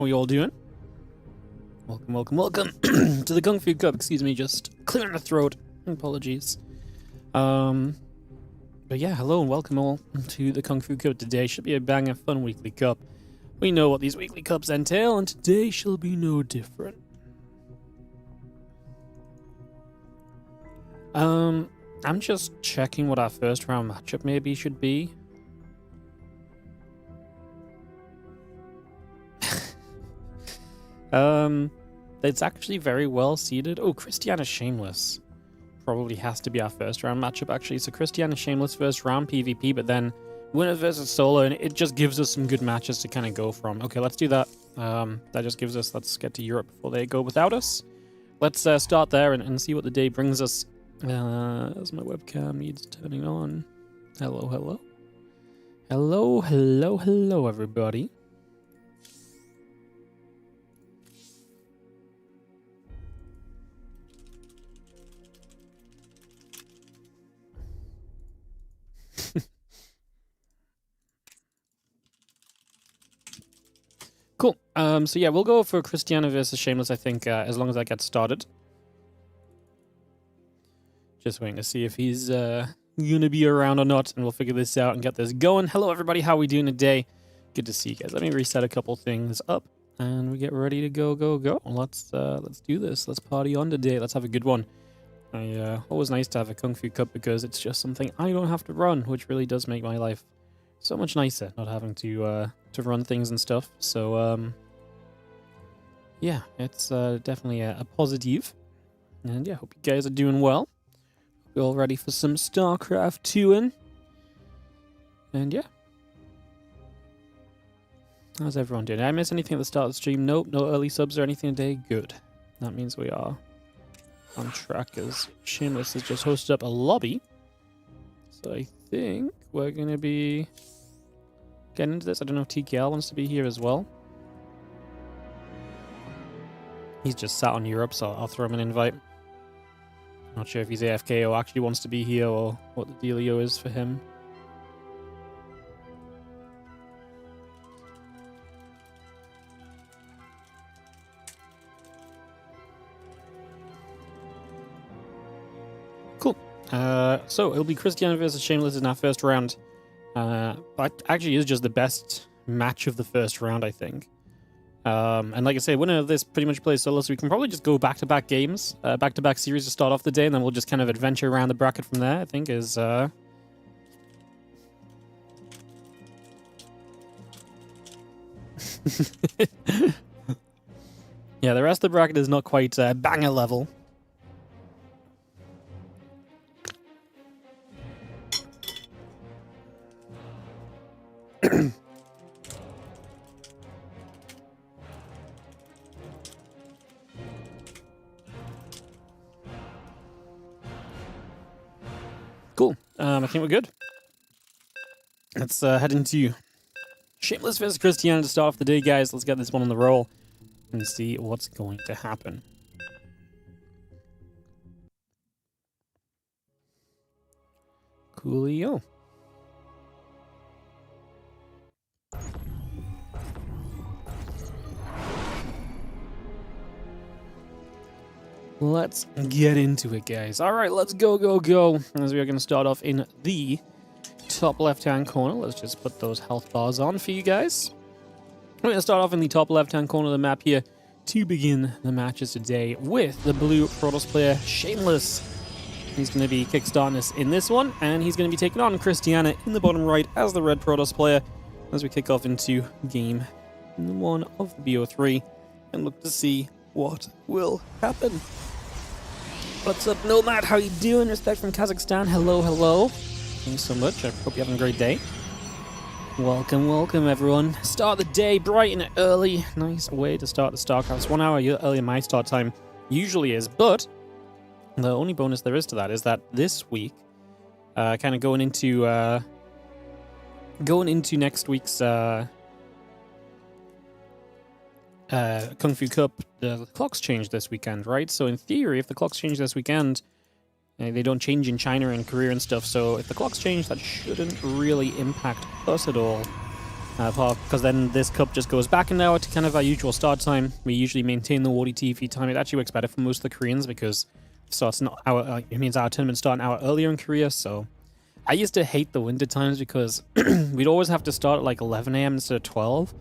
How you all doing? Welcome to the Kung Fu Cup. Excuse me, just clearing the throat. Apologies. But yeah, hello and welcome all to the Kung Fu Cup. Today should be a banger fun weekly cup. We know what these weekly cups entail, and today shall be no different. I'm just checking what our first round matchup maybe should be. It's actually very well seeded. Oh, Christiana Shameless probably has to be our first round matchup, actually. So Christiana Shameless first round PvP, but then winner versus solo, and it just gives us some good matches to kind of go from. Okay, let's do that. That just gives us, let's get to Europe before they go without us. Let's start there and see what the day brings us. As my webcam needs turning on. Hello, everybody. Cool. So yeah, we'll go for Christiana versus Shameless, I think, as long as I get started. Just waiting to see if he's gonna be around or not, and we'll figure this out and get this going. Hello, everybody. How are we doing today? Good to see you guys. Let me reset a couple things up, and we get ready to go. Let's do this. Let's party on today. Let's have a good one. Always nice to have a Kung Fu Cup because it's just something I don't have to run, which really does make my life so much nicer, not having to run things and stuff. So yeah, it's definitely a positive. And yeah, hope you guys are doing well. We're all ready for some StarCraft 2 and yeah. How's everyone doing? Did I miss anything at the start of the stream? Nope, no early subs or anything today. Good. That means we are on track, as Shameless has just hosted up a lobby. So I think we're going to be getting into this. I don't know if TKL wants to be here as well. He's just sat on Europe, so I'll throw him an invite. Not sure if he's AFK or actually wants to be here or what the dealio is for him. Cool. So it'll be Christiana versus Shameless in our first round. But actually is just the best match of the first round, I think. And like I say, winner of this pretty much plays solo, so we can probably just go back-to-back games, back-to-back series to start off the day, and then we'll just kind of adventure around the bracket from there, I think is... Yeah, the rest of the bracket is not quite banger level. Cool. I think we're good. Let's head into Shameless vs. Christiana to start off the day, guys. Let's get this one on the roll and see what's going to happen. Coolio. Let's get into it, guys. All right, let's go. As we are going to start off in the top left-hand corner. Let's just put those health bars on for you guys. We're going to start off in the top left-hand corner of the map here to begin the matches today with the blue Protoss player, Shameless. He's going to be kickstarting us in this one, and he's going to be taking on Christiana in the bottom right as the red Protoss player as we kick off into game 1 of the BO3 and look to see what will happen. What's up, Nomad? How you doing? Respect from Kazakhstan. Hello. Thanks so much. I hope you're having a great day. Welcome, everyone. Start the day bright and early. Nice way to start the StarCraft. It's 1 hour earlier my start time usually is, but the only bonus there is to that is that this week, kind of going into next week's Kung Fu Cup, the clocks change this weekend, right? So in theory, if the clocks change this weekend, they don't change in China and Korea and stuff, so if the clocks change, that shouldn't really impact us at all. because then this cup just goes back an hour to kind of our usual start time. We usually maintain the WardiTV time. It actually works better for most of the Koreans because it means our tournaments start an hour earlier in Korea. So I used to hate the winter times because we'd always have to start at like 11 a.m. instead of 12.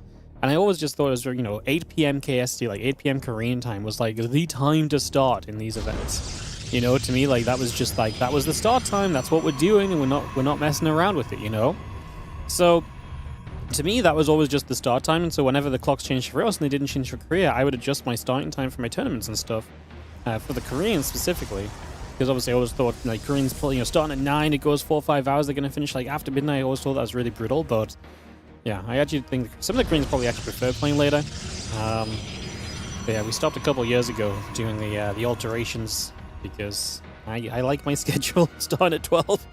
And I always just thought it was, 8 p.m. KST, like 8 p.m. Korean time was like the time to start in these events. To me, like that was just like, that was the start time. That's what we're doing, and we're not messing around with it, So to me, that was always just the start time. And so whenever the clocks changed for us and they didn't change for Korea, I would adjust my starting time for my tournaments and stuff, for the Koreans specifically. Because obviously I always thought, like, Koreans, starting at 9, it goes 4 or 5 hours, they're going to finish, like, after midnight. I always thought that was really brutal, but yeah, I actually think some of the Koreans probably actually prefer playing later. But yeah, we stopped a couple years ago doing the alterations because I like my schedule starting at 12,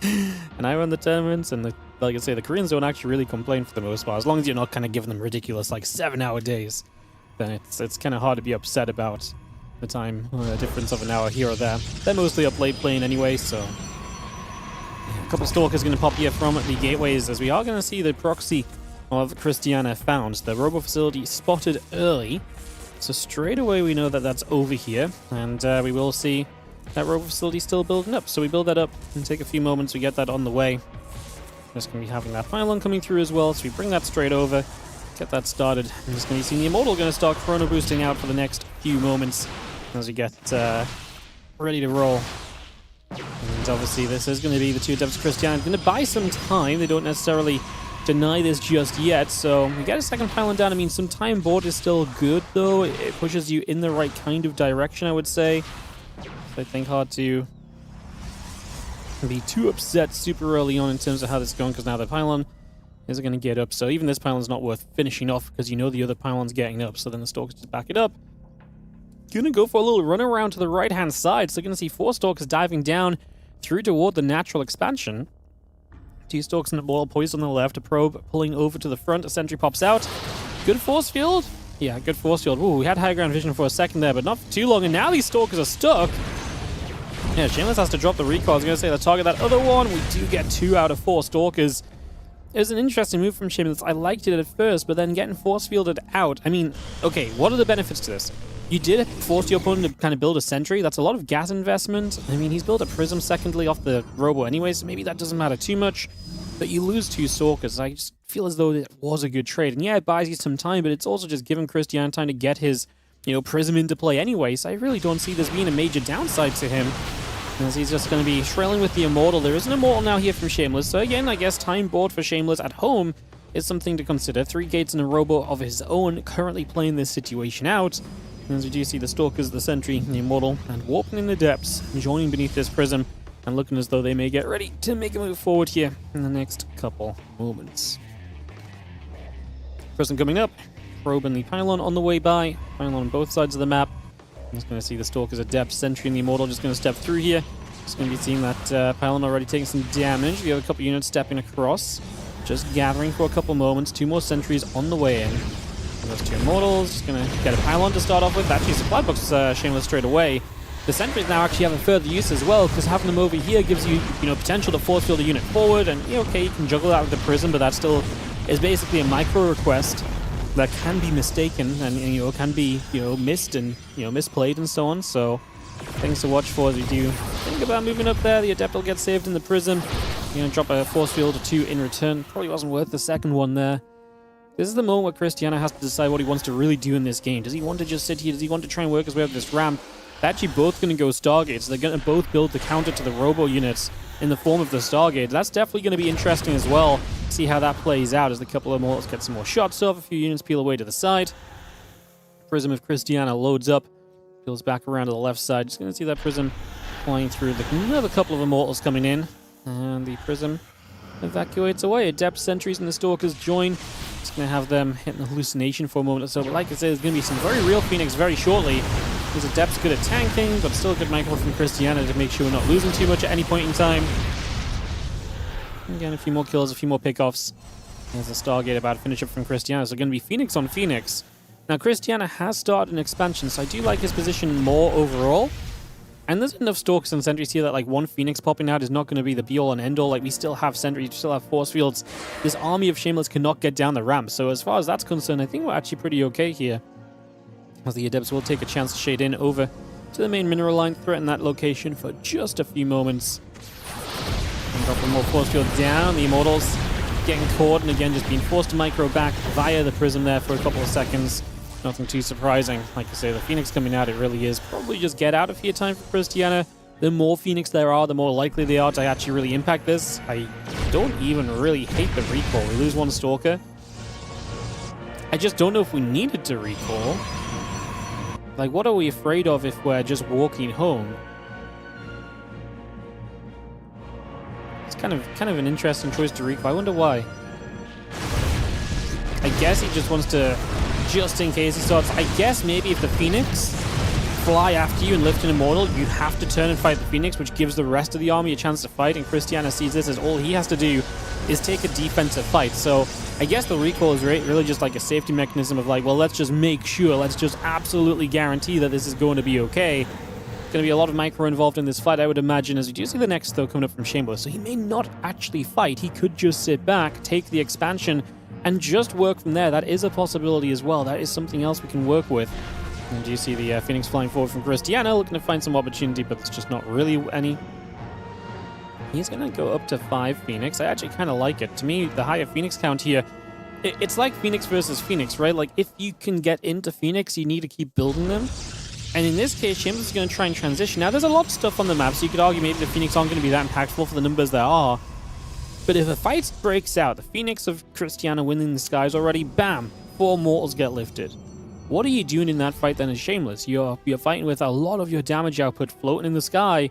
and I run the tournaments, and like I say, the Koreans don't actually really complain for the most part. As long as you're not kind of giving them ridiculous, like, 7-hour days, then it's kind of hard to be upset about the time difference of an hour here or there. They're mostly up late playing anyway, so yeah, a couple Stalkers going to pop here from the gateways, as we are going to see the proxy of Christiana found. The robo facility spotted early, so straight away we know that that's over here, and we will see that robo facility still building up. So we build that up and take a few moments to get that on the way. Just going to be having that pylon coming through as well, so we bring that straight over, get that started. I'm just going to be seeing the Immortal going to start chrono boosting out for the next few moments as we get ready to roll. And obviously this is going to be the two Adepts Christiana. Going to buy some time. They don't necessarily deny this just yet, so we get a second pylon down. I mean, some time board is still good, though. It pushes you in the right kind of direction, I would say. So I think hard to be too upset super early on in terms of how this is going, because now the pylon is going to get up. So even this pylon's not worth finishing off because the other pylon's getting up. So then the Stalkers just back it up. Gonna go for a little run around to the right-hand side. So gonna see 4 Stalkers diving down through toward the natural expansion. 2 Stalkers and a ball poised on the left. A probe pulling over to the front. A sentry pops out. Good force field. Yeah, good force field. Ooh, we had high ground vision for a second there, but not for too long. And now these Stalkers are stuck. Yeah, Shameless has to drop the recall. I was going to say the target that other one. We do get 2 out of 4 Stalkers. It was an interesting move from Shameless. I liked it at first, but then getting force fielded out. I mean, okay, what are the benefits to this? You did force your opponent to kind of build a sentry. That's a lot of gas investment. I mean, he's built a prism secondly off the robo anyway, so maybe that doesn't matter too much. But you lose 2 Stalkers. I just feel as though it was a good trade. And yeah, it buys you some time, but it's also just giving Christian time to get his, prism into play anyway. So I really don't see this being a major downside to him, as he's just going to be shrilling with the Immortal. There is an Immortal now here from Shameless. So again, I guess time board for Shameless at home is something to consider. 3 gates and a robo of his own currently playing this situation out. As we do see the Stalkers, the Sentry, the Immortal, and Warping in the depths, joining beneath this prism, and looking as though they may get ready to make a move forward here in the next couple moments. Prism coming up, probe and the pylon on the way by, pylon on both sides of the map. I'm just going to see the Stalkers at depth, Sentry and the Immortal just going to step through here. Just going to be seeing that pylon already taking some damage. We have a couple units stepping across, just gathering for a couple moments. 2 more Sentries on the way in. Those 2 Immortals, just going to get a pylon to start off with. Actually, supply box Shameless straight away. The Sentries now actually have a further use as well, because having them over here gives you, potential to force field a unit forward, and, okay, you can juggle that with the Prism, but that still is basically a micro request that can be mistaken and, can be, missed and, misplayed and so on. So, things to watch for as we do think about moving up there. The Adept will get saved in the Prism. Drop a force field or 2 in return. Probably wasn't worth the second one there. This is the moment where Christiana has to decide what he wants to really do in this game. Does he want to just sit here? Does he want to try and work his way up this ramp? They're actually both going to go Stargate, so they're going to both build the counter to the robo units in the form of the Stargate. That's definitely going to be interesting as well. See how that plays out as the couple of Immortals get some more shots off. A few units peel away to the side. Prism of Christiana loads up, peels back around to the left side. Just going to see that Prism flying through. Another couple of Immortals coming in, and the Prism evacuates away. Adept Sentries and the Stalkers join. Just going to have them hitting the hallucination for a moment or so. But like I said, there's going to be some very real Phoenix very shortly. These Adepts good at tanking, but still a good micro from Christiana to make sure we're not losing too much at any point in time. Again, a few more kills, a few more pickoffs. There's a Stargate about to finish up from Christiana. So going to be Phoenix on Phoenix. Now, Christiana has started an expansion, so I do like his position more overall. And there's enough Stalkers and Sentries here that, like, one Phoenix popping out is not going to be the be-all and end-all. Like, we still have Sentries, we still have Force Fields. This army of Shameless cannot get down the ramp. So as far as that's concerned, I think we're actually pretty okay here. As the Adepts will take a chance to shade in over to the main mineral line, threaten that location for just a few moments. And drop one more Force Field down. The Immortals getting caught, and again, just being forced to micro back via the Prism there for a couple of seconds. Nothing too surprising. Like I say, the Phoenix coming out, it really is probably just get out of here time for Christiana. The more Phoenix there are, the more likely they are to actually really impact this. I don't even really hate the recall. We lose one Stalker. I just don't know if we needed to recall. Like, what are we afraid of if we're just walking home? It's kind of an interesting choice to recall. I wonder why. I guess he just wants to, just in case he starts. I guess maybe if the Phoenix fly after you and lift an Immortal, you have to turn and fight the Phoenix, which gives the rest of the army a chance to fight, and Christiana sees this as all he has to do is take a defensive fight. So I guess the recall is really just like a safety mechanism of like, well, let's just make sure, let's just absolutely guarantee that this is going to be okay. Going to be a lot of micro involved in this fight, I would imagine, as we do see the next though coming up from Shameless. So he may not actually fight, he could just sit back, take the expansion, and just work from there. That is a possibility as well. That is something else we can work with. And you see the Phoenix flying forward from Christiana, looking to find some opportunity, but it's just not really any. He's going to go up to 5 Phoenix. I actually kind of like it. To me, the higher Phoenix count here, it's like Phoenix versus Phoenix, right? Like, if you can get into Phoenix, you need to keep building them. And in this case, Shameless is going to try and transition. Now, there's a lot of stuff on the map, so you could argue maybe the Phoenix aren't going to be that impactful for the numbers there are. But if a fight breaks out, the Phoenix of Christiana winning the skies already, bam, 4 mortals get lifted. What are you doing in that fight then as Shameless? You're fighting with a lot of your damage output floating in the sky,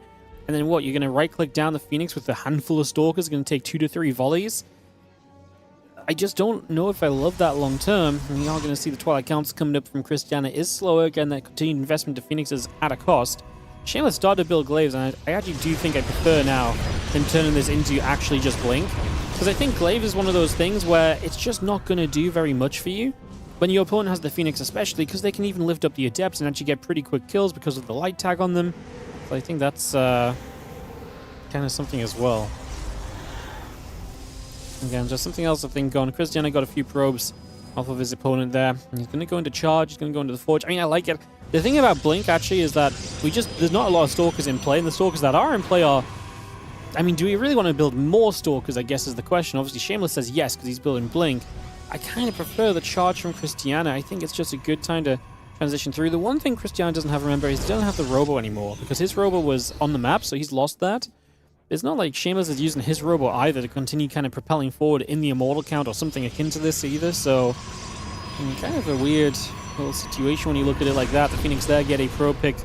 and then what? You're going to right-click down the Phoenix with a handful of Stalkers, going to take 2 to 3 volleys? I just don't know if I love that long-term. And we are going to see the Twilight Council coming up from Christiana is slower. Again, that continued investment to Phoenix is at a cost. Shameless started to build Glaives, and I actually do think I prefer now than turning this into actually just Blink. Because I think Glaive is one of those things where it's just not going to do very much for you. When your opponent has the Phoenix especially, because they can even lift up the Adepts and actually get pretty quick kills because of the light tag on them. So I think that's kind of something as well. Again, just something else I think going. Christiana got a few probes off of his opponent there. And he's going to go into charge, he's going to go into the Forge. I mean, I like it. The thing about Blink, actually, is that there's not a lot of Stalkers in play, and the Stalkers that are in play are... I mean, do we really want to build more Stalkers, I guess, is the question. Obviously, Shameless says yes, because he's building Blink. I kind of prefer the charge from Christiana. I think it's just a good time to transition through. The one thing Christiana doesn't have, remember, is he doesn't have the Robo anymore, because his Robo was on the map, so he's lost that. It's not like Shameless is using his Robo either to continue kind of propelling forward in the Immortal count or something akin to this either, so... kind of a weird little situation when you look at it like that. The Phoenix there get a pro pick,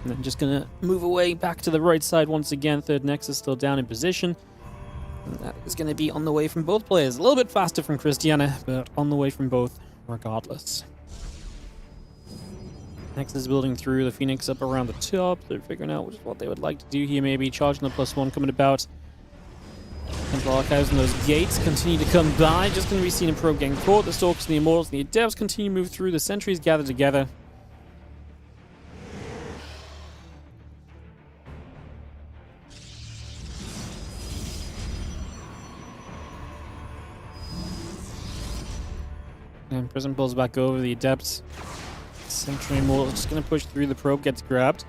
and then just gonna move away back to the right side once again. Third Nexus still down in position. And that is going to be on the way from both players. A little bit faster from Christiana, but on the way from both regardless. Next is building through the Phoenix up around the top. They're figuring out what they would like to do here, maybe charging the +1 coming about. Temple Archives and those gates continue to come by. Just going to be seen in probe getting caught. The Stalkers and the Immortals and the Adepts continue to move through. The Sentries gather together. And Prism pulls back over the Adepts. Sentry Immortal just going to push through. The probe gets grabbed.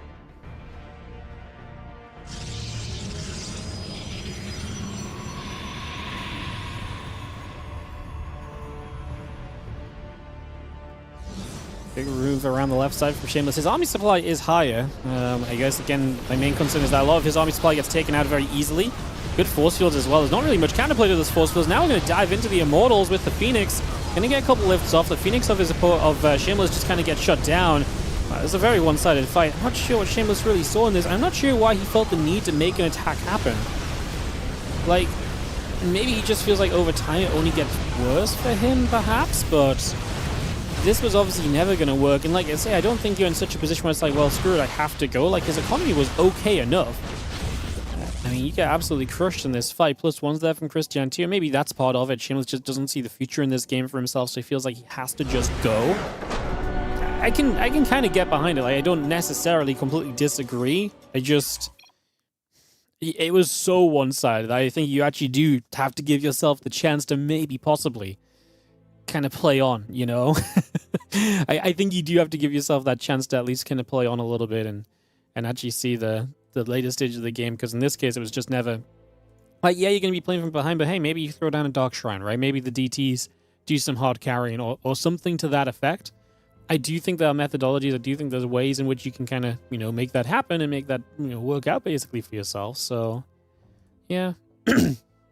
Big move around the left side from Shameless. His army supply is higher. I guess, again, my main concern is that a lot of his army supply gets taken out very easily. Good force fields as well. There's not really much counterplay to those force fields. Now we're going to dive into the Immortals with the Phoenix. Going to get a couple lifts off. The Phoenix of Shameless just kind of gets shut down. It's a very one-sided fight. I'm not sure what Shameless really saw in this. I'm not sure why he felt the need to make an attack happen. Like, maybe he just feels like over time it only gets worse for him, perhaps, but this was obviously never going to work. And like I say, I don't think you're in such a position where it's like, well, screw it, I have to go. Like, his economy was okay enough. I mean, you get absolutely crushed in this fight. +1's there from Christian too. Maybe that's part of it. Shameless just doesn't see the future in this game for himself, so he feels like he has to just go. I can kind of get behind it. Like, I don't necessarily completely disagree. It was so one-sided. I think you actually do have to give yourself the chance to maybe possibly kind of play on, you know? I think you do have to give yourself that chance to at least kind of play on a little bit and actually see the later stage of the game, because in this case, it was just never... Like, yeah, you're going to be playing from behind, but hey, maybe you throw down a Dark Shrine, right? Maybe the DTs do some hard carrying or something to that effect. I do think there are methodologies. I do think there's ways in which you can kind of, you know, make that happen and make that, you know, work out basically for yourself. So, yeah.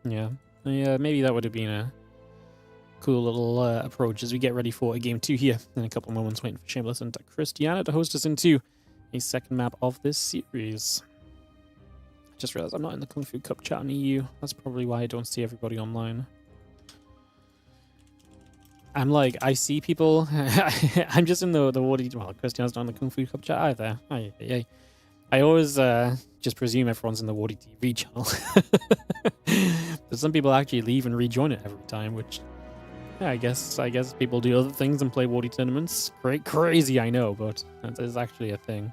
Yeah, maybe that would have been a cool little approach as we get ready for a game 2 here in a couple moments, waiting for Shameless and Christiana to host us into a second map of this series. Just realized I'm not in the Kung Fu Cup chat on EU. That's probably why I don't see everybody online. I'm like, I see people. I'm just in the WardiTV. Well, Christiana's not in the Kung Fu Cup chat either. I always just presume everyone's in the WardiTV channel. But some people actually leave and rejoin it every time, which, yeah, I guess people do other things and play Wardy tournaments. Crazy, I know, but that is actually a thing.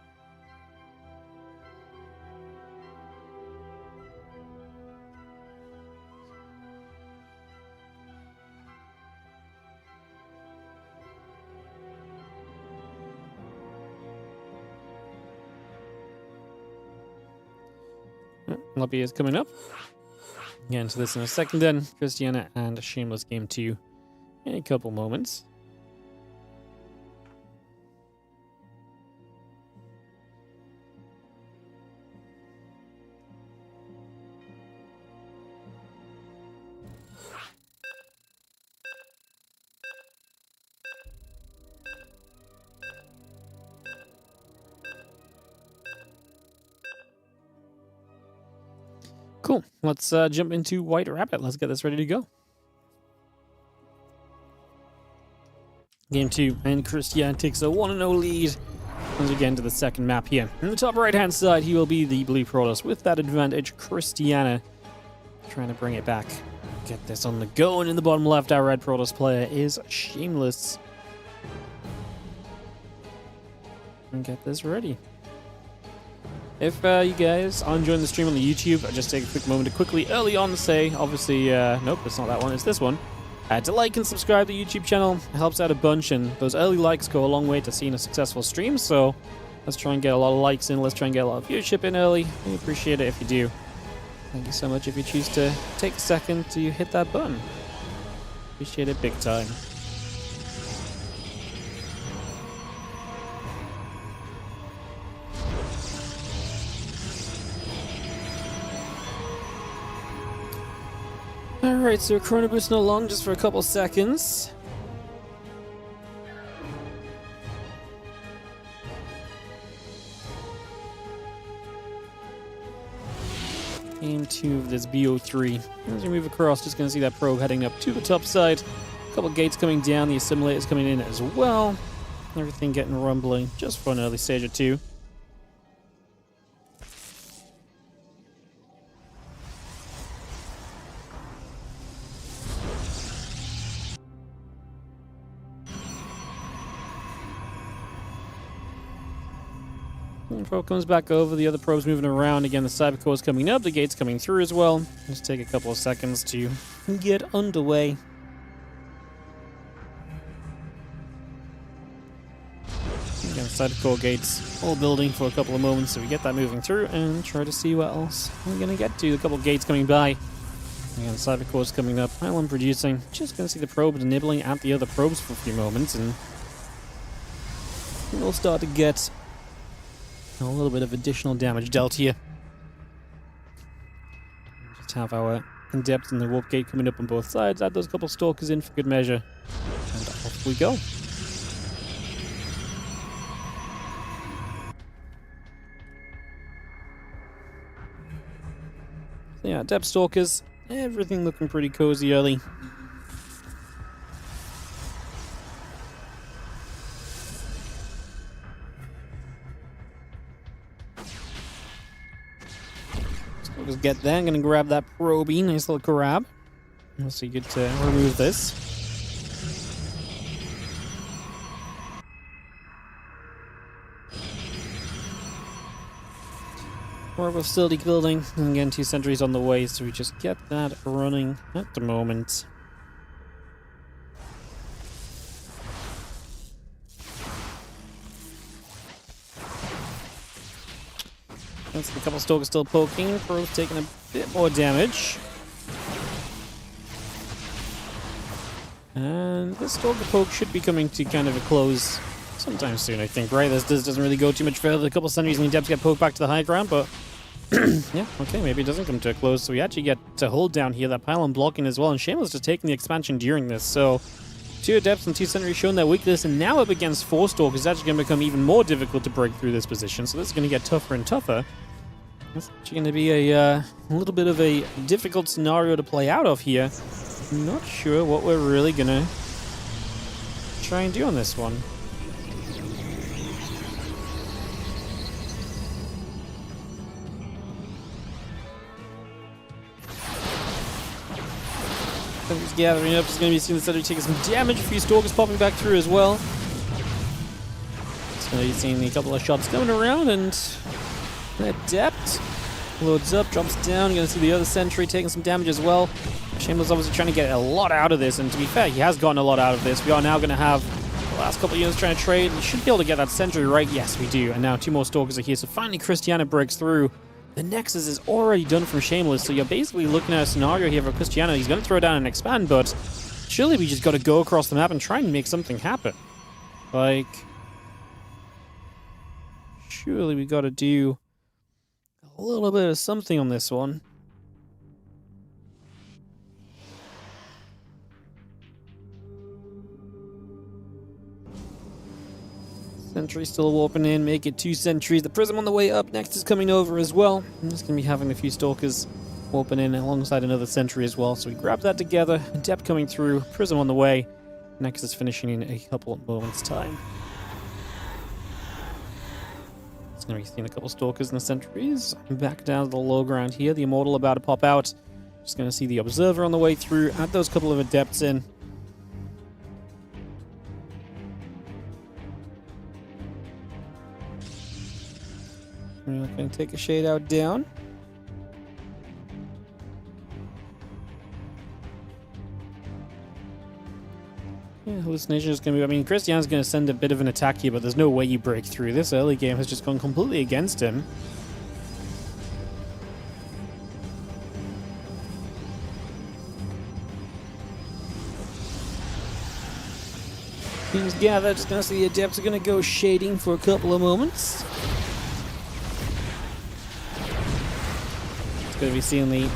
Lobby is coming up. Get into this in a second then. Christiana and Shameless game 2 in a couple moments. Cool. Let's jump into White Rabbit. Let's get this ready to go. Game 2, and Christian takes a 1-0 lead as we get into the second map here. In the top right-hand side, he will be the blue Protoss. With that advantage, Christiana trying to bring it back. Get this on the go, and in the bottom left, our red Protoss player is Shameless. And get this ready. If you guys are enjoying the stream on the YouTube, I'll just take a quick moment to quickly early on say, obviously, nope, it's not that one, it's this one. To like and subscribe to the YouTube channel. It helps out a bunch, and those early likes go a long way to seeing a successful stream, so let's try and get a lot of likes in, let's try and get a lot of viewership in early. We appreciate it if you do. Thank you so much if you choose to take a second to hit that button. Appreciate it big time. Alright, so Chrono Boosting along just for a couple seconds. Game 2 of this BO3. As we move across, just going to see that probe heading up to the top side. A couple gates coming down, the assimilators coming in as well. Everything getting rumbling just for an early stage or two. Probe comes back over, the other probe's moving around. Again, the cyber core's coming up, the gate's coming through as well. Just take a couple of seconds to get underway. Again, cyber core gates all building for a couple of moments, so we get that moving through and try to see what else we're going to get to. A couple of gates coming by. Again, the cyber core's coming up, pylon producing. Just going to see the probe nibbling at the other probes for a few moments, and we'll start to get a little bit of additional damage dealt here. Just have our Adept and the Warp Gate coming up on both sides. Add those couple Stalkers in for good measure. And off we go. So yeah, Adept Stalkers. Everything looking pretty cozy early. Just get there. I'm going to grab that probie. Nice little grab. So you get to remove this. More of a facility building. And again, 2 sentries on the way, so we just get that running at the moment. That's a couple stalkers still poking. Pro's taking a bit more damage. And this stalker poke should be coming to kind of a close sometime soon, I think, right? This doesn't really go too much further. A couple sentries and the adepts get poked back to the high ground, but yeah, okay, maybe it doesn't come to a close. So we actually get to hold down here, that pylon blocking as well, and Shameless just taking the expansion during this. So 2 adepts and 2 sentries showing their weakness, and now up against 4 stalkers, it's actually going to become even more difficult to break through this position. So this is going to get tougher and tougher. It's actually going to be a little bit of a difficult scenario to play out of here. I'm not sure what we're really going to try and do on this one. He's gathering up. He's going to be seeing the center taking some damage. A few stalkers popping back through as well. He's going to be seeing a couple of shots coming around, and adept loads up, drops down. You're going to see the other sentry taking some damage as well. Shameless obviously trying to get a lot out of this, and to be fair, he has gotten a lot out of this. We are now going to have the last couple of units trying to trade. We should be able to get that sentry right. Yes, we do. And now 2 more stalkers are here. So finally, Christiana breaks through. The Nexus is already done from Shameless, so you're basically looking at a scenario here for Christiana. He's going to throw down and expand, but surely we just got to go across the map and try and make something happen. Like, surely we got to do a little bit of something on this one. Sentry still warping in, make it 2 sentries. The Prism on the way up, next is coming over as well. I'm just going to be having a few stalkers warping in alongside another sentry as well. So we grab that together, Adept coming through, Prism on the way. Next is finishing in a couple of moments' time. It's going to be seeing a couple stalkers and the sentries. Back down to the low ground here, the Immortal about to pop out. Just going to see the Observer on the way through, add those couple of Adepts in. We're going to take a shade out down. Yeah, Hallucination is going to be... I mean, Christiana's going to send a bit of an attack here, but there's no way you break through. This early game has just gone completely against him. Teams gather, just going to see the Adepts are going to go shading for a couple of moments. Going to be seeing the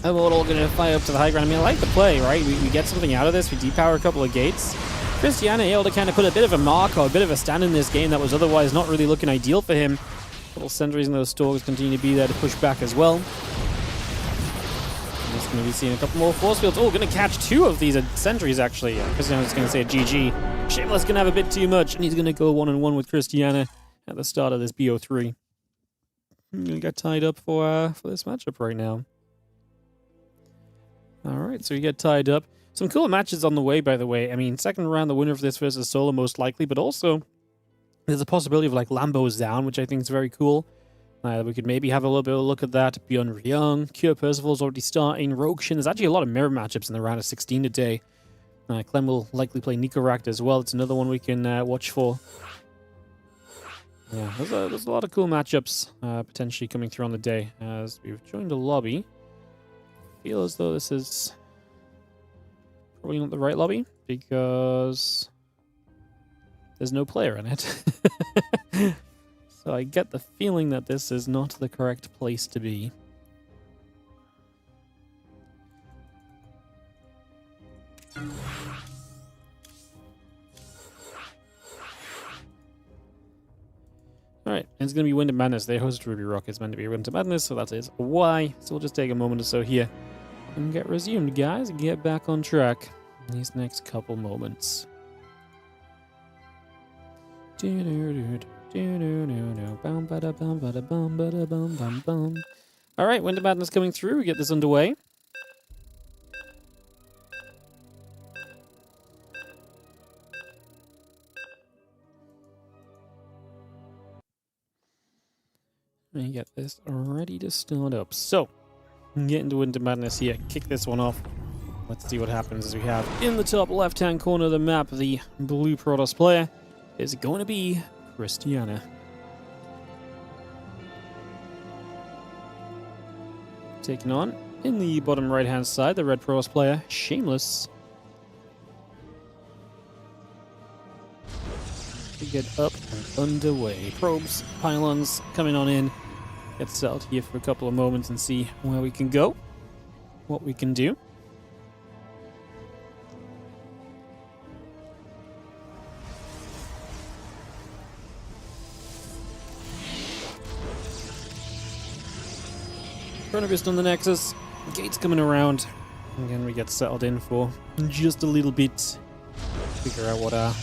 Immortal going to fly up to the high ground. I mean, I like the play, right? We get something out of this. We depower a couple of gates. Christiana able to kind of put a bit of a mark or a bit of a stand in this game that was otherwise not really looking ideal for him. Little sentries and those stalkers continue to be there to push back as well. Just going to be seeing a couple more force fields. Oh, going to catch 2 of these sentries, actually. Christiana's going to say a GG. Shameless going to have a bit too much, and he's going to go 1-on-1 with Christiana at the start of this BO3. I'm going to get tied up for this matchup right now. Alright, so we get tied up. Some cool matches on the way, by the way. I mean, second round, the winner of this versus Solo most likely, but also there's a possibility of, like, Lambo's down, which I think is very cool. We could maybe have a little bit of a look at that. ByuN Young, Cure Percival's already starting. Rogshin, there's actually a lot of mirror matchups in the round of 16 today. Clem will likely play Nicorakt as well. It's another one we can watch for. Yeah, there's a lot of cool matchups potentially coming through on the day as we've joined a lobby. Feel as though this is probably not the right lobby because there's no player in it. So I get the feeling that this is not the correct place to be. Alright, it's going to be Wind of Madness. They host Ruby Rock. It's meant to be Wind of Madness, so that is why. So we'll just take a moment or so here and get resumed, guys, and get back on track in these next couple moments. Alright, Wind of Madness coming through. We get this underway. Let me get this ready to start up. So, get into Winter Madness here. Kick this one off. Let's see what happens as we have in the top left-hand corner of the map, the blue Protoss player is going to be Christiana. Taking on, in the bottom right-hand side, the red Protoss player, Shameless. We get up and underway. Probes, pylons coming on in. Get settled here for a couple of moments and see where we can go, what we can do. Chronobust on the Nexus. Gates coming around. Again, we get settled in for just a little bit. Figure out what our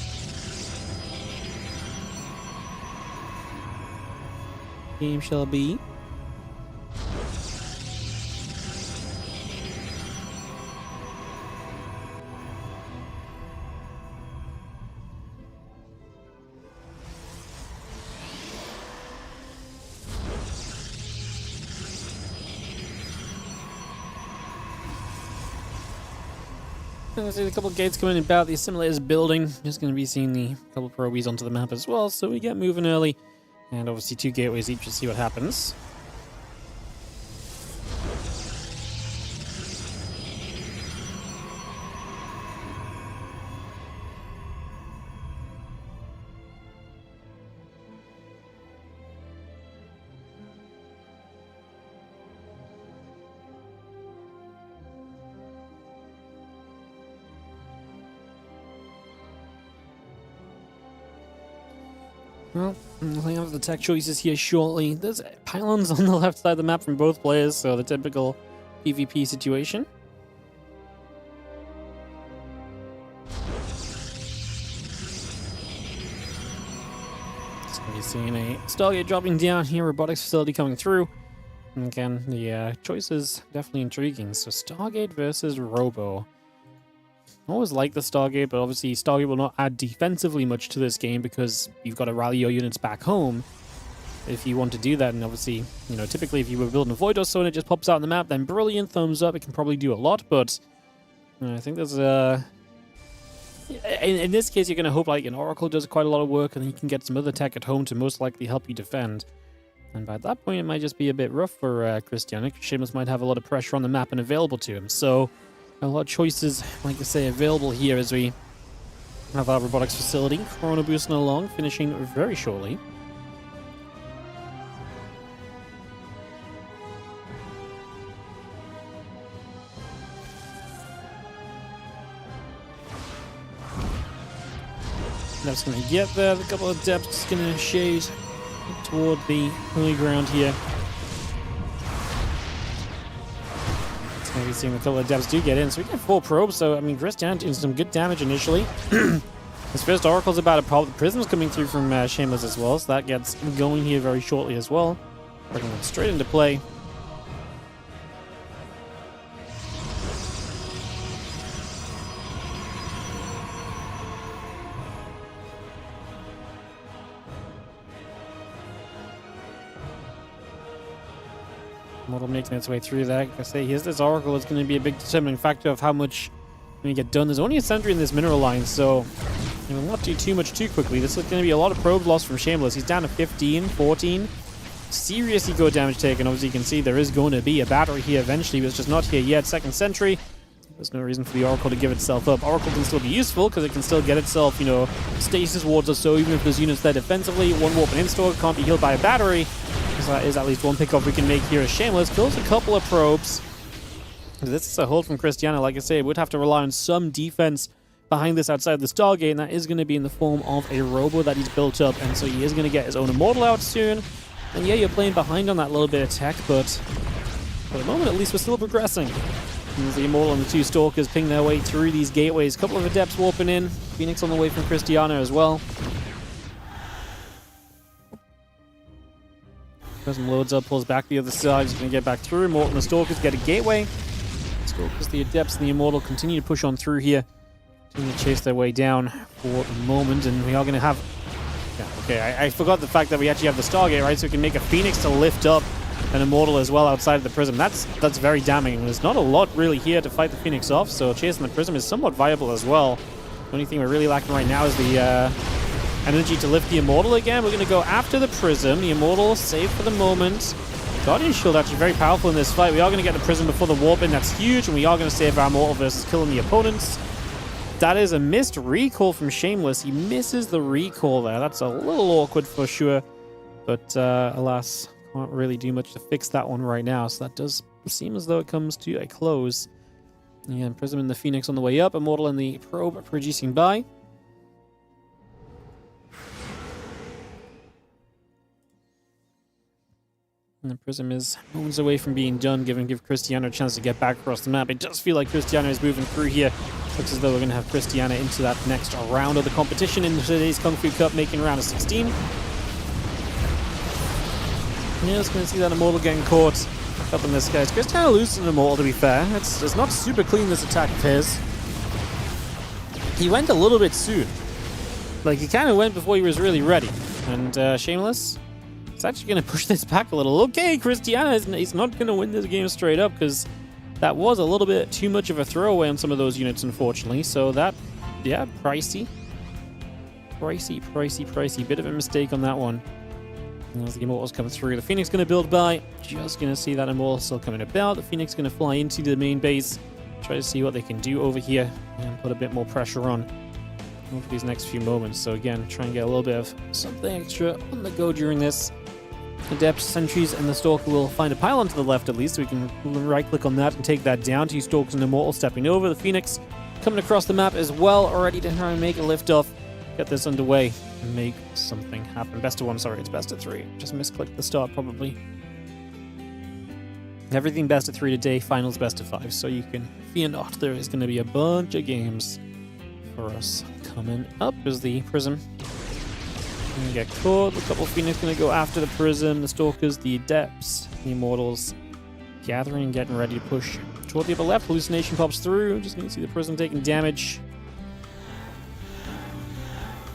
game shall be. I'm going to see a couple of gates coming about. The assimilator's building. Just going to be seeing the couple of probies onto the map as well, so we get moving early. And obviously 2 gateways each to see what happens. Well, looking at the tech choices here shortly. There's pylons on the left side of the map from both players, so the typical PvP situation. Just going to be seeing a Stargate dropping down here, robotics facility coming through. And again, the choice is definitely intriguing. So Stargate versus Robo. I always like the Stargate, but obviously Stargate will not add defensively much to this game because you've got to rally your units back home if you want to do that. And obviously, you know, typically if you were building a Void or so and it just pops out on the map, then brilliant, thumbs up, it can probably do a lot. But I think there's in this case, you're going to hope like an Oracle does quite a lot of work and then you can get some other tech at home to most likely help you defend. And by that point, it might just be a bit rough for Christiana. Shameless might have a lot of pressure on the map and available to him. So a lot of choices, like I say, available here as we have our robotics facility. Chrono boosting along, finishing very shortly. That's going to get there. A couple of depths going to shade toward the early ground here. Maybe seeing a couple of depths do get in. So we get 4 probes, so I mean, Christiana doing some good damage initially. His first Oracle's about to pop. The Prism's coming through from Shameless as well, so that gets going here very shortly as well. Bringing it straight into play. Model making its way through that. Like I say, here's this Oracle. It's going to be a big determining factor of how much we get done. There's only a sentry in this mineral line, so we will not do too much too quickly. This is going to be a lot of probes lost from Shameless. He's down to 15, 14. Serious eco damage taken. Obviously, you can see there is going to be a battery here eventually, but it's just not here yet. Second sentry. There's no reason for the Oracle to give itself up. Oracle can still be useful because it can still get itself, you know, stasis wards or so, even if there's units there defensively. One warp and install can't be healed by a battery. So that is at least one pickup we can make here as Shameless. Kills a couple of probes. This is a hold from Christiana. Like I say, it would have to rely on some defense behind this outside the Stargate, and that is going to be in the form of a Robo that he's built up. And so he is going to get his own Immortal out soon. And yeah, you're playing behind on that little bit of tech, but for the moment, at least we're still progressing. And the Immortal and the 2 Stalkers ping their way through these gateways. A couple of Adepts warping in. Phoenix on the way from Christiana as well. Prism loads up, pulls back the other side. He's going to get back through. Immortal and the Stalkers get a gateway. Stalkers, the Adepts, and the Immortal continue to push on through here. Continue to chase their way down for the moment. And we are going to have Yeah, okay, I forgot the fact that we actually have the Stargate, right? So we can make a Phoenix to lift up an Immortal as well outside of the Prism. That's very damning. There's not a lot really here to fight the Phoenix off, so chasing the Prism is somewhat viable as well. The only thing we're really lacking right now is the energy to lift the Immortal again. We're going to go after the Prism. The Immortal safe for the moment. Guardian Shield actually very powerful in this fight. We are going to get the Prism before the Warp in. That's huge, and we are going to save our Immortal versus killing the opponents. That is a missed recall from Shameless. He misses the recall there. That's a little awkward for sure. But alas, can't really do much to fix that one right now. So that does seem as though it comes to a close. Again, Prism and the Phoenix on the way up. Immortal and the Probe producing by. And the Prism is moments away from being done, give Christiana a chance to get back across the map. It does feel like Christiana is moving through here. Looks as though we're going to have Christiana into that next round of the competition in today's Kung Fu Cup, making round of 16. Yeah, just going to see that Immortal getting caught up in this, guys. Christiana loses an Immortal, to be fair. It's not super clean, this attack of his. He went a little bit soon. Like, he kind of went before he was really ready. And Shameless, it's actually going to push this back a little. Okay, Christiana is not going to win this game straight up, because that was a little bit too much of a throwaway on some of those units, unfortunately. So that, yeah, pricey. Pricey. Bit of a mistake on that one. And as the Immortals come through, the Phoenix going to build by. Just going to see that Immortal still coming about. The Phoenix going to fly into the main base. Try to see what they can do over here and put a bit more pressure on over these next few moments. So again, try and get a little bit of something extra on the go during this. Adept, Sentries, and the Stalker will find a pylon to the left at least, so we can right-click on that and take that down. Two Stalkers and Immortal stepping over. The Phoenix coming across the map as well, ready to try and make a lift-off. Get this underway and make something happen. Best of one, sorry, it's best of three. Just misclicked the start, probably. Everything best of 3 today, finals best of 5. So you can fear not, there is going to be a bunch of games for us coming up. As the Prism gonna get caught. The couple of Phoenix gonna go after the Prism, the Stalkers, the Adepts, the Immortals gathering and getting ready to push toward the upper left. Hallucination pops through. Just gonna see the Prism taking damage.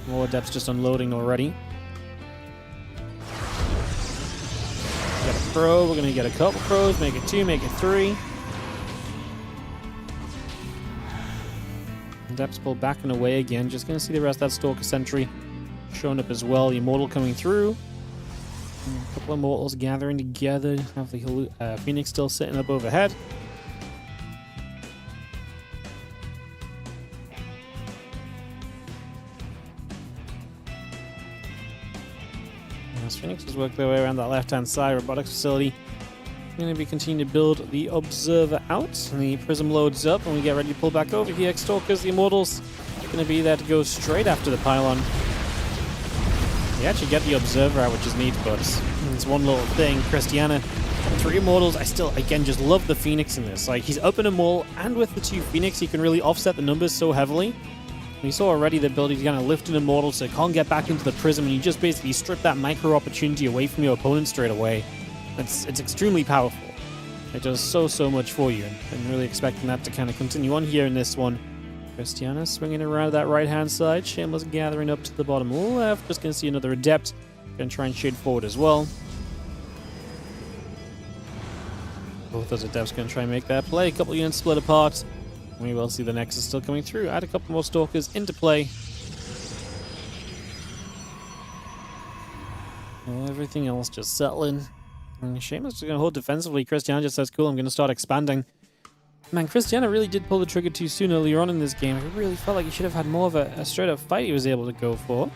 More Adepts just unloading already. Got a Pro. We're gonna get a couple Pros. Make it 2, make it 3. Adepts pull back and away again. Just gonna see the rest of that Stalker Sentry showing up as well. The Immortal coming through. And a couple of Immortals gathering together. Have the Phoenix still sitting up overhead. As Phoenix has worked their way around that left-hand side robotics facility, we're going to be continuing to build the Observer out. And the Prism loads up and we get ready to pull back over here. Stalkers, the Immortals, going to be there to go straight after the pylon. We actually get the Observer out, which is neat, but it's one little thing. Christiana, 3 Immortals. I still, again, just love the Phoenix in this. Like, he's up in a mall, and with the 2 Phoenix, he can really offset the numbers so heavily. We saw already the ability to kind of lift an Immortal so it can't get back into the Prism, and you just basically strip that micro opportunity away from your opponent straight away. It's extremely powerful. It does so much for you, and really expecting that to kind of continue on here in this one. Christiana swinging around that right-hand side. Shameless gathering up to the bottom left. Just going to see another Adept. Going to try and shade forward as well. Both those Adepts going to try and make that play. A couple units split apart. We will see the Nexus still coming through. Add a couple more Stalkers into play. And everything else just settling. And Shameless is going to hold defensively. Christiana just says, cool, I'm going to start expanding. Man, Christiana really did pull the trigger too soon earlier on in this game. I really felt like he should have had more of a straight-up fight he was able to go for.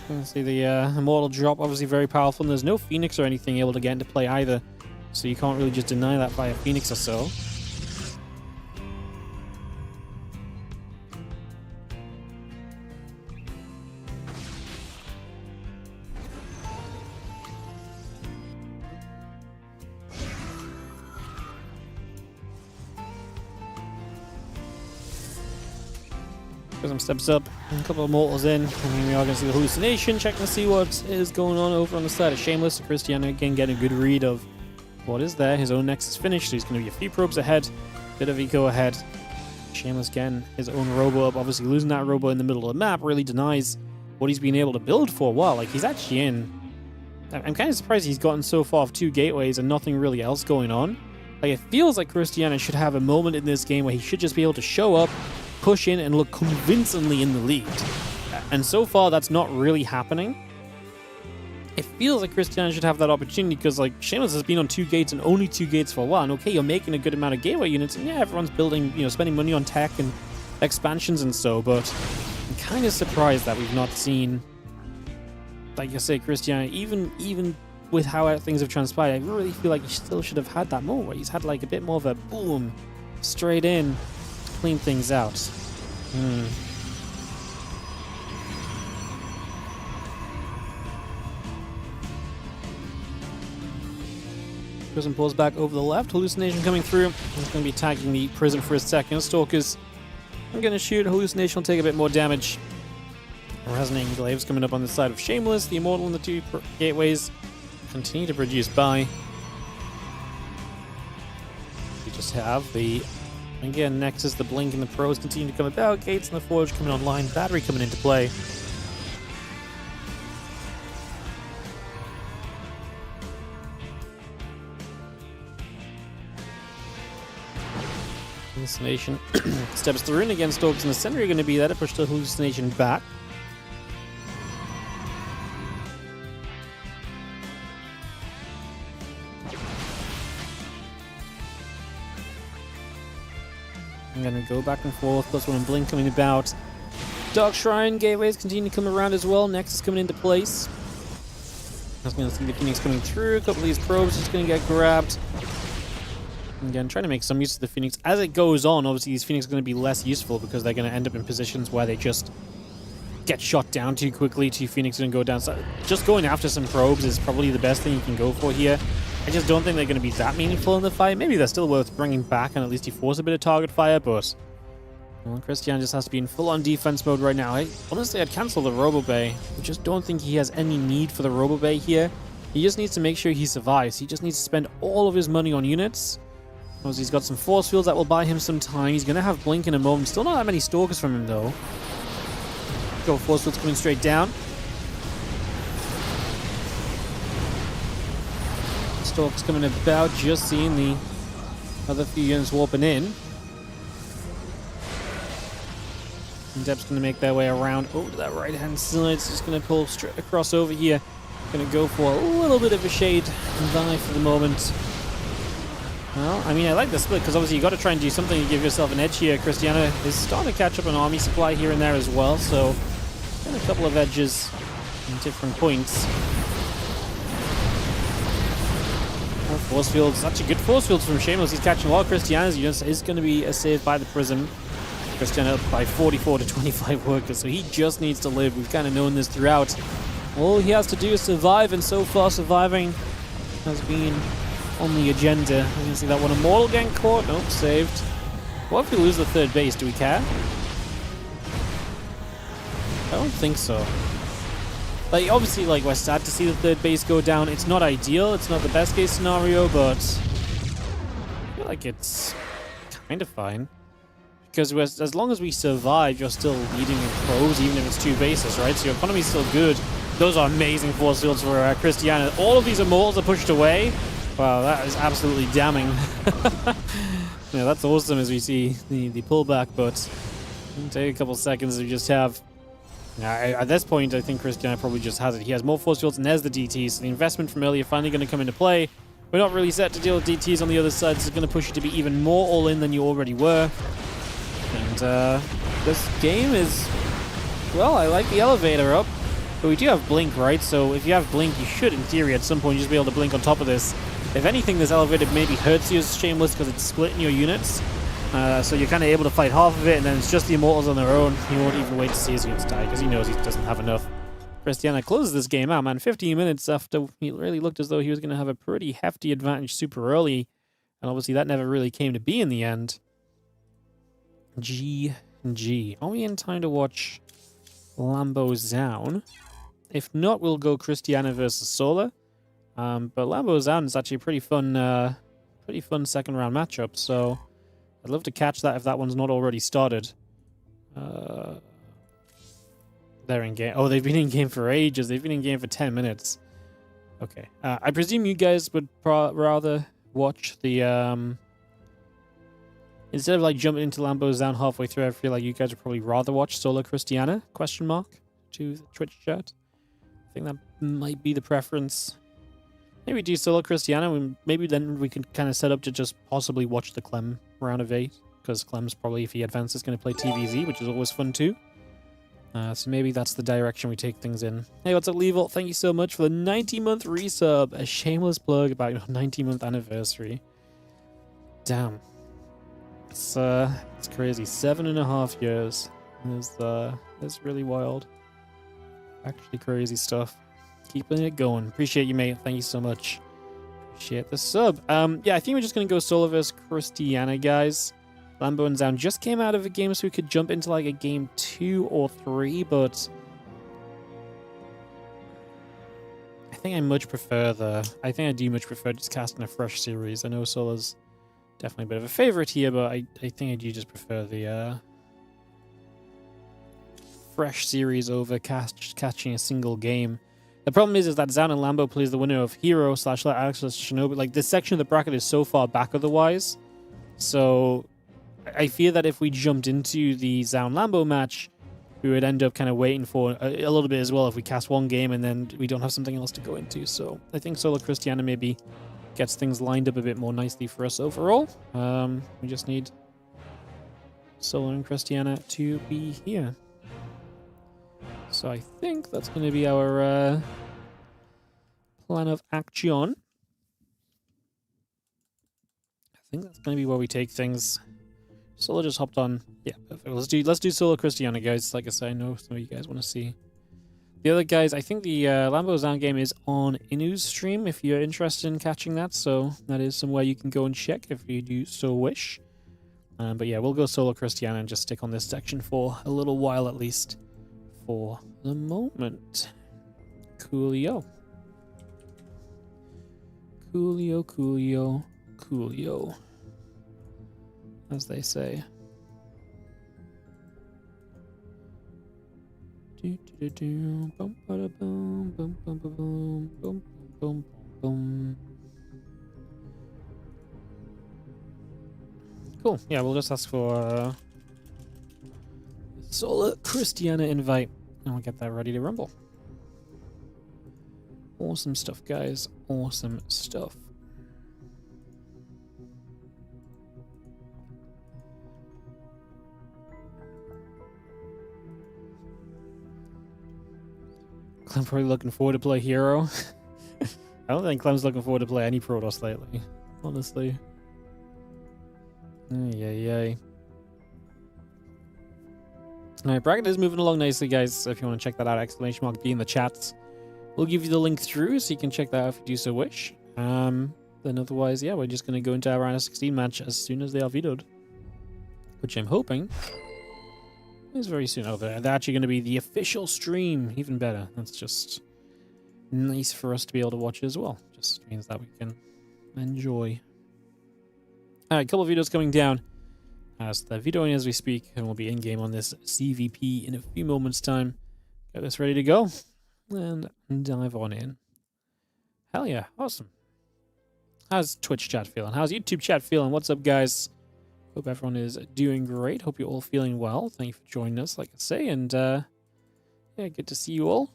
You can see the Immortal drop, obviously very powerful, and there's no Phoenix or anything able to get into play either. So you can't really just deny that by a Phoenix or so. Prism steps up, and a couple of Immortals in, and we are going to see the Hallucination, checking to see what is going on over on the side of Shameless. Christiana again getting a good read of what is there. His own Nexus finished, so he's going to be a few probes ahead. bit of eco ahead. Shameless getting his own robo up. Obviously, losing that robo in the middle of the map really denies what he's been able to build for a while. Like, he's actually in... I'm kind of surprised he's gotten so far off 2 gateways and nothing really else going on. Like, it feels like Cristiano should have a moment in this game where he should just be able to show up, push in, and look convincingly in the lead. And so far, that's not really happening. It feels like Cristiano should have that opportunity because, like, Shameless has been on 2 gates and only 2 gates for a while. And okay, you're making a good amount of gateway units, and yeah, everyone's building, you know, spending money on tech and expansions and so, but I'm kind of surprised that we've not seen, like I say, Cristiano, even with how things have transpired, I really feel like he still should have had that moment where he's had, like, a bit more of a boom, straight in, to clean things out. Prism pulls back over the left. Hallucination coming through. He's going to be tagging the Prism for a second. Stalkers, I'm going to shoot. Hallucination will take a bit more damage. Resonating Glaives coming up on the side of Shameless. The Immortal and the 2 gateways continue to produce by. We just have the, again, Nexus, the Blink, and the Pros continue to come about. Gates and the Forge coming online. Battery coming into play. Hallucination steps through, and again, Stalkers in the center are going to be there to push the Hallucination back. I'm going to go back and forth, +1 and Blink coming about. Dark Shrine gateways continue to come around as well. Nexus coming into place. I was going to see the Phoenix coming through. A couple of these probes just going to get grabbed. Again, trying to make some use of the Phoenix. As it goes on, obviously these Phoenix are going to be less useful because they're going to end up in positions where they just get shot down too quickly. 2 Phoenix are going to go down. So just going after some probes is probably the best thing you can go for here. I just don't think they're going to be that meaningful in the fight. Maybe they're still worth bringing back and at least you force a bit of target fire, but... Well, Cristiano just has to be in full-on defense mode right now. Honestly, I'd cancel the Robo Bay. I just don't think he has any need for the Robo Bay here. He just needs to make sure he survives. He just needs to spend all of his money on units. He's got some force fields that will buy him some time. He's going to have Blink in a moment. Still not that many Stalkers from him, though. Go, force fields coming straight down. Stalkers coming about, just seeing the other few units warping in. And Dep's going to make their way around over to that right-hand side. It's just going to pull straight across over here. Going to go for a little bit of a shade and die for the moment. Well, I mean, I like the split because obviously you got to try and do something to give yourself an edge here. Cristiano is starting to catch up an army supply here and there as well, so got a couple of edges in different points. More force fields, such a good force fields from Shameless. He's catching a lot of Cristiano's units. Is going to be saved by the Prism. Cristiano up by 44 to 25 workers, so he just needs to live. We've kind of known this throughout. All he has to do is survive, and so far surviving has been on the agenda. You can see that one Immortal getting caught. Nope, saved. What if we lose the 3rd base? Do we care? I don't think so. Like, obviously, like, we're sad to see the 3rd base go down. It's not ideal. It's not the best case scenario, but I feel like it's kind of fine. Because as long as we survive, you're still leading in pros, even if it's 2 bases, right? So your economy's still good. Those are amazing force fields for Cristiano. All of these Immortals are pushed away. Wow, that is absolutely damning. Yeah, that's awesome as we see the pullback, but it'll take a couple seconds to just have... at this point, I think Cristiano probably just has it. He has more force fields, and there's the DTs. So the investment from earlier finally going to come into play. We're not really set to deal with DTs on the other side. This is going to push you to be even more all-in than you already were. And this game is... Well, I like the elevator up. But we do have Blink, right? So if you have Blink, you should, in theory, at some point just be able to blink on top of this. If anything, this elevator maybe hurts you as Shameless because it's splitting your units. So you're kind of able to fight half of it, and then it's just the Immortals on their own. He won't even wait to see his units die because he knows he doesn't have enough. Cristiano closes this game out, man. 15 minutes after he really looked as though he was going to have a pretty hefty advantage super early. And obviously that never really came to be in the end. GG. Are we in time to watch Lambo Zaun? If not, we'll go Cristiano versus Solar. But Lambo Zaun is actually a pretty fun second round matchup. So I'd love to catch that if that one's not already started. They're in game. Oh, they've been in game for ages. They've been in game for 10 minutes. Okay. I presume you guys would rather watch the... Instead of like jumping into Lambo's down halfway through, I feel like you guys would probably rather watch Solo Christiana, ? To the Twitch chat. I think that might be the preference. Maybe do Solo Christiana, and maybe then we could kind of set up to just possibly watch the Clem round of 8, because Clem's probably, if he advances, going to play TVZ, which is always fun too. So maybe that's the direction we take things in. Hey, what's up, Level? Thank you so much for the 90-month resub. A shameless plug about your 90-month anniversary. Damn. It's crazy. 7.5 years. It's really wild. Actually crazy stuff. Keeping it going. Appreciate you, mate. Thank you so much. Appreciate the sub. Yeah, I think we're just gonna go solo versus Christiana, guys. Lambo and Zound just came out of a game, so we could jump into like a game 2 or 3, but I think I much prefer I do much prefer just casting a fresh series. I know solo's definitely a bit of a favorite here, but I think I do just prefer the fresh series over catching a single game. The problem is that Zound and Lambo plays the winner of Hero / Alex Shinobi. Like, this section of the bracket is so far back otherwise, so I fear that if we jumped into the Zound Lambo match, we would end up kind of waiting for a little bit as well if we cast one game and then we don't have something else to go into. So I think Solo Christiana maybe gets things lined up a bit more nicely for us overall. We just need Solo and Christiana to be here. So I think that's going to be our plan of action. I think that's going to be where we take things. Solo just hopped on. Yeah, perfect. Let's do Solo Christiana, guys. Like I said, I know some of you guys want to see. The other guys, I think the Lambo Zound game is on Inu's stream if you're interested in catching that. So that is somewhere you can go and check if you do so wish. But yeah, we'll go Solo Christiana and just stick on this section for a little while at least. For the moment. Coolio. Coolio, coolio, coolio. As they say. Do do do bum ba bum bum bum bum bum bum bum. Cool. Yeah, we'll just ask for Solo Christiana invite, and we'll get that ready to rumble. Awesome stuff, guys. Awesome stuff. Clem probably looking forward to play Hero. I don't think Clem's looking forward to play any Protoss lately, honestly. Yay. Alright, bracket is moving along nicely, guys. So if you want to check that out, !B in the chats. We'll give you the link through so you can check that out if you do so wish. Then otherwise, yeah, we're just going to go into our round of 16 match as soon as they are vetoed. Which I'm hoping is very soon. Oh, they're actually going to be the official stream. Even better. That's just nice for us to be able to watch as well. Just means that we can enjoy. Alright, a couple of videos coming down. So they're vetoing as we speak, and we'll be in-game on this CVP in a few moments' time. Get this ready to go, and dive on in. Hell yeah, awesome. How's Twitch chat feeling? How's YouTube chat feeling? What's up, guys? Hope everyone is doing great. Hope you're all feeling well. Thank you for joining us, like I say, and yeah, good to see you all.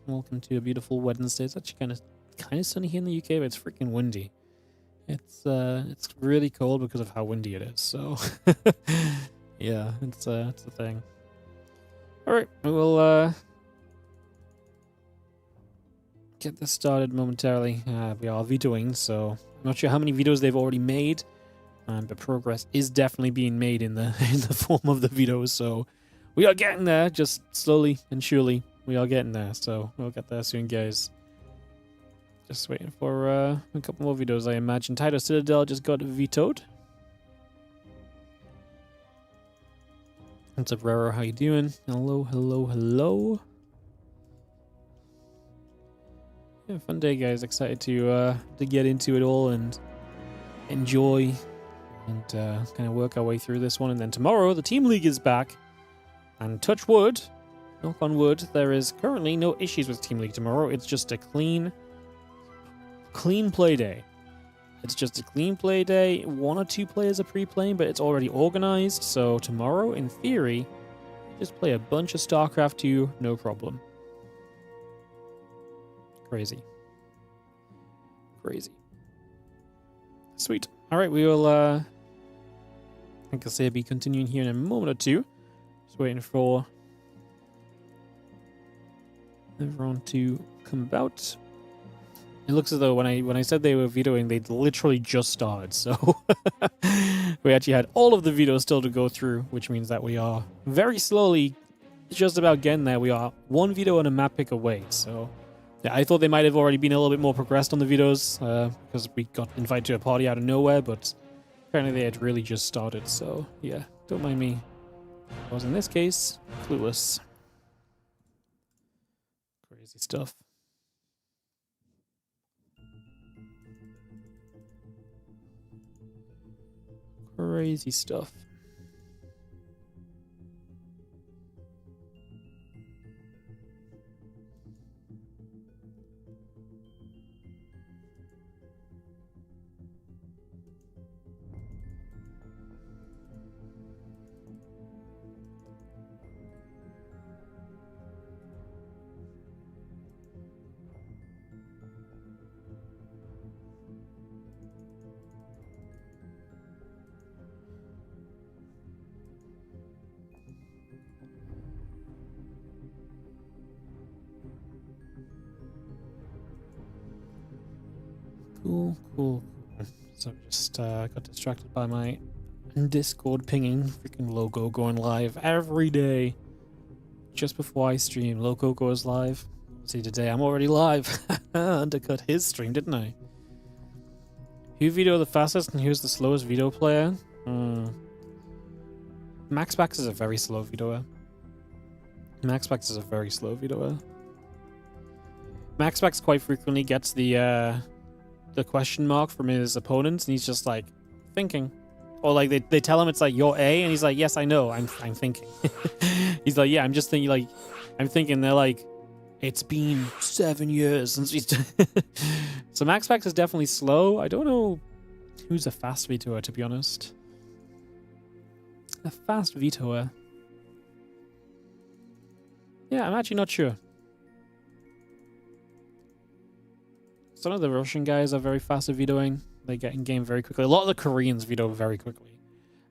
Welcome to a beautiful Wednesday. It's actually kind of sunny here in the UK, but it's freaking windy. It's really cold because of how windy it is. So yeah, it's a thing. All right, we'll get this started momentarily. We are vetoing, so I'm not sure how many vetoes they've already made, but progress is definitely being made in the form of the vetoes. So we are getting there, just slowly and surely. We are getting there, so we'll get there soon, guys. Just waiting for a couple more vetoes, I imagine. Taito Citadel just got vetoed. What's up, Rero? How you doing? Hello, hello, hello. Yeah, fun day, guys. Excited to get into it all and enjoy and kind of work our way through this one. And then tomorrow, the Team League is back. And touch wood, knock on wood, there is currently no issues with Team League tomorrow. It's just a clean play day. It's just a clean play day. 1 or 2 players are pre-playing, but it's already organized. So tomorrow, in theory, just play a bunch of StarCraft 2, no problem. Crazy. Crazy. Sweet. All right, we will, I think I'll say be continuing here in a moment or two. Just waiting for everyone to come about. It looks as though when I said they were vetoing, they literally just started. So we actually had all of the vetoes still to go through, which means that we are very slowly just about getting there. We are 1 veto and a map pick away. So yeah, I thought they might have already been a little bit more progressed on the vetoes because we got invited to a party out of nowhere, but apparently they had really just started. So yeah, don't mind me. I was in this case clueless. Crazy stuff. Crazy stuff. Cool. So just got distracted by my Discord pinging. Freaking logo going live every day. Just before I stream, logo goes live. See, today I'm already live. Undercut his stream, didn't I? Who vetoed the fastest and who's the slowest veto player? MaxBax is a very slow vetoer. MaxBax quite frequently gets the question mark from his opponents, and he's just like thinking, or like they tell him it's like you're A, and he's like, yes, I know, I'm thinking. He's like, yeah, I'm just thinking, like I'm thinking. They're like, it's been 7 years since we. So MaxBax is definitely slow. I don't know who's a fast vetoer, to be honest. A fast vetoer. Yeah, I'm actually not sure. Some of the Russian guys are very fast at vetoing. They get in game very quickly. A lot of the Koreans veto very quickly.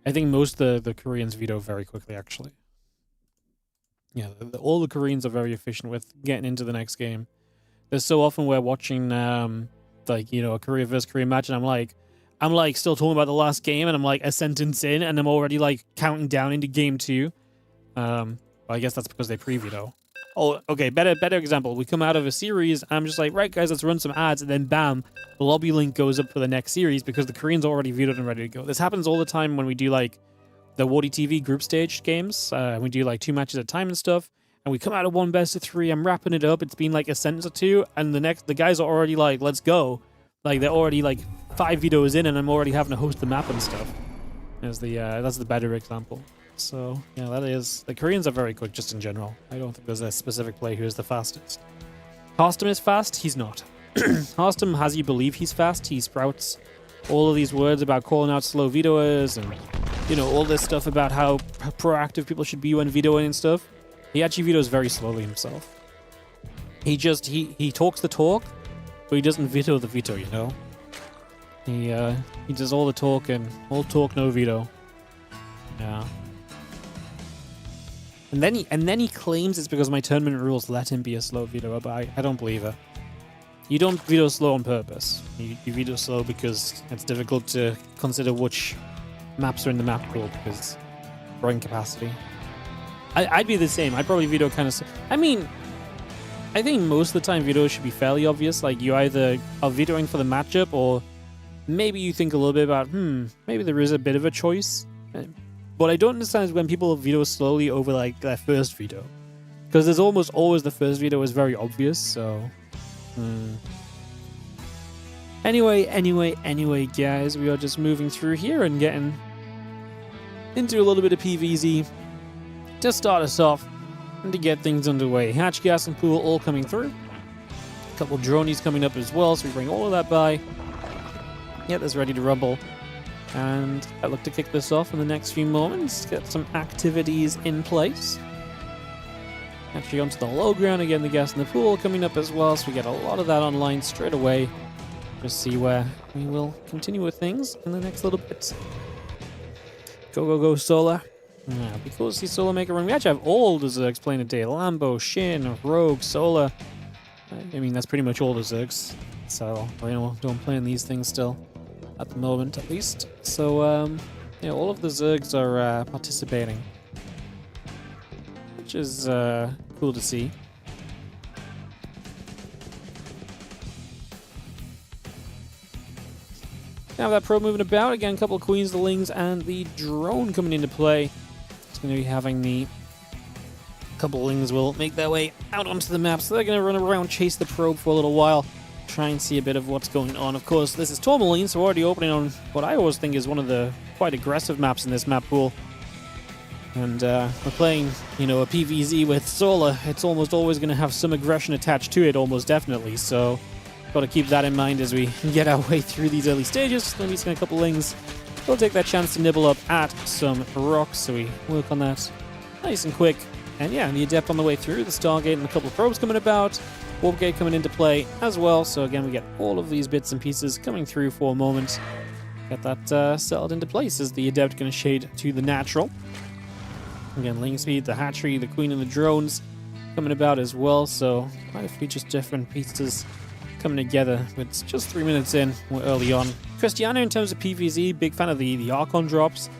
I think most of the Koreans veto very quickly, actually. Yeah, all the Koreans are very efficient with getting into the next game. There's so often we're watching, like, you know, a Korea versus Korea match, and I'm like still talking about the last game, and I'm like a sentence in, and I'm already like counting down into game 2. Well, I guess that's because they pre-veto. Oh, okay, better example. We come out of a series, I'm just like, right, guys, let's run some ads, and then bam, the lobby link goes up for the next series because the Koreans already vetoed and ready to go. This happens all the time when we do, like, the WardiTV group stage games. We do, like, 2 matches at a time and stuff, and we come out of 1 best of 3, I'm wrapping it up, it's been, like, a sentence or 2, and the guys are already like, let's go. Like, they're already, like, 5 vetoes in, and I'm already having to host the map and stuff. That's the better example. So, yeah, that is... The Koreans are very quick, just in general. I don't think there's a specific player who is the fastest. Harstem is fast? He's not. Harstem has you believe he's fast. He sprouts all of these words about calling out slow vetoers and, you know, all this stuff about how proactive people should be when vetoing and stuff. He actually vetoes very slowly himself. He talks the talk, but he doesn't veto the veto, you know? He does all the talk, and all talk, no veto. Yeah. And then he claims it's because my tournament rules let him be a slow vetoer, but I don't believe it. You don't veto slow on purpose. You veto slow because it's difficult to consider which maps are in the map pool because brain capacity. I'd be the same. I'd probably veto kind of... I mean, I think most of the time vetoes should be fairly obvious. Like, you either are vetoing for the matchup, or maybe you think a little bit about, maybe there is a bit of a choice. What I don't understand is when people veto slowly over, like, their first veto. Because there's almost always the first veto is very obvious, so... Anyway, guys, we are just moving through here and getting into a little bit of PvZ to start us off and to get things underway. Hatch, gas, and pool all coming through. A couple dronies coming up as well, so we bring all of that by. Get this ready to rumble. And I look to kick this off in the next few moments, get some activities in place. Actually onto the low ground again, the gas and the pool coming up as well, so we get a lot of that online straight away. Just see where we will continue with things in the next little bit. Go, Solar. Yeah, be cool to see Solar make a run. We actually have all the Zergs playing today. Lambo, Shin, Rogue, Solar. I mean, that's pretty much all the Zergs. So, you know, don't play in these things still. At the moment, at least. So, yeah, all of the Zergs are participating. Which is cool to see. Now that probe moving about, again, a couple of Queens, the Lings, and the drone coming into play. It's going to be having the couple of Lings will make their way out onto the map, so they're going to run around, chase the probe for a little while, try and see a bit of what's going on. Of course, this is Tourmaline, so we're already opening on what I always think is one of the quite aggressive maps in this map pool. And we're playing, you know, a PvZ with Solar. It's almost always going to have some aggression attached to it, almost definitely, so got to keep that in mind as we get our way through these early stages. Maybe it's a couple of Lings. We'll take that chance to nibble up at some rocks, so we work on that nice and quick. And yeah, the Adept on the way through, the Stargate and a couple of probes coming about. Warp Gate coming into play as well, so again we get all of these bits and pieces coming through for a moment. Get that settled into place as the Adept going to shade to the natural. Again, Ling Speed, the Hatchery, the Queen and the drones coming about as well, so quite a few just different pieces coming together. It's just 3 minutes in, we're early on. Christiana, in terms of PvZ, big fan of the Archon drops.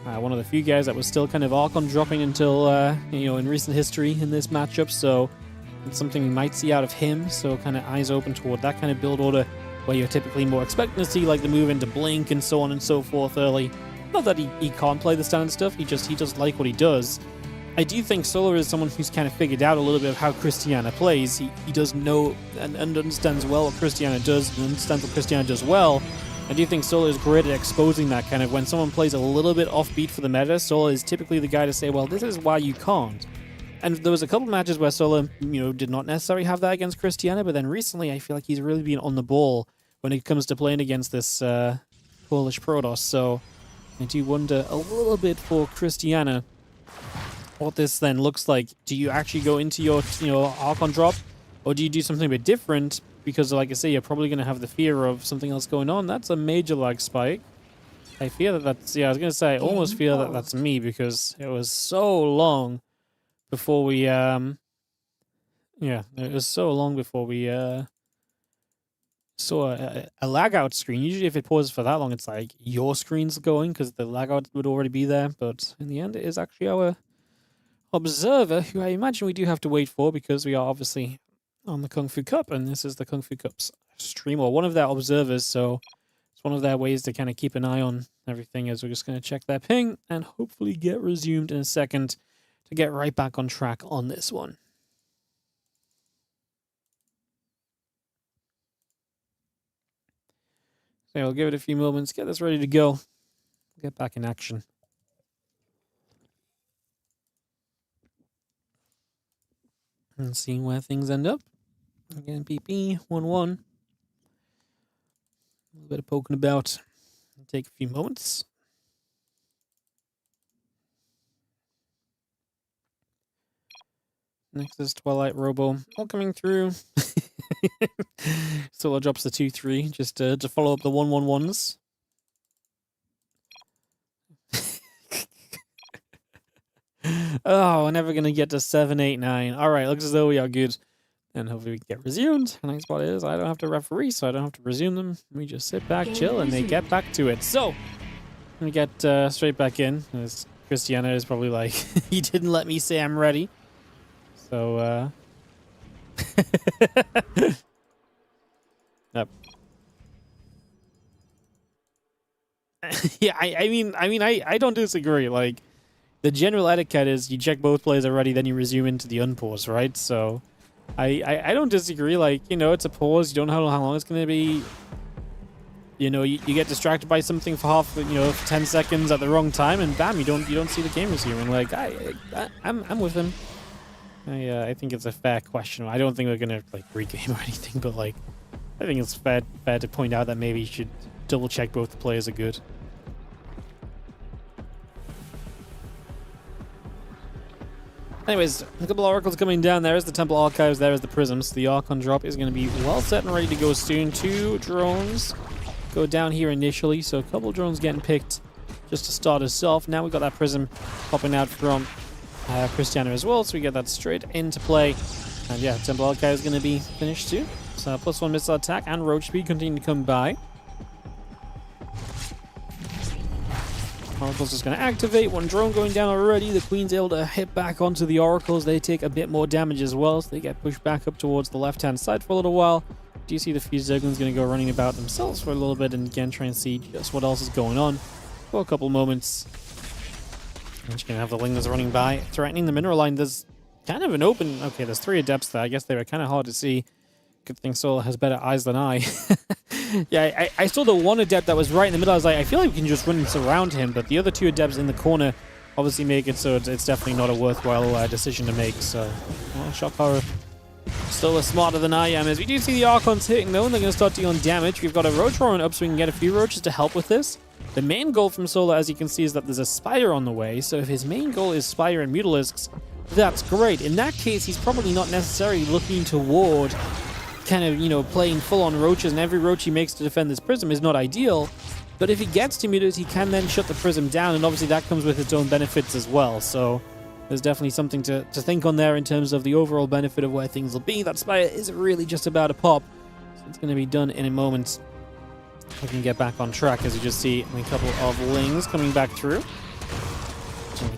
One of the few guys that was still kind of Archon dropping until, you know, in recent history in this matchup, so it's something we might see out of him, so kind of eyes open toward that kind of build order where you're typically more expecting to see like the move into Blink and so on and so forth early. Not that he can't play the standard stuff, he does like what he does. I do think Solar is someone who's kind of figured out a little bit of how Christiana plays. He does know and understands well what Christiana does and understands what Christiana does well. I do think Solar is great at exposing that kind of when someone plays a little bit offbeat for the meta, Solar is typically the guy to say, well, this is why you can't. And there was a couple matches where Solar, you know, did not necessarily have that against Christiana, but then recently I feel like he's really been on the ball when it comes to playing against this Polish Protoss. So I do wonder a little bit for Christiana what this then looks like. Do you actually go into your, you know, Archon drop, or do you do something a bit different? Because, like I say, you're probably going to have the fear of something else going on. That's a major lag spike. I fear that that's, yeah, I was going to say, I almost feel that that's me, because it was so long before we, yeah, it was so long before we, saw a lag out screen. Usually if it pauses for that long, it's like your screen's going, because the lag out would already be there. But in the end, it is actually our observer, who I imagine we do have to wait for, because we are obviously on the Kung Fu Cup, and this is the Kung Fu Cup's stream, or one of their observers, so it's one of their ways to kind of keep an eye on everything, as we're just going to check their ping, and hopefully get resumed in a second to get right back on track on this one. So I'll give it a few moments, get this ready to go, get back in action. And seeing where things end up. Again, PP 1-1. A little bit of poking about. It'll take a few moments. Next is Twilight Robo, all coming through. Solar drops the 2-3 just to follow up the 1-1-1s. Oh, we're never going to get to 7-8-9. Alright, looks as though we are good. And hopefully we can get resumed. The nice part is I don't have to referee, so I don't have to resume them. We just sit back, chill, and they get back to it. So, we get straight back in. As Christiana is probably like, he didn't let me say I'm ready. So, yep. Yeah, I mean, I don't disagree. Like, the general etiquette is you check both players are ready, then you resume into the unpause, right? So, I don't disagree. Like, you know, it's a pause. You don't know how long it's going to be. you know, you get distracted by something for half, you know, 10 seconds at the wrong time, and bam, you don't see the game resuming. Like, I'm with him. I think it's a fair question. I don't think we're gonna like regame or anything, but like, I think it's fair to point out that maybe you should double check both the players are good. Anyways, a couple of oracles coming down. There is the Temple Archives, there is the Prisms. The Archon drop is going to be well set and ready to go soon. 2 drones go down here initially, so a couple of drones getting picked just to start us off. Now we've got that Prism popping out from Cristiano as well, so we get that straight into play. And yeah, Temple Archive is going to be finished too. So +1 missile attack and roach speed continue to come by. Oracle's just going to activate. 1 drone going down already. The Queen's able to hit back onto the Oracles. They take a bit more damage as well, so they get pushed back up towards the left-hand side for a little while. Do you see the few Zerglings going to go running about themselves for a little bit and again try and see just what else is going on for a couple moments. And you're going to have the Lingers running by, threatening the mineral line. There's kind of an open... Okay, there's 3 Adepts there. I guess they were kind of hard to see. Good thing Solar has better eyes than I. Yeah, I saw the 1 Adept that was right in the middle. I was like, I feel like we can just run and surround him, but the other 2 Adepts in the corner obviously make it so it's definitely not a worthwhile decision to make. So, well, Shock Horror still smarter than I am. As we do see the Archons hitting though, and they're going to start dealing damage. We've got a Roach Roaring up so we can get a few Roaches to help with this. The main goal from Solar, as you can see, is that there's a Spire on the way. So if his main goal is Spire and Mutalisks, that's great. In that case, he's probably not necessarily looking to ward, kind of, you know, playing full-on roaches, and every roach he makes to defend this prism is not ideal. But if he gets to mutas, he can then shut the prism down, and obviously that comes with its own benefits as well. So there's definitely something to think on there in terms of the overall benefit of where things will be. That Spire is really just about a pop, so it's going to be done in a moment. We can get back on track, as you just see a couple of Lings coming back through.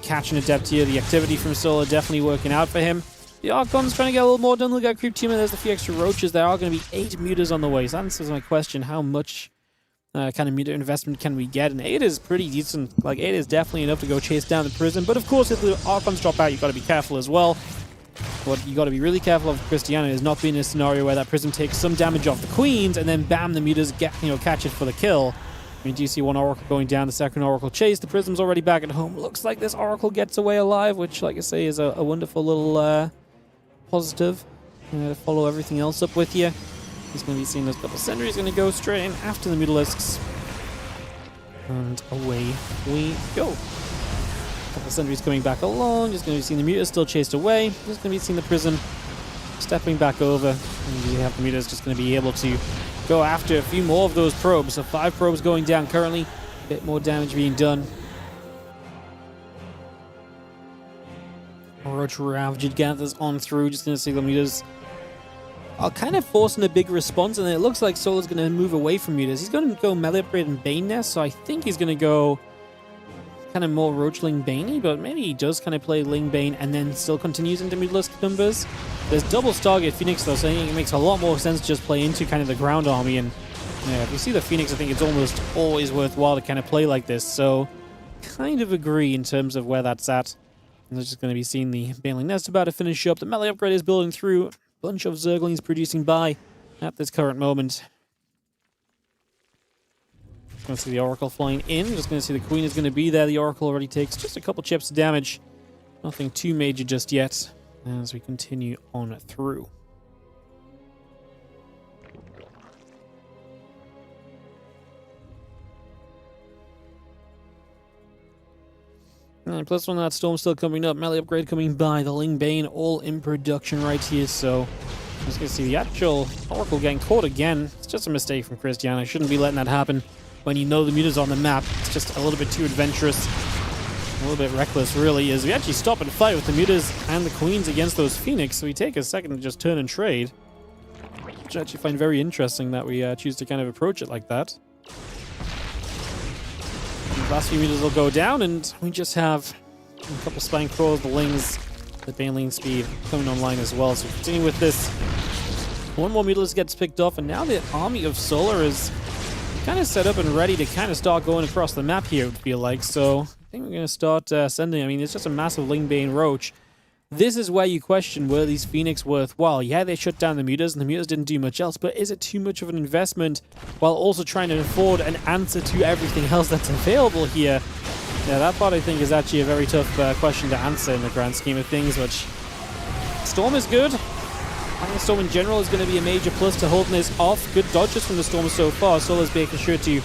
Catching a Adept here. The activity from Solar definitely working out for him. The Archon's trying to get a little more done. Look at Creep Team, and there's a few extra roaches. There are going to be 8 mutas on the way. So that answers my question, how much kind of muta investment can we get? And 8 is pretty decent. Like, 8 is definitely enough to go chase down the prism. But of course, if the Archons drop out, you've got to be careful as well. What you got to be really careful of Cristiano is not being in a scenario where that prism takes some damage off the Queens, and then bam, the mutas get, you know, catch it for the kill. I mean, do you see 1 Oracle going down, the 2nd Oracle chase? The prism's already back at home. Looks like this Oracle gets away alive, which, like I say, is a wonderful little positive to follow everything else up with you. He's going to be seeing those couple sentries. Going to go straight in after the Mutalisks. And away we go. Couple sentries coming back along. Just going to be seeing the Mutas still chased away. Just going to be seeing the prism stepping back over. And you have the Mutas just going to be able to go after a few more of those probes. So 5 probes going down currently. A bit more damage being done. Roach Ravaged gathers on through. Just going to see the Mutas are kind of forcing a big response, and it looks like Solar's going to move away from Mutas. He's going to go melee upgrade and Bane Nest, so I think he's going to go kind of more Roachling Baney, but maybe he does kind of play Ling Bane and then still continues into Mutalisk numbers. There's double Stargate Phoenix though, so I think it makes a lot more sense to just play into kind of the ground army, and yeah, if you see the Phoenix, I think it's almost always worthwhile to kind of play like this, so kind of agree in terms of where that's at. And they're just going to be seeing the Baneling Nest about to finish up. The melee upgrade is building through. A bunch of Zerglings producing by at this current moment. Just going to see the Oracle flying in. Just going to see the Queen is going to be there. The Oracle already takes just a couple chips of damage. Nothing too major just yet as we continue on through. And +1 that Storm still coming up. Melee upgrade coming by. The Ling Bane all in production right here. So I'm just going to see the actual Oracle getting caught again. It's just a mistake from Cristiano. I shouldn't be letting that happen when you know the mutas on the map. It's just a little bit too adventurous. A little bit reckless, really, as we actually stop and fight with the mutas and the Queens against those Phoenix. So we take a second to just turn and trade, which I actually find very interesting that we choose to kind of approach it like that. The last few meters will go down, and we just have a couple Spine Crawls, the Lings, the Baneling speed coming online as well. So we continue with this. 1 more Mutalisk gets picked off, and now the army of Solar is kind of set up and ready to kind of start going across the map here, it would feel like. So I think we're going to start sending, I mean, it's just a massive Ling Bane Roach. this is where you question, were these Phoenix worthwhile? Yeah, they shut down the mutas, and the mutas didn't do much else, but is it too much of an investment while also trying to afford an answer to everything else that's available here? Yeah, that part I think is actually a very tough question to answer in the grand scheme of things, which Storm is good. I think Storm in general is going to be a major plus to holding this off. Good dodges from the Storm so far. Solo's making sure to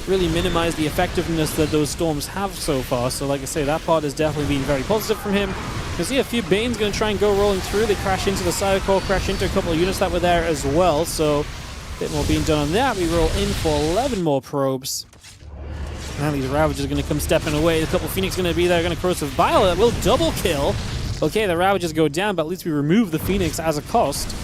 really minimize the effectiveness that those Storms have so far. So like I say, that part has definitely been very positive from him. You can see a few Banes going to try and go rolling through. They crash into the side core, crash into a couple of units that were there as well. So a bit more being done on that. We roll in for 11 more probes. Now these Ravagers are going to come stepping away. A couple of Phoenix going to be there, going to cross with Violet. Will double kill. Okay, the Ravagers go down, but at least we remove the Phoenix as a cost.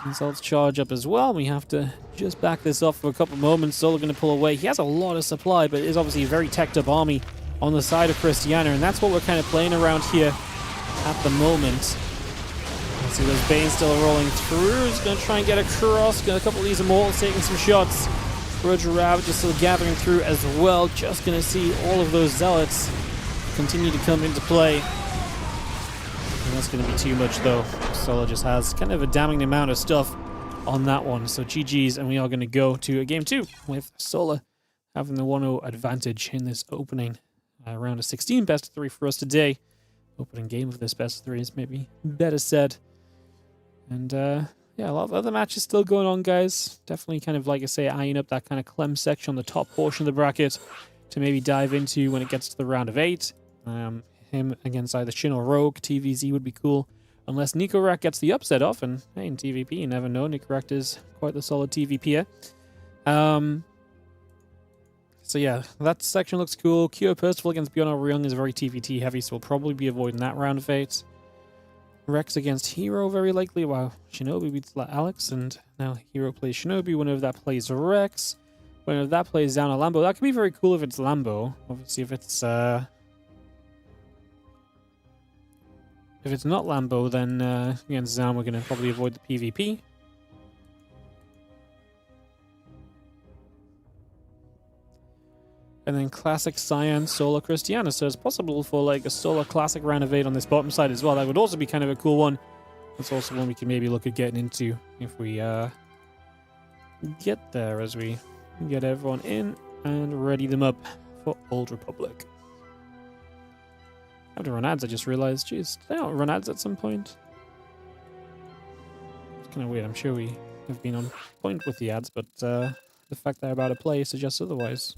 Insults charge up as well. We have to just back this off for a couple moments. Solo going to pull away. He has a lot of supply, but it is obviously a very teched up army on the side of Christiana, and that's what we're kind of playing around here at the moment. Let's see, those Banes still rolling through. He's going to try and get across. Got a couple of these Immortals taking some shots. Roger Ravagers still gathering through as well. Just going to see all of those Zealots continue to come into play. And that's going to be too much, though. Solo just has kind of a damning amount of stuff on that one. So GG's, and we are going to go to a game 2 with Solo having the 1-0 advantage in this opening round of 16. Best of 3 for us today. Opening game of this best of 3 is maybe better said. And yeah, a lot of other matches still going on, guys. Definitely kind of, like I say, eyeing up that kind of Clem section on the top portion of the bracket to maybe dive into when it gets to the round of 8. Him against either Shin or Rogue. TVZ would be cool. Unless Nicorak gets the upset off, and hey, in TVP, you never know. Nicorak is quite the solid TVPer. So yeah, that section looks cool. Kyo Percival against ByuN or Ryung is very TVT heavy, so we'll probably be avoiding that round of 8. Rex against Hero, very likely. Wow, Shinobi beats Alex, and now Hero plays Shinobi. Winner of that plays Rex. Winner of that plays down a Lambo. That could be very cool if it's Lambo. Obviously, if it's not Lambo, then against Zam, we're going to probably avoid the PvP. And then Classic Cyan, Solar Christiana. So it's possible for like a Solar Classic round of 8 on this bottom side as well. That would also be kind of a cool one. That's also one we can maybe look at getting into if we get there, as we get everyone in and ready them up for Old Republic. I have to run ads, I just realized. Jeez, did I not run ads at some point? It's kind of weird. I'm sure we have been on point with the ads, but the fact that I'm about to play suggests otherwise.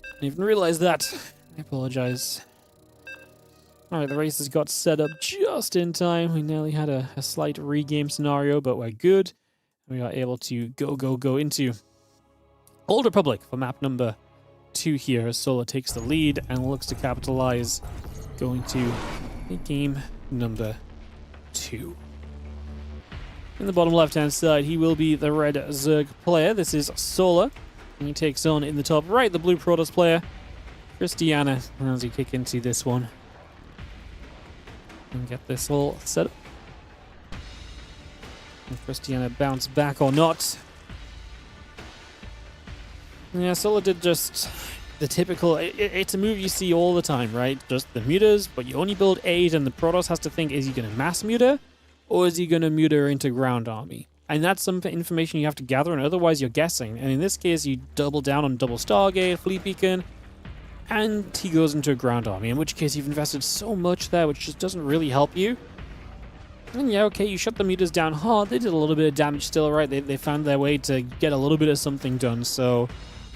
I didn't even realize that. I apologize. Alright, the race has got set up just in time. We nearly had a slight regame scenario, but we're good. We are able to go into Old Republic for map number 2 here, as Solar takes the lead and looks to capitalize, going to game number 2. In the bottom left-hand side, he will be the red Zerg player. This is Solar. And he takes on, in the top right, the blue Protoss player, Christiana, as we kick into this one. And get this all set up. And Christiana bounce back or not. Yeah, Solar did just the typical, it's a move you see all the time, right? Just the mutas, but you only build 8, and the Protoss has to think, is he going to mass muta, or is he going to muta into ground army? And that's some information you have to gather, and otherwise you're guessing. And in this case, you double down on double Stargate, Fleet Beacon, and he goes into a ground army, in which case you've invested so much there, which just doesn't really help you. And yeah, okay, you shut the mutas down hard. They did a little bit of damage still, right? They found their way to get a little bit of something done, so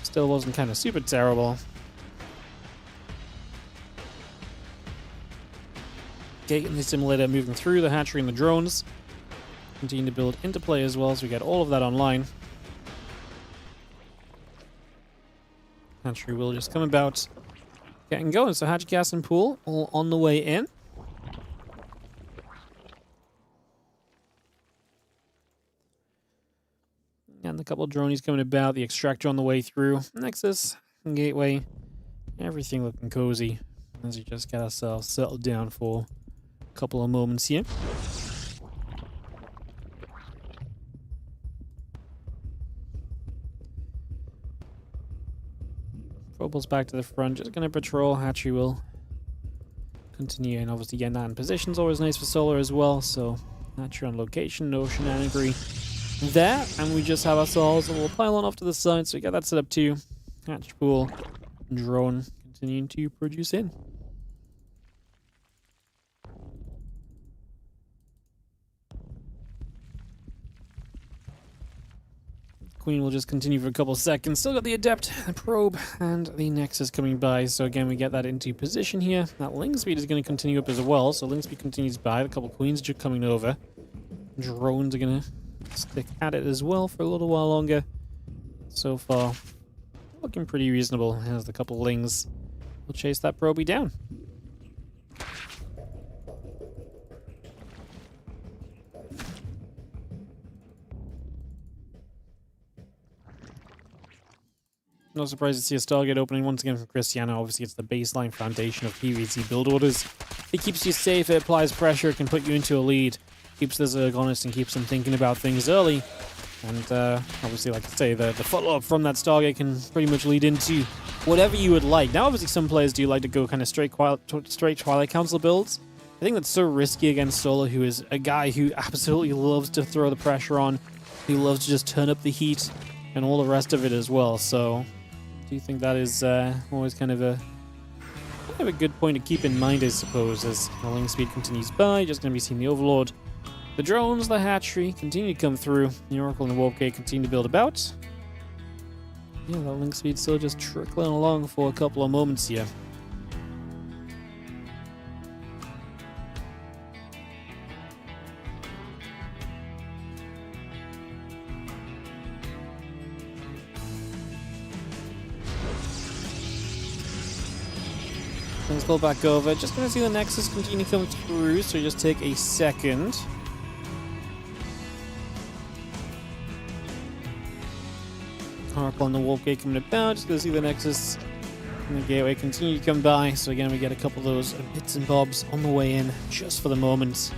still wasn't kind of super terrible. Gate in the simulator moving through the hatchery and the drones. Continue to build into play as well, so we get all of that online. Hatchery will just come about getting going. So hatch, gas, and pool all on the way in. And a couple of dronies coming about. The extractor on the way through. Nexus, gateway, everything looking cozy as we just get ourselves settled down for a couple of moments here. Probal's back to the front, just going to patrol. Hatchery will continuing, obviously getting that in position is always nice for Solar as well, so not sure on location, no shenanigery there, and we just have ourselves a little pylon off to the side, so we got that set up too. Hatch pool, drone continuing to produce in. Queen will just continue for a couple seconds. Still got the Adept, the Probe, and the Nexus coming by. So again, we get that into position here. That link speed is going to continue up as well. So link speed continues by. A couple Queens just coming over. Drones are going to stick at it as well for a little while longer. So far, looking pretty reasonable as the couple Lings will chase that Probie down. No surprise to see a Stargate opening once again from Cristiano. Obviously, it's the baseline foundation of PvZ build orders. It keeps you safe, it applies pressure, it can put you into a lead. Keeps the Zerg honest and keeps them thinking about things early. And obviously, like I say, the follow-up from that Stargate can pretty much lead into whatever you would like. Now, obviously, some players do like to go kind of straight Twilight Council builds. I think that's so risky against Solar, who is a guy who absolutely loves to throw the pressure on. He loves to just turn up the heat and all the rest of it as well. So I do think that is always kind of a good point to keep in mind, I suppose, as the link speed continues by. You're just going to be seeing the Overlord. The drones, the hatchery, continue to come through. The Oracle and the Warp Gate continue to build about. Yeah, that link speed still just trickling along for a couple of moments here. Let's go back over. Just going to see the Nexus continue to come through, so just take a second. Oracle and the Warp Gate coming about. Just going to see the Nexus and the Gateway continue to come by. So again, we get a couple of those bits and bobs on the way in, just for the moment.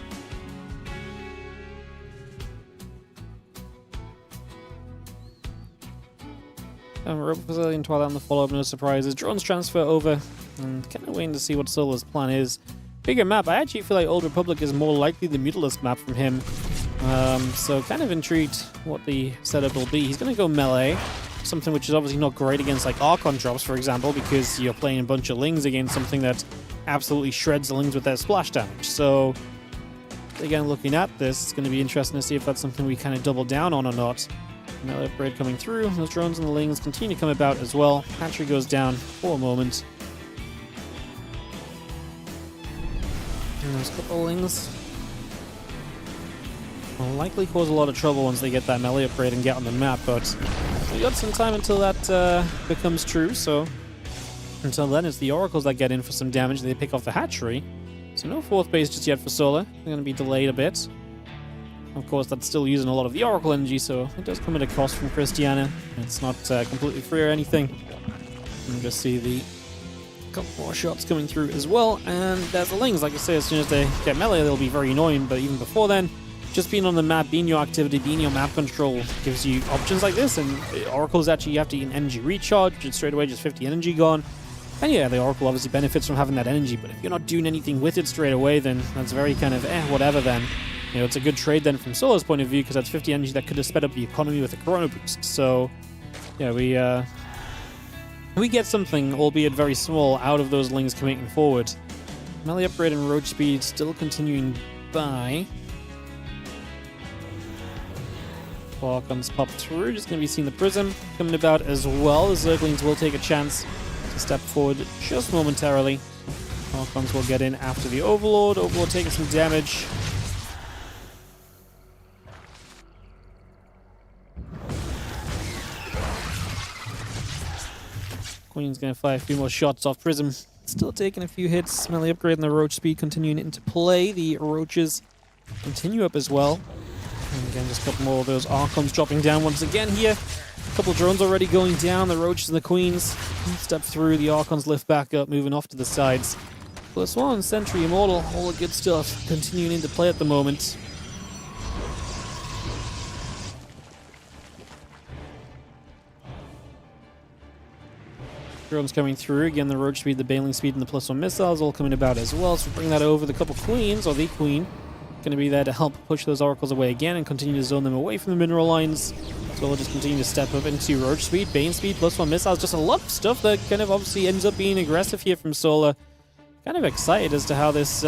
Rope Facility and Twilight on the follow-up, no surprises. Drones transfer over, and kind of waiting to see what Solar's plan is. Bigger map. I actually feel like Old Republic is more likely the Mutalisk map from him. So kind of intrigued what the setup will be. He's going to go melee, something which is obviously not great against like Archon drops, for example, because you're playing a bunch of Lings against something that absolutely shreds the Lings with their splash damage. So again, looking at this, it's going to be interesting to see if that's something we kind of double down on or not. Melee upgrade coming through. Those drones and the Lings continue to come about as well. Hatchery goes down for a moment. And those couple Lings will likely cause a lot of trouble once they get that melee upgrade and get on the map, but we got some time until that becomes true, so until then it's the Oracles that get in for some damage. They pick off the hatchery, so no fourth base just yet for Solar. They're going to be delayed a bit. Of course, that's still using a lot of the Oracle energy, so it does come at a cost from Christiana. It's not completely free or anything. You can just see the couple more shots coming through as well, and there's the Lings. Like I say, as soon as they get melee, they'll be very annoying, but even before then, just being on the map, being your activity, being your map control gives you options like this, and Oracle's actually, you have to get an energy recharge, which is straight away just 50 energy gone. And yeah, the Oracle obviously benefits from having that energy, but if you're not doing anything with it straight away, then that's very kind of whatever then. You know, it's a good trade then from Solar's point of view, because that's 50 energy that could have sped up the economy with a Corona boost. So, yeah, we get something, albeit very small, out of those Lings coming forward. Melee upgrade and roach speed still continuing by. Archons pop through, just going to be seeing the Prism coming about as well. The Zerglings will take a chance to step forward just momentarily. Archons will get in after the Overlord. Overlord taking some damage. Queen's going to fire a few more shots off Prism. Still taking a few hits. Melee upgrade and the roach speed continuing into play. The roaches continue up as well. And again, just a couple more of those Archons dropping down once again here. A couple of drones already going down. The roaches and the Queens step through. The Archons lift back up, moving off to the sides. +1, Sentry, Immortal, all the good stuff continuing into play at the moment. drones coming through. Again, the roach speed, the bailing speed, and the +1 missiles all coming about as well. So bring that over. The couple queens, or the queen, going to be there to help push those oracles away again and continue to zone them away from the mineral lines. So we'll just continue to step up into roach speed, bane speed, +1 missiles. Just a lot of stuff that kind of obviously ends up being aggressive here from Solar. Kind of excited as to how this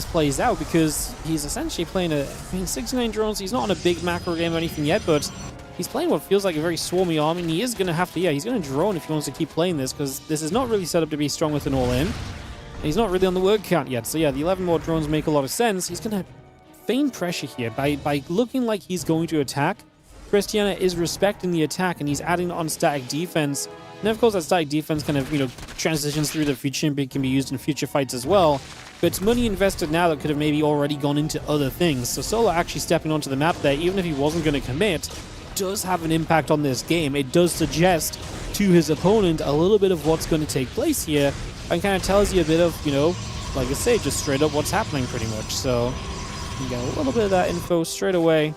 plays out, because he's essentially playing I mean, 69 drones. He's not on a big macro game or anything yet, but he's playing what feels like a very swarmy army, and he is going to have to, he's going to drone if he wants to keep playing this, because this is not really set up to be strong with an all-in. He's not really on the word count yet, so yeah, the 11 more drones make a lot of sense. He's going to feign pressure here by looking like he's going to attack. Christiana is respecting the attack, and he's adding on static defense. And of course, that static defense kind of, transitions through the future and can be used in future fights as well. But it's money invested now that could have maybe already gone into other things. So Solar actually stepping onto the map there, even if he wasn't going to commit, does have an impact on this game. It does suggest to his opponent a little bit of what's going to take place here, and kind of tells you a bit of, like I say, just straight up what's happening pretty much. So you get a little bit of that info straight away.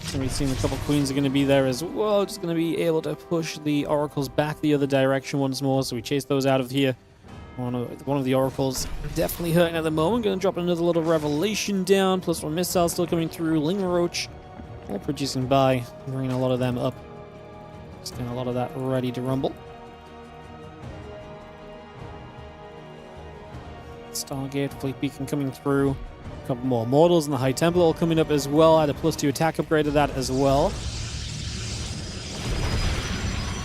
So we've seen a couple queens are going to be there as well, just going to be able to push the oracles back the other direction once more. So we chase those out of here. One of the oracles definitely hurting at the moment. Going to drop another little revelation down. +1 missile still coming through. Ling Roach all producing by, bringing a lot of them up. Just getting a lot of that ready to rumble. Stargate, Fleet Beacon coming through. A couple more Mortals and the High Temple all coming up as well. Add a +2 attack upgrade to that as well.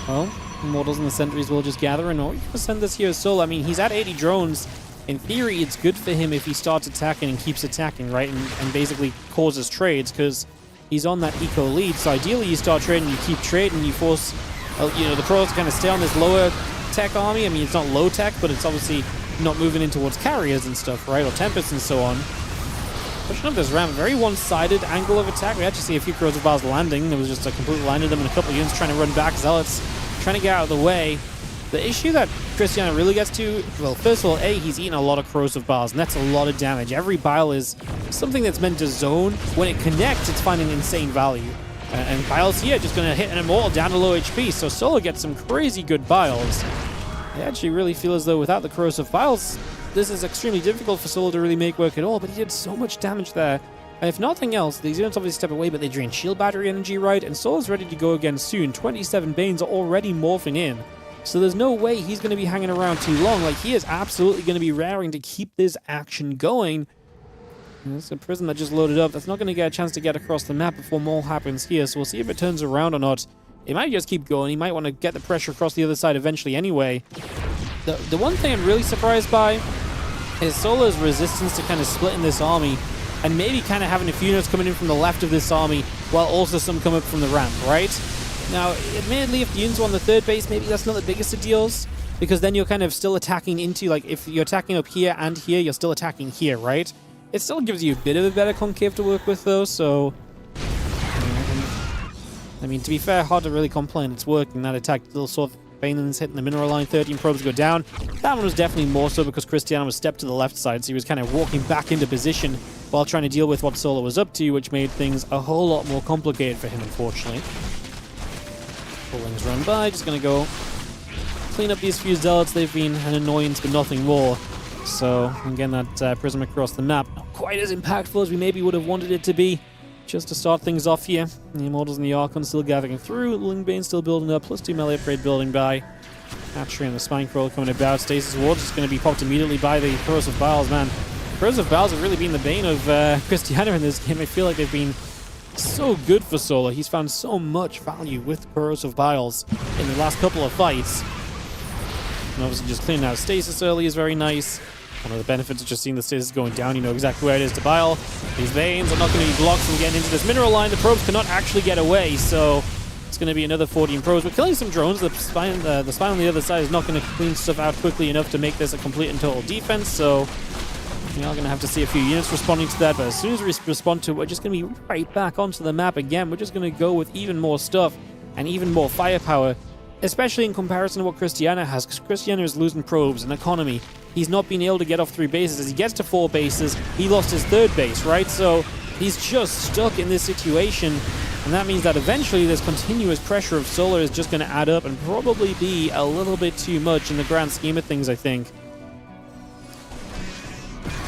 Well, Mortals and the Sentries will just gather, and you can send this here as Soul. I mean, he's at 80 drones. In theory, it's good for him if he starts attacking and keeps attacking, right? And basically causes trades, because he's on that eco lead. So ideally, you start trading, you keep trading, you force, the pros to kind of stay on this lower tech army. I mean, it's not low tech, but it's obviously not moving in towards carriers and stuff, right? Or Tempests and so on. Pushing up this ramp, very one-sided angle of attack. We actually see a few Corrosive Vials landing. There was just a complete line of them and a couple of units trying to run back. Zealots trying to get out of the way. The issue that Christiana really gets to, well, first of all, he's eating a lot of Corrosive Vials, and that's a lot of damage. Every bile is something that's meant to zone. When it connects, it's finding insane value. And Biles here just going to hit an Immortal down to low HP, so Solo gets some crazy good Biles. I actually really feel as though without the Corrosive Vials, this is extremely difficult for Solo to really make work at all, but he did so much damage there. And if nothing else, these units obviously step away, but they drain shield battery energy, right? And Solo's ready to go again soon. 27 Banes are already morphing in. So there's no way he's going to be hanging around too long. Like, he is absolutely going to be raring to keep this action going. And there's a prison that just loaded up. That's not going to get a chance to get across the map before more happens here. So we'll see if it turns around or not. It might just keep going. He might want to get the pressure across the other side eventually anyway. The one thing I'm really surprised by is Solo's resistance to kind of splitting this army, and maybe kind of having a few units coming in from the left of this army, while also some come up from the ramp, right? Now, admittedly, if the units are on the third base, maybe that's not the biggest of deals, because then you're kind of still attacking into, like, if you're attacking up here and here, you're still attacking here, right? It still gives you a bit of a better concave to work with, though, so... I mean, to be fair, hard to really complain. It's working. That attack, little sort of Banelands hitting the mineral line, 13 probes go down. That one was definitely more so because Christiana was stepped to the left side, so he was kind of walking back into position while trying to deal with what Solo was up to, which made things a whole lot more complicated for him, unfortunately. Pullings run by, just going to go clean up these few Zealots. They've been an annoyance, but nothing more. So, again, that prism across the map, not quite as impactful as we maybe would have wanted it to be. Just to start things off here, the Immortals and the Archon still gathering through, Lingbane still building up, +2 melee upgrade building by. Hatchery and the Spine Crawler coming about, Stasis Ward just going to be popped immediately by the Corrosive Vials, man. Corrosive Vials have really been the bane of Christiana in this game. I feel like they've been so good for Solo. He's found so much value with Corrosive Vials in the last couple of fights. And obviously just cleaning out Stasis early is very nice. One of the benefits of just seeing the stasis going down, you know exactly where it is to bile. These veins are not going to be blocked from getting into this mineral line. The probes cannot actually get away, so it's going to be another 14 probes. We're killing some drones. The spine on the other side is not going to clean stuff out quickly enough to make this a complete and total defense, so we are going to have to see a few units responding to that, but as soon as we respond to it, we're just going to be right back onto the map again. We're just going to go with even more stuff and even more firepower, especially in comparison to what Christiana has, because Christiana is losing probes and economy. He's not been able to get off 3 bases. As he gets to 4 bases, he lost his 3rd base, right? So He's just stuck in this situation, and that means that eventually this continuous pressure of Solar is just going to add up and probably be a little bit too much in the grand scheme of things, I think.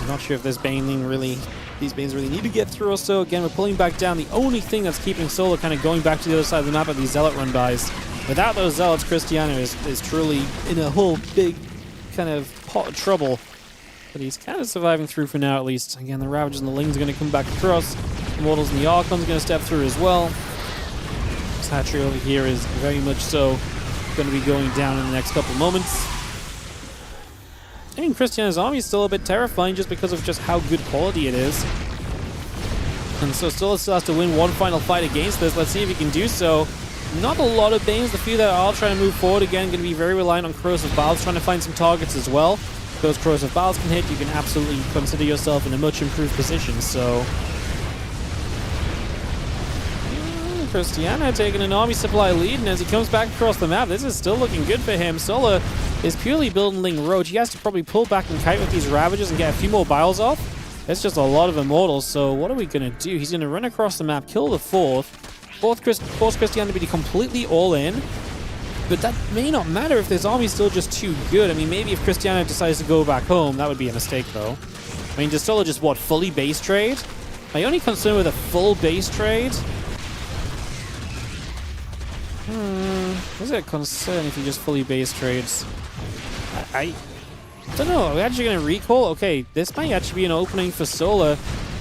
I'm not sure if these Banes really need to get through or so. Again, we're pulling back down. The only thing that's keeping Solar kind of going back to the other side of the map are these Zealot run-bys. Without those Zealots, Cristiano is truly in a whole big kind of pot of trouble. But he's kind of surviving through for now, at least. Again, the Ravagers and the Lings are going to come back across. Immortals and the Archons are going to step through as well. This hatchery over here is very much so going to be going down in the next couple moments. I mean, Cristiano's army is still a bit terrifying just because of just how good quality it is. And so still has to win one final fight against this. Let's see if he can do so. Not a lot of Banes. The few that are trying to move forward, again, going to be very reliant on Corrosive Bowels, trying to find some targets as well. If those Corrosive Bowels can hit, you can absolutely consider yourself in a much improved position. So Cristiano taking an army supply lead, and as he comes back across the map, this is still looking good for him. Solar is purely building Ling Roach. He has to probably pull back and kite with these Ravagers and get a few more Biles off. It's just a lot of Immortals, so what are we going to do? He's going to run across the map, kill the fourth. Force Cristiano to be completely all in. But that may not matter if this army is still just too good. I mean, maybe if Cristiano decides to go back home, that would be a mistake, though. I mean, does Solar just, what, fully base trade? My only concern with a full base trade... is it a concern if he just fully base trades? I don't know. Are we actually going to recall? Okay, this might actually be an opening for Solar.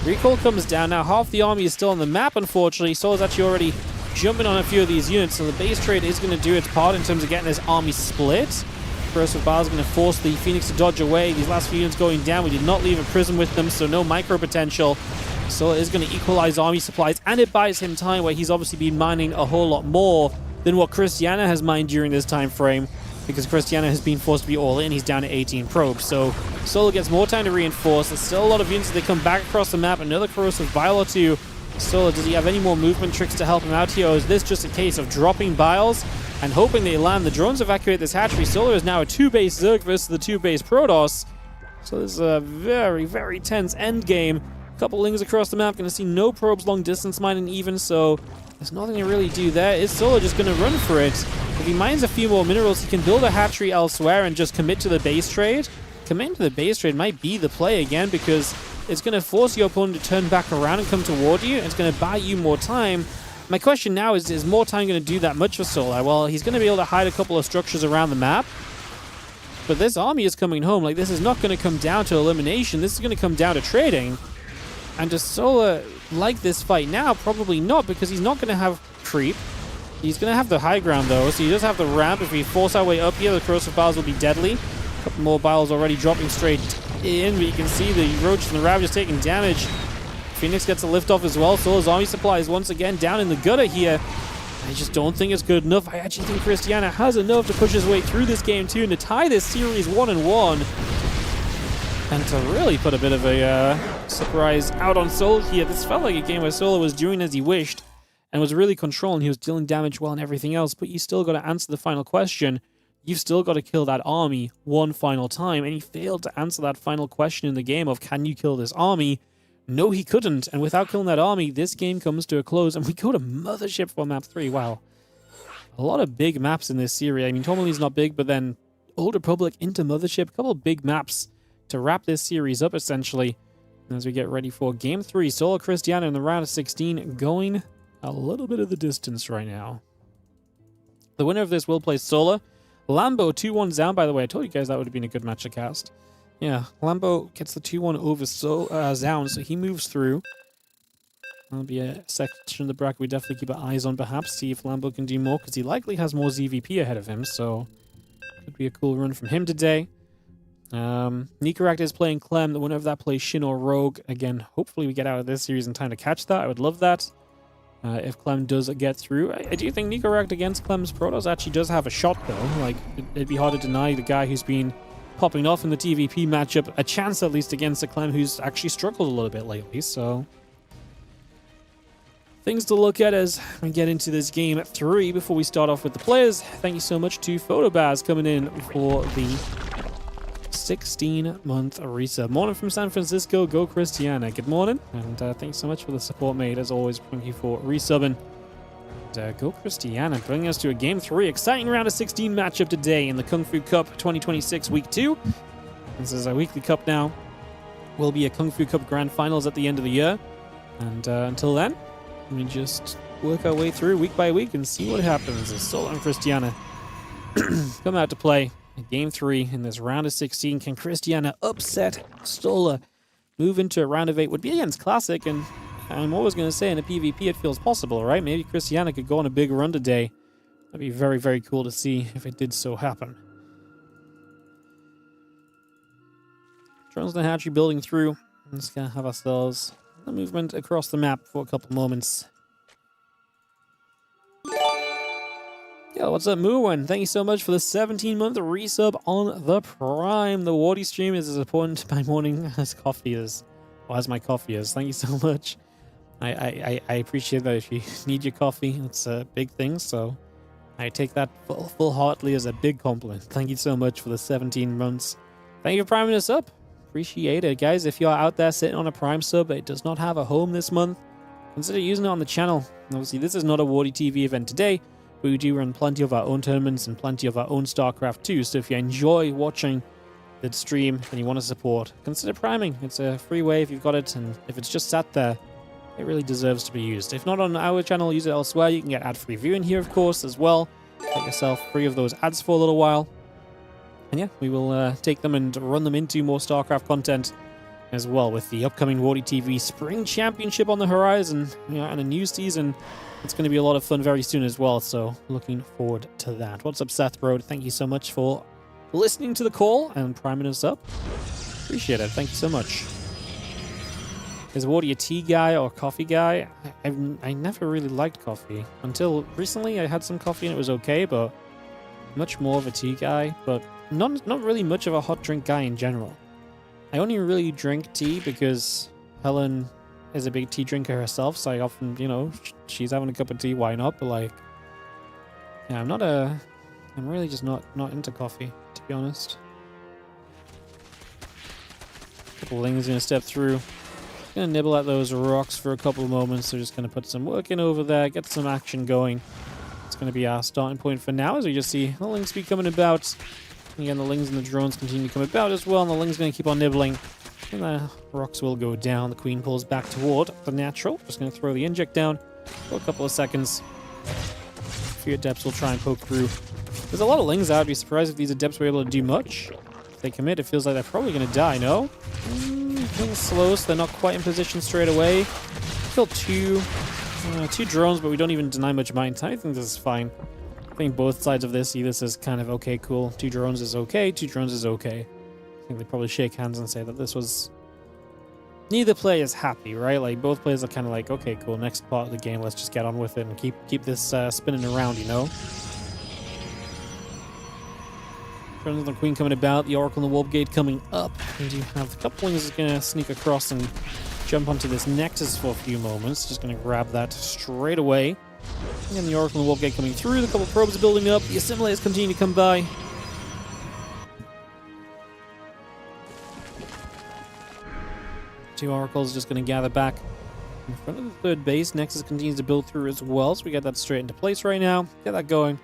Recall comes down. Now half the army is still on the map, unfortunately. Solar's actually already jumping on a few of these units, so the base trade is going to do its part in terms of getting this army split. Corrosive Bowels is going to force the Phoenix to dodge away. These last few units going down. We did not leave a prism with them, so no micro potential. Solar is going to equalize army supplies, and it buys him time where he's obviously been mining a whole lot more than what Cristiano has mined during this time frame, because Cristiano has been forced to be all in. He's down to 18 probes, so Solar gets more time to reinforce. There's still a lot of units that come back across the map. Another Corrosive Bile or two. Solar, does he have any more movement tricks to help him out here, or is this just a case of dropping Biles and hoping they land? The drones evacuate this hatchery. Solar is now a 2-base Zerg versus the 2-base Protoss, so this is a very, very tense end game. A couple Lings across the map. Going to see no probes long distance mining even, so there's nothing to really do there. Is Solar just going to run for it? If he mines a few more minerals, he can build a hatchery elsewhere and just commit to the base trade. Committing to the base trade might be the play again, because it's going to force your opponent to turn back around and come toward you. It's going to buy you more time. My question now is more time going to do that much for Solar? Well, he's going to be able to hide a couple of structures around the map. But this army is coming home. Like, this is not going to come down to elimination. This is going to come down to trading. And does Solar like this fight now? Probably not, because he's not going to have creep. He's going to have the high ground, though, so he does have the ramp. If we force our way up here, the Corrosive Biles will be deadly. A couple more Biles already dropping straight in, but you can see the Roaches and the Ravagers taking damage. Phoenix gets a lift off as well. Solar's army supply is once again down in the gutter here. I just don't think it's good enough. I actually think Cristiano has enough to push his way through this game, too, and to tie this series 1-1. And to really put a bit of a surprise out on Solar here. This felt like a game where Solar was doing as he wished and was really controlling. He was dealing damage well and everything else, but you still got to answer the final question. You've still got to kill that army one final time, and he failed to answer that final question in the game of, can you kill this army? No, he couldn't, and without killing that army, this game comes to a close, and we go to Mothership for map 3. Wow. A lot of big maps in this series. I mean, Tourmaline's not big, but then Old Republic into Mothership, a couple of big maps to wrap this series up, essentially. And as we get ready for Game 3, Solar Cristiano in the round of 16, going a little bit of the distance right now. The winner of this will play Solar. Lambo 2-1 down, by the way. I told you guys that would have been a good match to cast. Yeah, Lambo gets the 2-1 over Zound, so he moves through. That'll be a section of the bracket we definitely keep our eyes on, perhaps, see if Lambo can do more, because he likely has more ZVP ahead of him, so could be a cool run from him today. Nicorakt is playing Clem. The winner of that plays Shin or Rogue. Again, hopefully we get out of this series in time to catch that. I would love that. If Clem does get through. I do think Nicorakt against Clem's Protoss actually does have a shot, though. Like, it'd be hard to deny the guy who's been popping off in the TVP matchup a chance, at least, against a Clem who's actually struggled a little bit lately, so things to look at as we get into this game at 3 before we start off with the players. Thank you so much to Photobaz coming in for the 16-month resub. Morning from San Francisco. Go Christiana. Good morning, and thanks so much for the support, mate. As always, thank you for resubbing. And, go Christiana, bringing us to a Game 3. Exciting round of 16 matchup today in the Kung Fu Cup 2026 Week 2. This is a weekly cup now. Will be a Kung Fu Cup Grand Finals at the end of the year. And until then, we just work our way through week by week and see what happens as Solar and Christiana come out to play Game 3 in this round of 16. Can Christiana upset Stola? Move into a round of 8 would be against Classic, and I'm always going to say in a PvP it feels possible, right? Maybe Christiana could go on a big run today. That'd be very, very cool to see if it did so happen. Drones and hatchery building through. I'm just going to have ourselves a movement across the map for a couple moments. Yo, what's up, ByuN? Thank you so much for the 17-month resub on the Prime. The Wardy stream is as important by morning as coffee is. Or as my coffee is. Thank you so much. I appreciate that if you need your coffee. It's a big thing, so I take that full-heartedly as a big compliment. Thank you so much for the 17 months. Thank you for priming us up. Appreciate it, guys. If you're out there sitting on a Prime sub that does not have a home this month, consider using it on the channel. Obviously, this is not a WardiTV event today. We do run plenty of our own tournaments and plenty of our own StarCraft too, so if you enjoy watching the stream and you want to support, consider priming. It's a free way if you've got it, and if it's just sat there, it really deserves to be used. If not on our channel, use it elsewhere. You can get ad-free viewing here, of course, as well. Get yourself free of those ads for a little while. And yeah, we will take them and run them into more StarCraft content as well, with the upcoming WardiTV Spring Championship on the horizon, and a new season. It's going to be a lot of fun very soon as well, so looking forward to that. What's up, Seth Road? Thank you so much for listening to the call and priming us up. Appreciate it. Thank you so much. Is Wardy a tea guy or coffee guy? I never really liked coffee. Until recently, I had some coffee and it was okay, but much more of a tea guy, but not really much of a hot drink guy in general. I only really drink tea because Helen is a big tea drinker herself, so I often, she's having a cup of tea, why not? But like, yeah, I'm really just not into coffee, to be honest. A couple of Lings gonna step through. Gonna nibble at those rocks for a couple of moments. They're just gonna put some work in over there, get some action going. It's gonna be our starting point for now, as we just see the Lings be coming about. Again, the Lings and the drones continue to come about as well, and the Lings gonna keep on nibbling. And the rocks will go down. The Queen pulls back toward the natural. Just going to throw the inject down for a couple of seconds. A few adepts will try and poke through. There's a lot of Lings out. I'd be surprised if these adepts were able to do much. If they commit, it feels like they're probably going to die, no? A little slow, so they're not quite in position straight away. Kill two drones, but we don't even deny much mine time. I think this is fine. I think both sides of this see this as kind of okay, cool. 2 drones is okay, 2 drones is okay. I think they probably shake hands and say that this was... Neither player is happy, right? Like, both players are kind of like, okay, cool, next part of the game, let's just get on with it and keep this spinning around, Drones of the Queen coming about, the Oracle and the Warp Gate coming up, and you have a couple Lings going to sneak across and jump onto this Nexus for a few moments. Just going to grab that straight away. And the Oracle and the Warp Gate coming through, the couple probes are building up, the assimilators continue to come by. Two Oracles just going to gather back in front of the third base. Nexus continues to build through as well, so we got that straight into place right now. Get that going.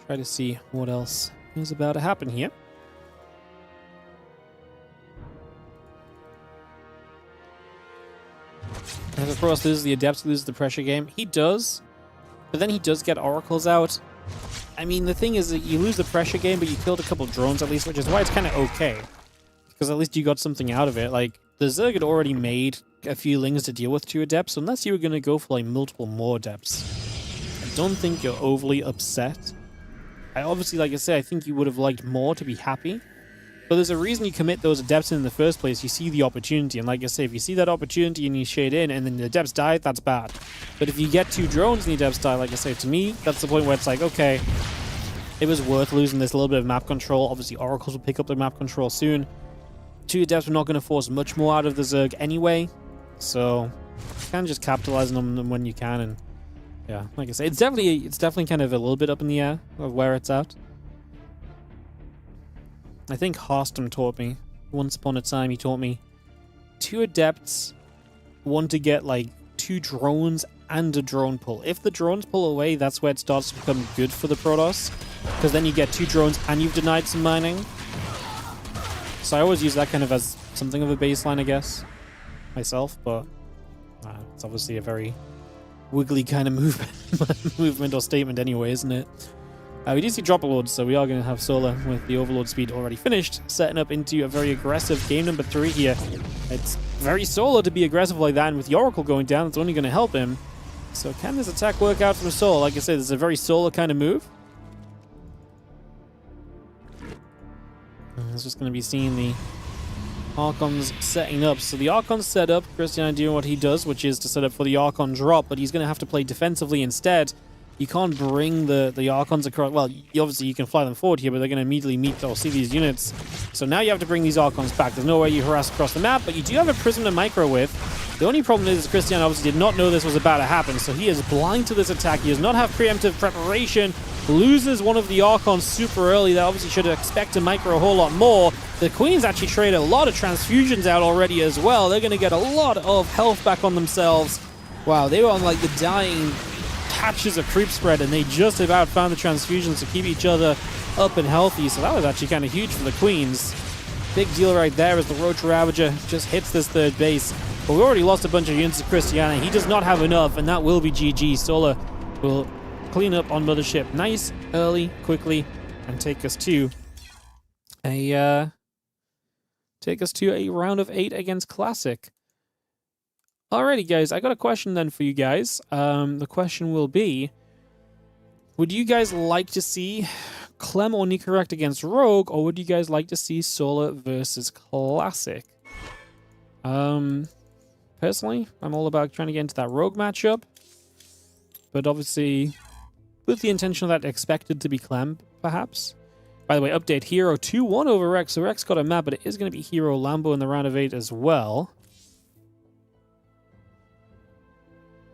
Try to see what else is about to happen here. As of course, this is the Adepts loses the pressure game. He does, but then he does get Oracles out. I mean, the thing is that you lose the pressure game, but you killed a couple drones at least, which is why it's kind of okay. Because at least you got something out of it. Like, the Zerg had already made a few Lings to deal with 2 Adepts, so unless you were going to go for, like, multiple more Adepts, I don't think you're overly upset. I obviously, like I said, I think you would have liked more to be happy. But there's a reason you commit those Adepts in the first place. You see the opportunity, and like I say, if you see that opportunity and you shade in, and then the Adepts die, that's bad. But if you get 2 drones and the Adepts die, like I say, to me, that's the point where it's like, okay, it was worth losing this little bit of map control. Obviously, Oracles will pick up the map control soon. 2 Adepts are not going to force much more out of the Zerg anyway, so you can just capitalize on them when you can. And yeah, like I say, it's definitely kind of a little bit up in the air of where it's at. I think Harston taught me. Once upon a time, he taught me 2 adepts want to get like 2 drones and a drone pull. If the drones pull away, that's where it starts to become good for the Protoss, because then you get 2 drones and you've denied some mining. So I always use that kind of as something of a baseline, I guess, myself, but it's obviously a very wiggly kind of movement or statement anyway, isn't it? We do see drop lords, so we are going to have Solar with the overlord speed already finished, setting up into a very aggressive game number 3 here. It's very Solar to be aggressive like that, and with the Oracle going down, it's only going to help him. So can this attack work out from Solar? Like I said, this is a very Solar kind of move. It's just going to be seeing the Archons setting up. So the Archon's set up, Christian doing what he does, which is to set up for the Archon drop, but he's going to have to play defensively instead. You can't bring the Archons across. Well, obviously you can fly them forward here, but they're going to immediately meet or see these units. So now you have to bring these Archons back. There's no way you harass across the map, but you do have a Prism to micro with. The only problem is Christian obviously did not know this was about to happen, so he is blind to this attack. He does not have preemptive preparation. Loses one of the Archons super early. That obviously should expect to micro a whole lot more. The Queens actually trade a lot of transfusions out already as well. They're going to get a lot of health back on themselves. Wow, they were on like the dying patches of creep spread, and they just about found the transfusions to keep each other up and healthy. So that was actually kind of huge for the Queens. Big deal right there as the Roach Ravager just hits this 3rd base. But we already lost a bunch of units to Christiana. He does not have enough, and that will be GG. Solar will clean up on Mothership nice, early, quickly, and take us to a round of 8 against Classic. Alrighty, guys, I got a question then for you guys. The question will be, would you guys like to see Clem or Nicorect against Rogue, or would you guys like to see Solar versus Classic? Personally, I'm all about trying to get into that Rogue matchup, but obviously with the intention of that expected to be Clem, perhaps. By the way, update, Hero 2-1 over Rex, so Rex got a map, but it is going to be Hero Lambo in the round of 8 as well.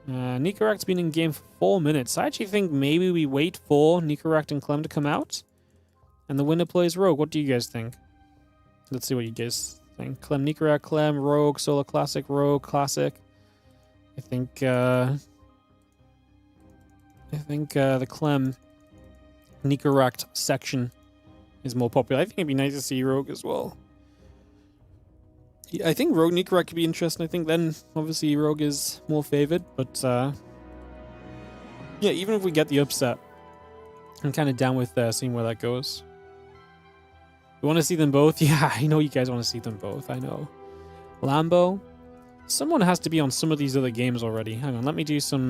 Nicorect's been in game for 4 minutes. I actually think maybe we wait for Nicorect and Clem to come out, and the winner plays Rogue. What do you guys think? Let's see what you guys think. Clem, Nicorect, Clem, Rogue, Solar, Classic, Rogue, Classic. I think the Clem Nicorect section is more popular. I think it'd be nice to see Rogue as well. I think Rogue Nicorect could be interesting. I think then, obviously, Rogue is more favored. But, yeah, even if we get the upset, I'm kind of down with seeing where that goes. You want to see them both? Yeah, I know you guys want to see them both. I know. Lambo. Someone has to be on some of these other games already. Hang on, let me do some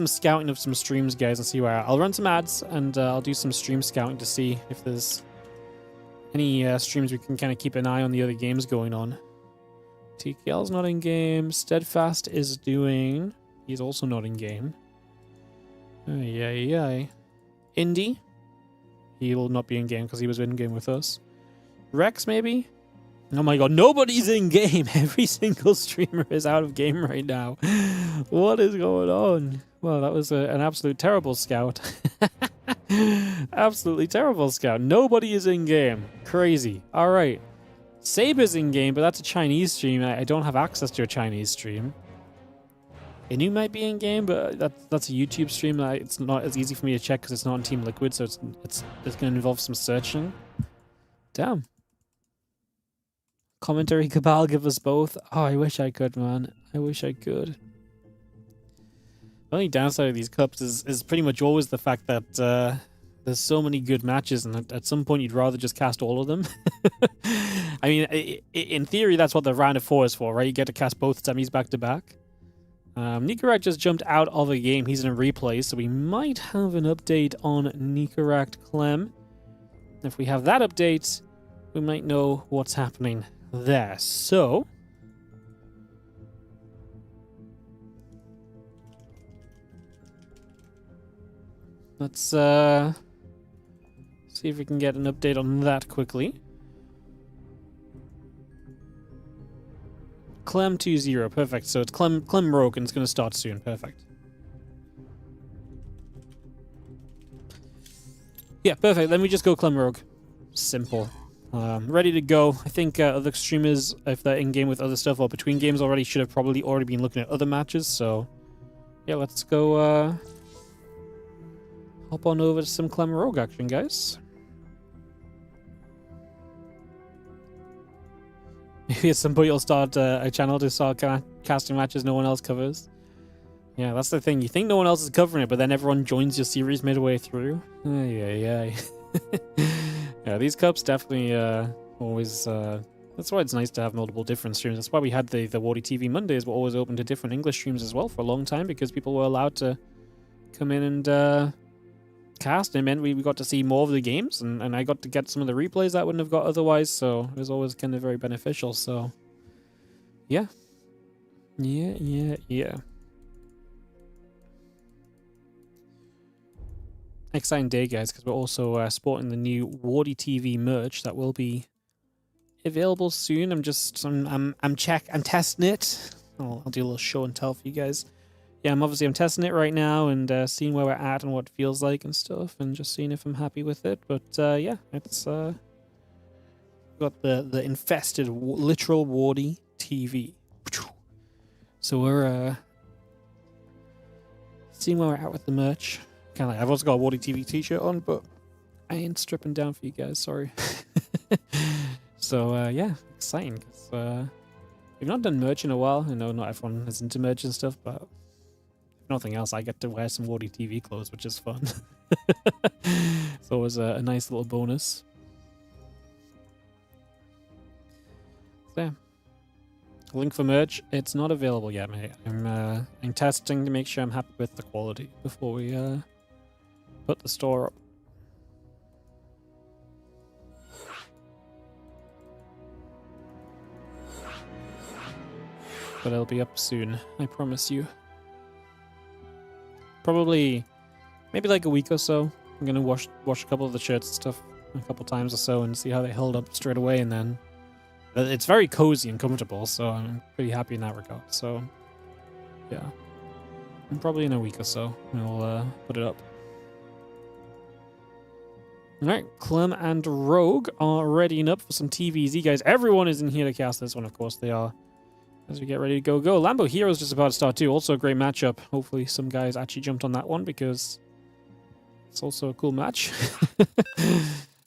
scouting of some streams, guys, and see where I'll run some ads, and I'll do some stream scouting to see if there's any streams we can kind of keep an eye on the other games going on. TKL's not in game. Steadfast is doing. He's also not in game. Yay. Indy. He will not be in game because he was in game with us. Rex, maybe? Oh my god, nobody's in game. Every single streamer is out of game right now. What is going on? Well, that was an absolute terrible scout. Absolutely terrible scout. Nobody is in game. Crazy. Alright. Saber's in game, but that's a Chinese stream. I don't have access to a Chinese stream. Inu might be in game, but that's a YouTube stream. It's not as easy for me to check because it's not on Team Liquid, so it's going to involve some searching. Damn. Commentary Cabal, give us both. Oh, I wish I could, man. I wish I could. The only downside of these cups is pretty much always the fact that there's so many good matches, and at some point you'd rather just cast all of them. I mean, in theory, that's what the round of 4 is for, right? You get to cast both semis back to back. Nicorect just jumped out of a game. He's in a replay, so we might have an update on Nicorect Clem. If we have that update, we might know what's happening there. So let's see if we can get an update on that quickly. Clem 2-0, perfect. So it's Clem Rogue, and it's going to start soon. Perfect. Yeah, perfect. Let me just go Clem Rogue. simple. Ready to go. I think other streamers, if they're in-game with other stuff or between games already, should have probably already been looking at other matches, so... Yeah, let's go, hop on over to some Clem Rogue action, guys. Maybe at some point you'll start a channel to start casting matches no one else covers. Yeah, that's the thing. You think no one else is covering it, but then everyone joins your series midway through. Yeah. Yeah, these cups definitely always... that's why it's nice to have multiple different streams. That's why we had the WardiTV Mondays were always open to different English streams as well for a long time, because people were allowed to come in and cast. It meant we got to see more of the games, and I got to get some of the replays that I wouldn't have got otherwise, so it was always kind of very beneficial, so... Yeah. Yeah. Exciting day, guys, because we're also sporting the new WardiTV merch that will be available soon. I'm testing it. I'll do a little show and tell for you guys. Yeah, I'm testing it right now and seeing where we're at and what it feels like and stuff, and just seeing if I'm happy with it. But yeah, it's got the infested literal WardiTV. So we're seeing where we're at with the merch. Kind of like, I've also got a WardiTV t-shirt on, but I ain't stripping down for you guys, sorry. So, yeah, exciting, because we've not done merch in a while. I know not everyone is into merch and stuff, but if nothing else, I get to wear some WardiTV clothes, which is fun. It's always a nice little bonus. So, yeah. Link for merch, it's not available yet, mate. I'm testing to make sure I'm happy with the quality before we put the store up. But it'll be up soon, I promise you. Probably, maybe like a week or so. I'm gonna wash a couple of the shirts and stuff a couple times or so and see how they hold up straight away, and then it's very cozy and comfortable, so I'm pretty happy in that regard. So, yeah. And probably in a week or so, we'll put it up. Alright, Clem and Rogue are readying up for some TVZ, guys. Everyone is in here to cast this one, of course they are. As we get ready to go. Lambo Hero's just about to start too. Also a great matchup. Hopefully some guys actually jumped on that one, because it's also a cool match.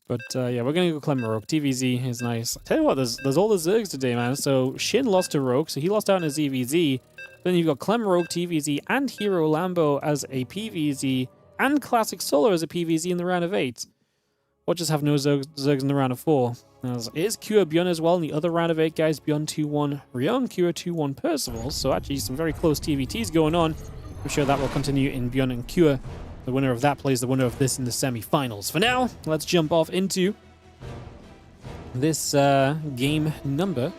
But yeah, we're gonna go Clem Rogue. TVZ is nice. I tell you what, there's all the Zergs today, man. So Shin lost to Rogue, so he lost out in a ZVZ. Then you've got Clem Rogue TVZ and Hero Lambo as a PVZ and Classic Solar as a PVZ in the round of 8. Or just have no Zergs in the round of 4. It is Cure ByuN as well in the other round of 8, guys. ByuN 2-1 Ryung, Cure 2-1 Percival. So actually some very close TVTs going on. I'm sure that will continue in ByuN and Cure. The winner of that plays the winner of this in the semi-finals. For now, let's jump off into this game number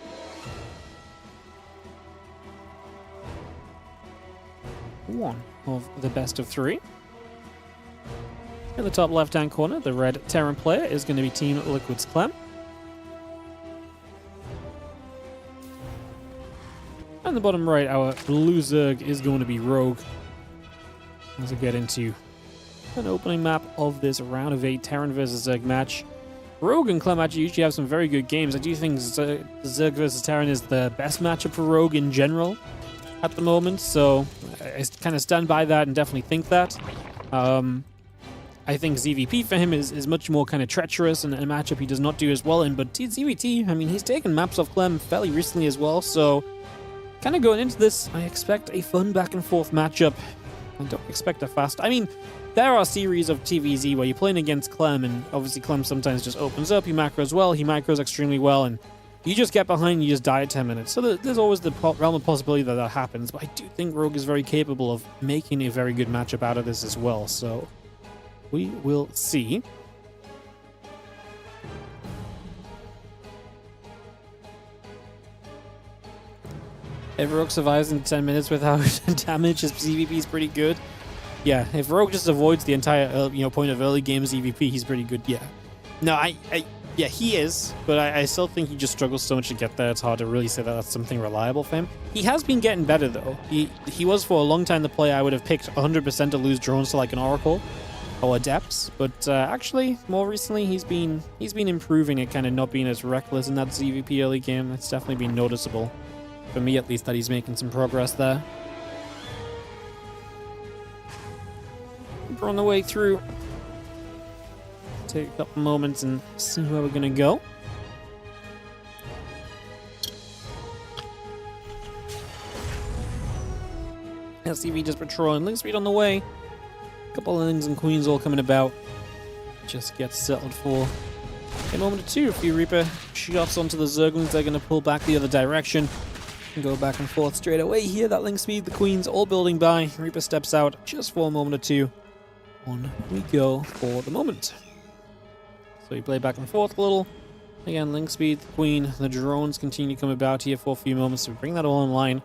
1 of the best of 3. In the top left-hand corner, the red Terran player is going to be Team Liquid's Clem. And the bottom right, our blue Zerg is going to be Rogue. As we get into an opening map of this round of 8 Terran versus Zerg match. Rogue and Clem actually usually have some very good games. I do think Zerg versus Terran is the best matchup for Rogue in general at the moment, so I kind of stand by that and definitely think that. I think ZVP for him is much more kind of treacherous and a matchup he does not do as well in, but ZVT, I mean, he's taken maps off Clem fairly recently as well, so kind of going into this, I expect a fun back and forth matchup. I don't expect a fast... I mean, there are series of TVZ where you're playing against Clem, and obviously Clem sometimes just opens up, he macros well, he macros extremely well, and you just get behind and you just die at 10 minutes. So there's always the realm of possibility that that happens, but I do think Rogue is very capable of making a very good matchup out of this as well, so we will see. If Rogue survives in 10 minutes without damage, his ZVP is pretty good. Yeah, if Rogue just avoids the entire point of early game ZVP, he's pretty good. Yeah. No, yeah, he is, but I still think he just struggles so much to get there. It's hard to really say that that's something reliable for him. He has been getting better though. He was for a long time the player I would have picked 100% to lose drones to like an Oracle. or adepts, but actually more recently he's been improving at kind of not being as reckless in that ZVP early game. That's definitely been noticeable for me, at least, that he's making some progress there. We're on the way through. Take a couple moments and see where we're gonna go. LCV just patrolling, link speed on the way. A couple of things and queens all coming about. Just get settled for a moment or two. A few Reaper shots onto the Zerglings. They're going to pull back the other direction and go back and forth straight away here. That link speed, the queens all building by. Reaper steps out just for a moment or two. On we go for the moment. So we play back and forth a little. Again, link speed, the queen, the drones continue to come about here for a few moments to bring that all in line.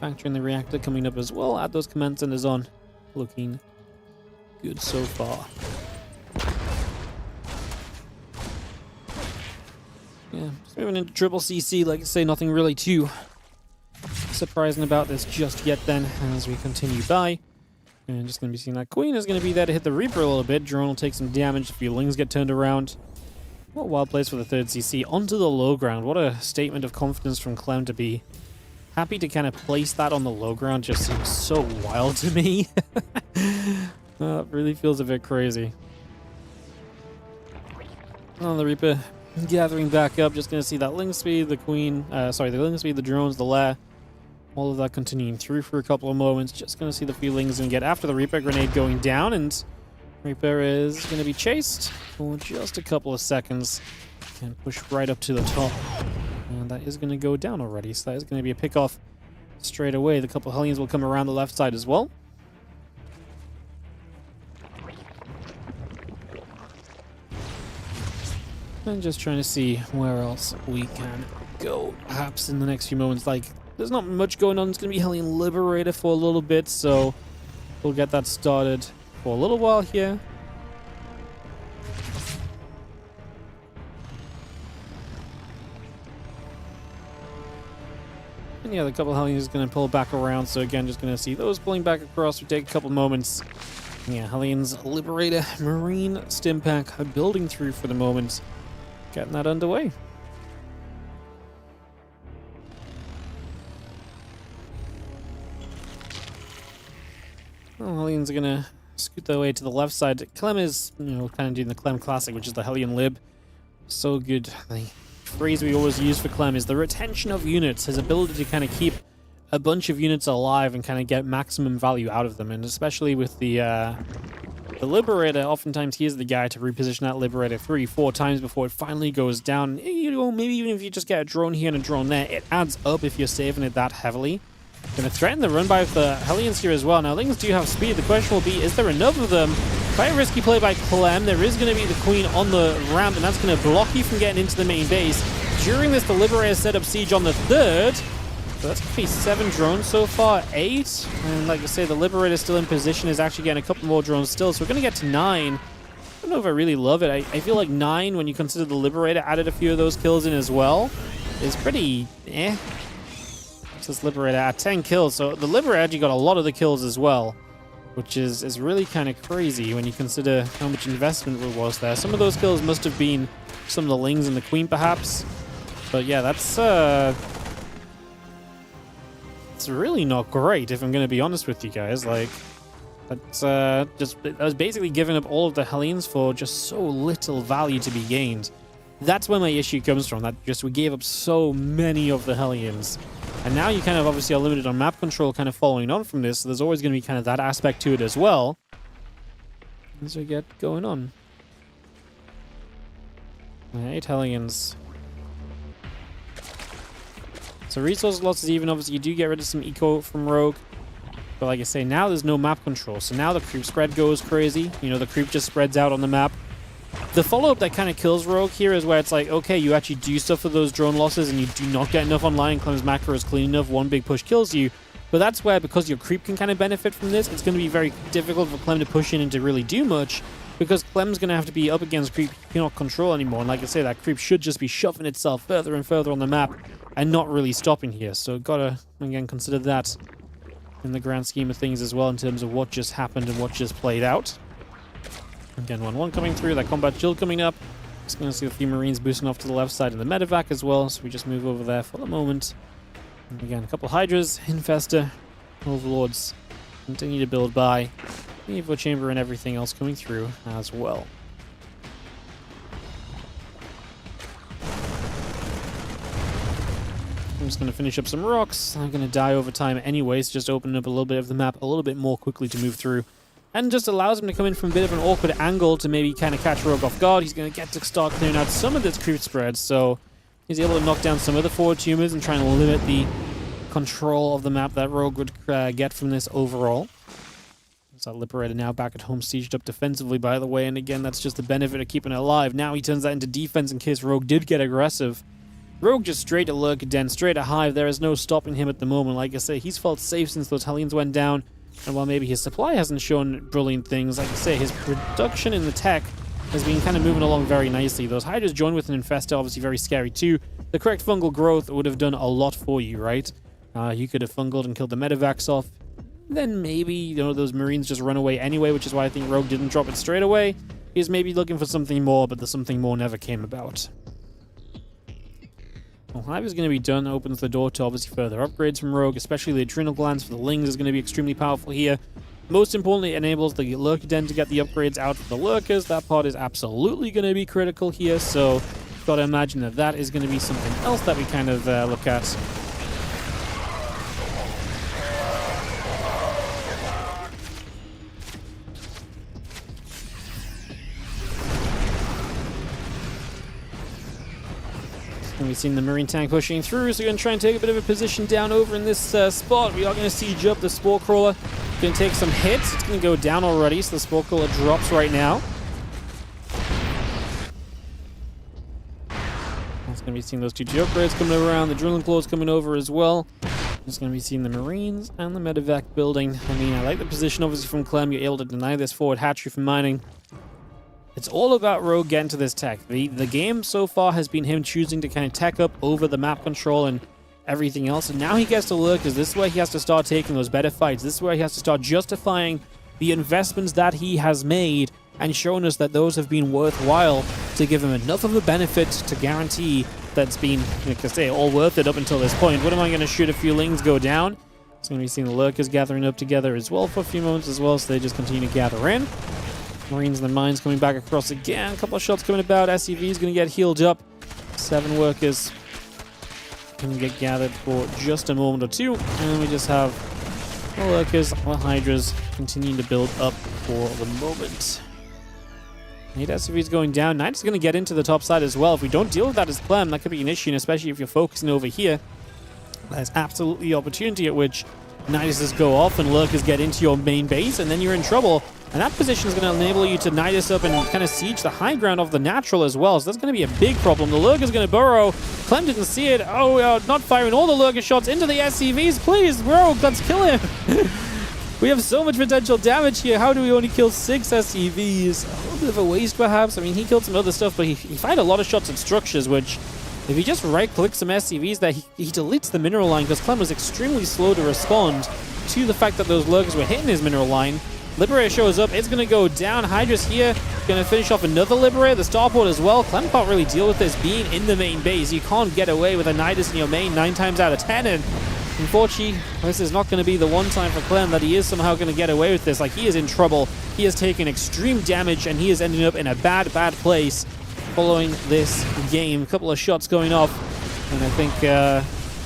Factor in the reactor coming up as well. Add those command centers on. Looking good so far. Yeah, just moving into triple CC. Like I say, nothing really too surprising about this just yet then as we continue by. And just going to be seeing that queen is going to be there to hit the Reaper a little bit. Drone will take some damage. A few lings get turned around. What a wild place for the third CC. Onto the low ground. What a statement of confidence from Clem to be happy to kind of place that on the low ground. Just seems so wild to me. It really feels a bit crazy. Oh, the Reaper gathering back up. Just going to see that link speed, the queen, the link speed, the drones, the lair. All of that continuing through for a couple of moments. Just going to see the feelings and get after the Reaper. Grenade going down, and Reaper is going to be chased for just a couple of seconds and push right up to the top. And that is going to go down already, so that is going to be a pick-off straight away. The couple of Hellions will come around the left side as well. And just trying to see where else we can go, perhaps in the next few moments. Like, there's not much going on. It's going to be Hellion Liberator for a little bit, so we'll get that started for a little while here. And yeah, the couple Hellions is going to pull back around, so again, just going to see those pulling back across. We take a couple moments. Yeah, Hellions Liberator Marine Stimpack building through for the moment. Getting that underway. Well, Hellions are going to scoot their way to the left side. Clem is, kind of doing the Clem Classic, which is the Hellion Lib. So good. The phrase we always use for Clem is the retention of units, his ability to kind of keep a bunch of units alive and kind of get maximum value out of them. And especially with the Liberator, oftentimes he is the guy to reposition that Liberator 3-4 times before it finally goes down. Maybe even if you just get a drone here and a drone there, it adds up if you're saving it that heavily. Going to threaten the run by the Hellions here as well. Now, Lings do have speed. The question will be, is there enough of them? Quite a risky play by Clem. There is going to be the Queen on the ramp, and that's going to block you from getting into the main base. During this, the Liberator set up siege on the third. So that's going to be 7 drones so far, 8. And like I say, the Liberator still in position, is actually getting a couple more drones still. So we're going to get to 9. I don't know if I really love it. I feel like 9, when you consider the Liberator added a few of those kills in as well, is pretty eh. This Liberator at 10 kills, so the Liberator actually got a lot of the kills as well, which is really kind of crazy when you consider how much investment it was there. Some of those kills must have been some of the Lings and the Queen, perhaps. But yeah, that's it's really not great, if I'm going to be honest with you guys. Like, that's I was basically giving up all of the Hellions for just so little value to be gained. That's where my issue comes from, that just we gave up so many of the Hellions. And now you kind of obviously are limited on map control kind of following on from this, so there's always going to be kind of that aspect to it as well as we get going on. 8 Hellions. So resource losses even, obviously you do get rid of some eco from Rogue. But like I say, now there's no map control, so now the creep spread goes crazy. The creep just spreads out on the map. The follow-up that kind of kills Rogue here is where it's like, okay, you actually do suffer those drone losses and you do not get enough online. Clem's macro is clean enough, one big push kills you. But that's where, because your creep can kind of benefit from this, it's going to be very difficult for Clem to push in and to really do much, because Clem's going to have to be up against creep you cannot control anymore. And like I say, that creep should just be shoving itself further and further on the map and not really stopping here. So gotta, again, consider that in the grand scheme of things as well, in terms of what just happened and what just played out. Again, 1-1 coming through, that combat shield coming up. Just going to see a few Marines boosting off to the left side of the medevac as well, so we just move over there for the moment. And again, a couple of Hydras, Infester, Overlords continue to build by. The Evo Chamber and everything else coming through as well. I'm just going to finish up some rocks. I'm going to die over time anyways, just opening up a little bit of the map a little bit more quickly to move through. And just allows him to come in from a bit of an awkward angle to maybe kind of catch Rogue off guard. He's going to get to start clearing out some of this creep spread, so he's able to knock down some of the forward tumors and trying to limit the control of the map that Rogue would get from this overall. So Liberator now back at home, sieged up defensively, by the way, and again, that's just the benefit of keeping it alive. Now he turns that into defense in case Rogue did get aggressive. Rogue just straight to Lurk Den, straight to Hive. There is no stopping him at the moment. Like I say, he's felt safe since those Hellions went down. And while maybe his supply hasn't shown brilliant things, like I say, his production in the tech has been kind of moving along very nicely. Those Hydras joined with an Infestor, obviously very scary too. The correct fungal growth would have done a lot for you, right? You could have fungled and killed the medevacs off. Then maybe, you know, those Marines just run away anyway, which is why I think Rogue didn't drop it straight away. He's maybe looking for something more, but the something more never came about. Well, Hive is going to be done, opens the door to obviously further upgrades from Rogue, especially the Adrenal Glands for the Lings is going to be extremely powerful here. Most importantly, it enables the Lurker Den to get the upgrades out for the Lurkers. That part is absolutely going to be critical here, so got to imagine that that is going to be something else that we kind of look at. We've seen the Marine tank pushing through, so we're going to try and take a bit of a position down over in this spot. We are going to siege up the Spore Crawler. Going to take some hits. It's going to go down already, so the Spore Crawler drops right now. It's going to be seeing those 2G upgrades coming around. The Drilling Claws coming over as well. It's going to be seeing the Marines and the medevac building. I mean, I like the position obviously from Clem. You're able to deny this forward hatchery from mining. It's all about Rogue getting to this tech. The game so far has been him choosing to kind of tech up over the map control and everything else. And now he gets to look, because this is where he has to start taking those better fights. This is where he has to start justifying the investments that he has made and showing us that those have been worthwhile to give him enough of a benefit to guarantee that's been, like I say, all worth it up until this point. What am I going to shoot a few Lings go down? It's going to be seeing the Lurkers gathering up together as well for a few moments as well, so they just continue to gather in. Marines and the mines coming back across again. A couple of shots coming about. SCV is going to get healed up. 7 workers can get gathered for just a moment or two. And we just have the Lurkers, the Hydras continuing to build up for the moment. 8 SCVs going down. Knight is going to get into the top side as well. If we don't deal with that as Clem, that could be an issue, and especially if you're focusing over here. There's absolutely the opportunity at which Nidus just go off and Lurkers get into your main base, and then you're in trouble. And that position is going to enable you to Nidus up and kind of siege the high ground of the natural as well. So that's going to be a big problem. The Lurker is going to burrow. Clem didn't see it. Oh, we are not firing all the Lurker shots into the SCVs. Please, Rogue, let's kill him. We have so much potential damage here. How do we only kill 6 SCVs? A little bit of a waste, perhaps. I mean, he killed some other stuff, but he fired a lot of shots at structures, which, if he just right-clicks some SCVs there, he deletes the mineral line, because Clem was extremely slow to respond to the fact that those Lurkers were hitting his mineral line. Liberator shows up. It's going to go down. Hydra's here. Going to finish off another Liberator. The Starport as well. Clem can't really deal with this being in the main base. You can't get away with a Nidus in your main 9 times out of 10. And unfortunately, this is not going to be the one time for Clem that he is somehow going to get away with this. Like, he is in trouble. He has taken extreme damage, and he is ending up in a bad place following this game. A couple of shots going off, and I think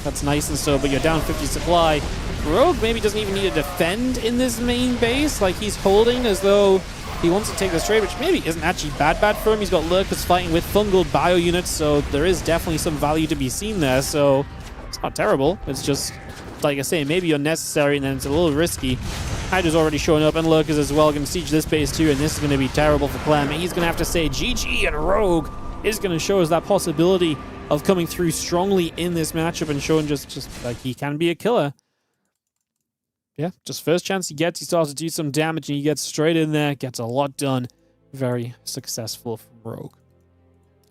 that's nice and so, but you're down 50 supply. Rogue maybe doesn't even need to defend in this main base. Like, he's holding as though he wants to take this trade, which maybe isn't actually bad for him. He's got Lurkers fighting with fungal bio units, so there is definitely some value to be seen there. So it's not terrible. It's just, like I say, maybe unnecessary, and then it's a little risky. Hydra's already showing up, and Lurkers as well. Going to siege this base too, and this is going to be terrible for Clem. He's going to have to say GG, and Rogue is going to show us that possibility of coming through strongly in this matchup and showing just like he can be a killer. Yeah, just first chance he gets, he starts to do some damage, and he gets straight in there, gets a lot done. Very successful from Rogue. All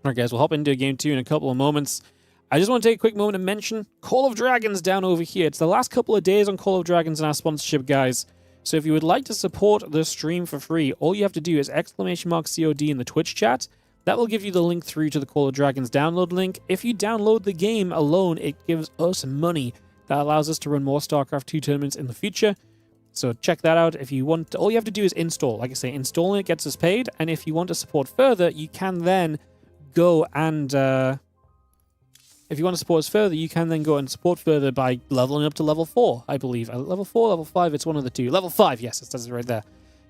right, guys, we'll hop into game 2 in a couple of moments. I just want to take a quick moment to mention Call of Dragons down over here. It's the last couple of days on Call of Dragons in our sponsorship, guys. So if you would like to support the stream for free, all you have to do is !COD in the Twitch chat. That will give you the link through to the Call of Dragons download link. If you download the game alone, it gives us money. That allows us to run more StarCraft 2 tournaments in the future. So check that out. If you want, all you have to do is install. Like I say, installing it gets us paid. And if you want to support further, you can then go and... if you want to support us further, you can then go and support further by leveling up to level 4, I believe. Level 4, level 5, it's one of the two. Level 5, yes, it says it right there.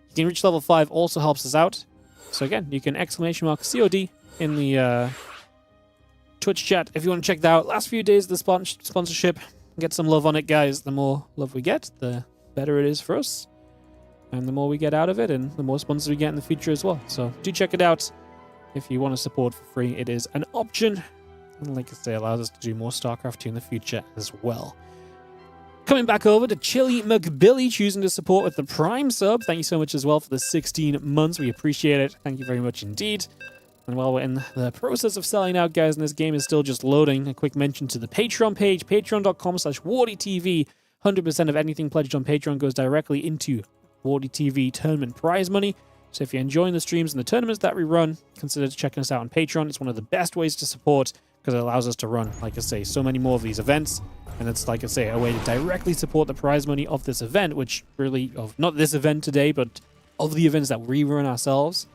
You can reach level 5, also helps us out. So again, you can !COD in the Twitch chat if you want to check that out. Last few days of the sponsorship. Get some love on it, guys. The more love we get, the better it is for us. And the more we get out of it, and the more sponsors we get in the future as well. So do check it out. If you want to support for free, it is an option. And like I say, it allows us to do more StarCraft 2 in the future as well. Coming back over to Chili McBilly, choosing to support with the Prime sub. Thank you so much as well for the 16 months. We appreciate it. Thank you very much indeed. And while we're in the process of selling out, guys, and this game is still just loading, a quick mention to the Patreon page, patreon.com/WardiTV. 100% of anything pledged on Patreon goes directly into WardiTV tournament prize money. So if you're enjoying the streams and the tournaments that we run, consider checking us out on Patreon. It's one of the best ways to support because it allows us to run, like I say, so many more of these events. And it's, like I say, a way to directly support the prize money of this event, which really, of not this event today, but of the events that we run ourselves.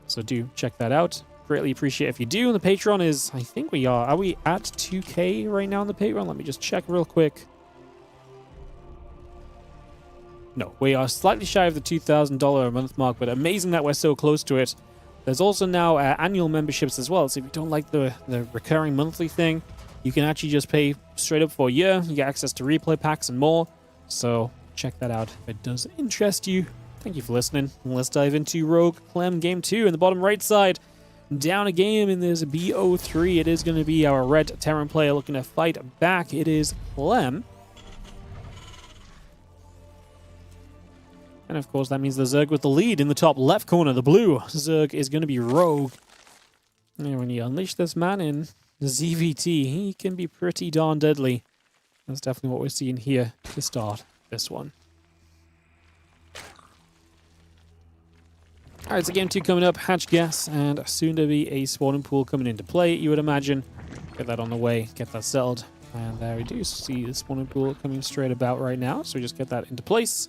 So do check that out. Greatly appreciate if you do. And the Patreon is, I think we are we at 2K right now on the Patreon? Let me just check real quick. No, we are slightly shy of the $2,000 a month mark, but amazing that we're so close to it. There's also now annual memberships as well, so if you don't like the recurring monthly thing, you can actually just pay straight up for a year. You get access to replay packs and more, so check that out if it does interest you. Thank you for listening. Let's dive into Rogue Clem Game 2 in the bottom right side. Down a game, and there's a BO3. It is going to be our red Terran player looking to fight back. It is Clem. And of course, that means the Zerg with the lead in the top left corner. The blue Zerg is going to be Rogue. And when you unleash this man in ZVT, he can be pretty darn deadly. That's definitely what we're seeing here to start this one. Alright, so game 2 coming up. Hatch gas, and soon to be a spawning pool coming into play, you would imagine. Get that on the way, get that settled. And there we do see the spawning pool coming straight about right now. So we just get that into place.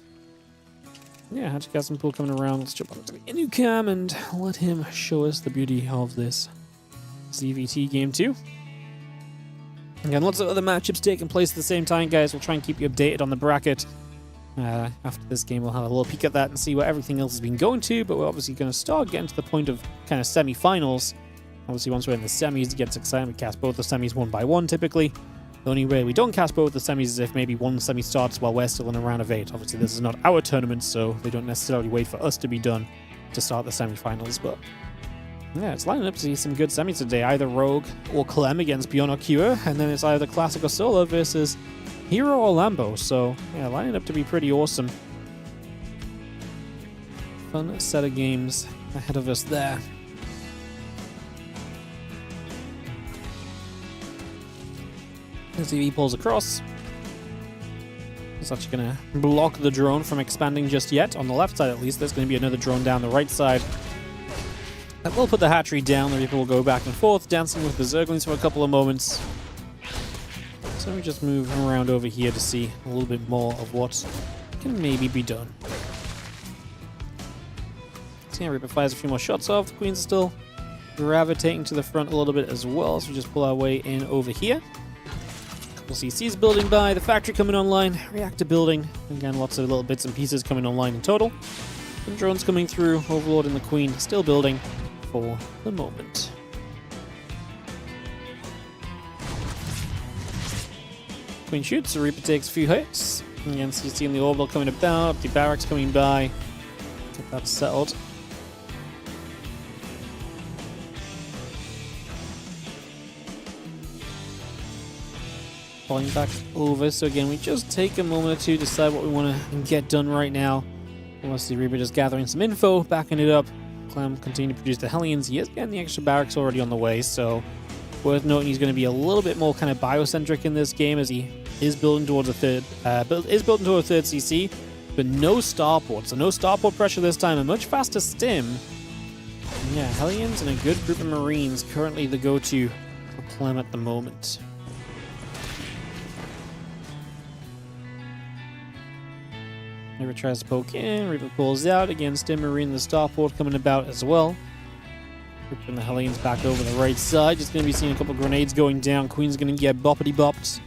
Yeah, Hatch gas and pool coming around. Let's jump onto the Inu cam and let him show us the beauty of this ZVT game 2. Again, lots of other matchups taking place at the same time, guys. We'll try and keep you updated on the bracket. After this game, we'll have a little peek at that and see what everything else has been going to, but we're obviously going to start getting to the point of kind of semi-finals. Obviously, once we're in the semis, it gets exciting. We cast both the semis one by one, typically. The only way we don't cast both the semis is if maybe one semi starts while we're still in a round of 8. Obviously, this is not our tournament, so they don't necessarily wait for us to be done to start the semi-finals, but yeah, it's lining up to see some good semis today. Either Rogue or Clem against ByuN or Cure, and then it's either Classic or Solo versus Hero or Lambo, so yeah, lining up to be pretty awesome. Fun set of games ahead of us there. As he pulls across. It's actually going to block the drone from expanding just yet. On the left side, at least, there's going to be another drone down the right side. That will put the hatchery down. The Reaper will go back and forth, dancing with the Zerglings for a couple of moments. So we just move around over here to see a little bit more of what can maybe be done. So yeah, Reaper fires a few more shots off. The Queens are still gravitating to the front a little bit as well, so we just pull our way in over here. Couple CCs building by, the factory coming online, reactor building. Again, lots of little bits and pieces coming online in total. And drones coming through, Overlord and the Queen still building for the moment. Queen shoots, the Reaper takes a few hits. Again, so you see in the orbital coming about, the barracks coming by. Get that settled. Falling back over, so again, we just take a moment or two to decide what we want to get done right now. Unless the Reaper just gathering some info, backing it up. Clem continue to produce the Hellions. He is getting the extra barracks already on the way, so worth noting he's going to be a little bit more kind of biocentric in this game as he is building towards a third CC. but no starport. So no starport pressure this time. A much faster stim. And yeah, Hellions and a good group of Marines currently the go-to for Clem at the moment. Reaper tries to poke in, Reaper pulls out. Again, Stim Marine and the starport coming about as well. Ripping the Hellions back over the right side. Just going to be seeing a couple grenades going down. Queen's going to get boppity-bopped.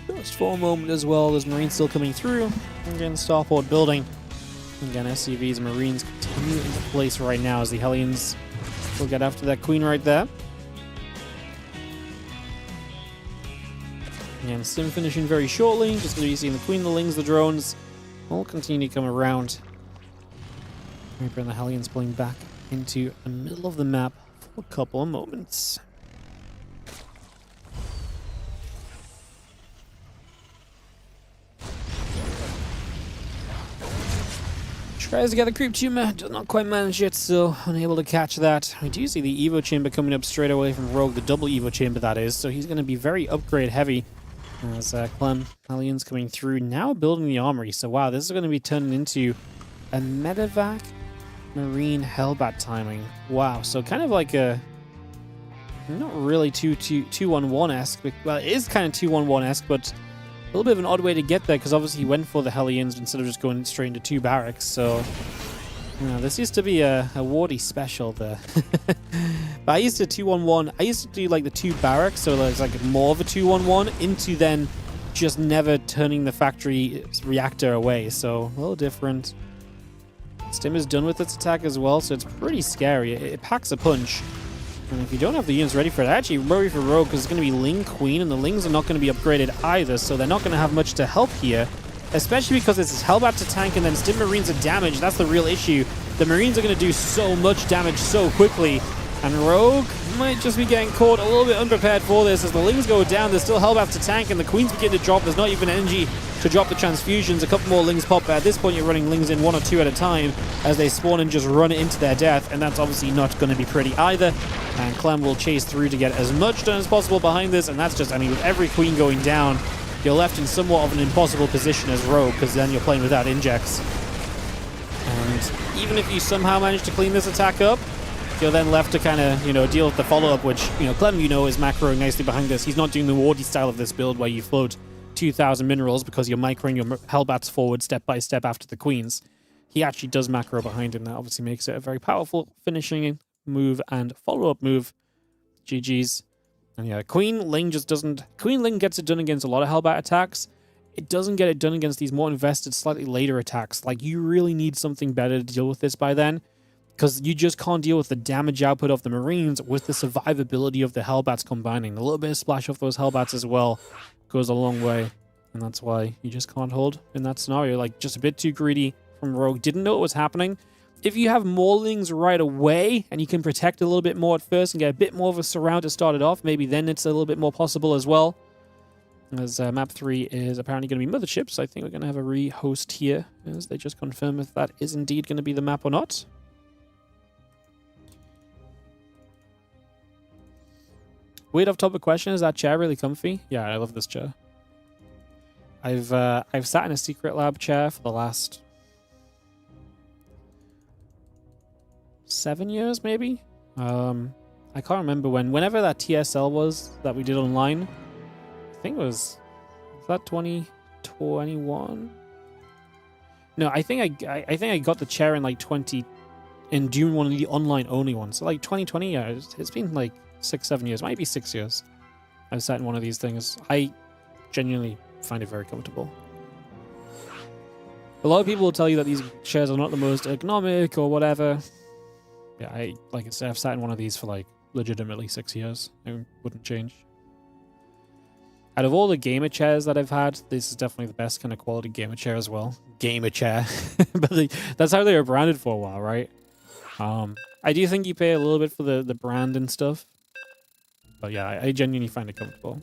Just for a moment as well. There's Marines still coming through. Again, starport building. Again, SCVs and Marines continue into place right now as the Hellions will get after that Queen right there. Again, Stim finishing very shortly. Just going to be seeing the Queen, the Lings, the drones all continue to come around. Reaper and the Hellions pulling back into the middle of the map for a couple of moments. Tries to get the creep tumor, does not quite manage it, so unable to catch that. We do see the Evo chamber coming up straight away from Rogue, the double Evo chamber that is, so he's going to be very upgrade heavy. As Clem, Hellions coming through, now building the armory. So wow, this is going to be turning into a medevac Marine Hellbat timing. Wow, so kind of like a not really 2-1-1-esque. Well, it is kind of 2-1-1-esque, but a little bit of an odd way to get there because obviously he went for the Hellions instead of just going straight into 2 barracks. So this used to be a Wardy special there. But I used to 2-1-1. I used to do like the 2 barracks, so there's like more of a 2-1-1 into then just never turning the factory reactor away. So a little different. Stim is done with its attack as well, so it's pretty scary. It packs a punch. And if you don't have the units ready for it, I actually worry for Rogue because it's going to be Ling Queen, and the Lings are not going to be upgraded either, so they're not going to have much to help here. Especially because it's his Hellbat to tank and then Stim Marines are damage. That's the real issue. The Marines are going to do so much damage so quickly. And Rogue might just be getting caught a little bit unprepared for this. As the Lings go down, there's still Hellbat to tank and the Queens begin to drop. There's not even energy to drop the transfusions. A couple more Lings pop. At this point, you're running Lings in 1 or 2 at a time as they spawn and just run into their death. And that's obviously not going to be pretty either. And Clem will chase through to get as much done as possible behind this. And that's just, I mean, with every Queen going down, you're left in somewhat of an impossible position as Rogue, because then you're playing without injects. And even if you somehow manage to clean this attack up, you're then left to kind of, deal with the follow-up, which, Clem, is macroing nicely behind this. He's not doing the Wardy style of this build where you float 2,000 minerals because you're microing your Hellbats forward step by step after the Queens. He actually does macro behind him. That obviously makes it a very powerful finishing move and follow-up move. GG's. And yeah, Queen Ling just doesn't... Queen Ling gets it done against a lot of Hellbat attacks. It doesn't get it done against these more invested, slightly later attacks. Like, you really need something better to deal with this by then, because you just can't deal with the damage output of the Marines with the survivability of the Hellbats combining. A little bit of splash off those Hellbats as well goes a long way, and that's why you just can't hold in that scenario. Like, just a bit too greedy from Rogue. Didn't know what was happening. If you have more Lings right away, and you can protect a little bit more at first and get a bit more of a surround to start it off, maybe then it's a little bit more possible as well. As map 3 is apparently going to be Motherships, I think we're going to have a re-host here, as they just confirm if that is indeed going to be the map or not. Weird off-topic question, is that chair really comfy? Yeah, I love this chair. I've sat in a secret lab chair for the last 7 years, maybe? I can't remember whenever that TSL was that we did online. I think it was that 2021? No, I think I got the chair in like in June, one of the online only ones. So like 2020, yeah, it's been like 6-7 years, might be 6 years. I've sat in one of these things. I genuinely find it very comfortable. A lot of people will tell you that these chairs are not the most ergonomic or whatever. Yeah, like I said, I've sat in one of these for like legitimately 6 years. It wouldn't change. Out of all the gamer chairs that I've had, this is definitely the best kind of quality gamer chair as well. Gamer chair. But that's how they were branded for a while, right? I do think you pay a little bit for the brand and stuff. But yeah, I genuinely find it comfortable.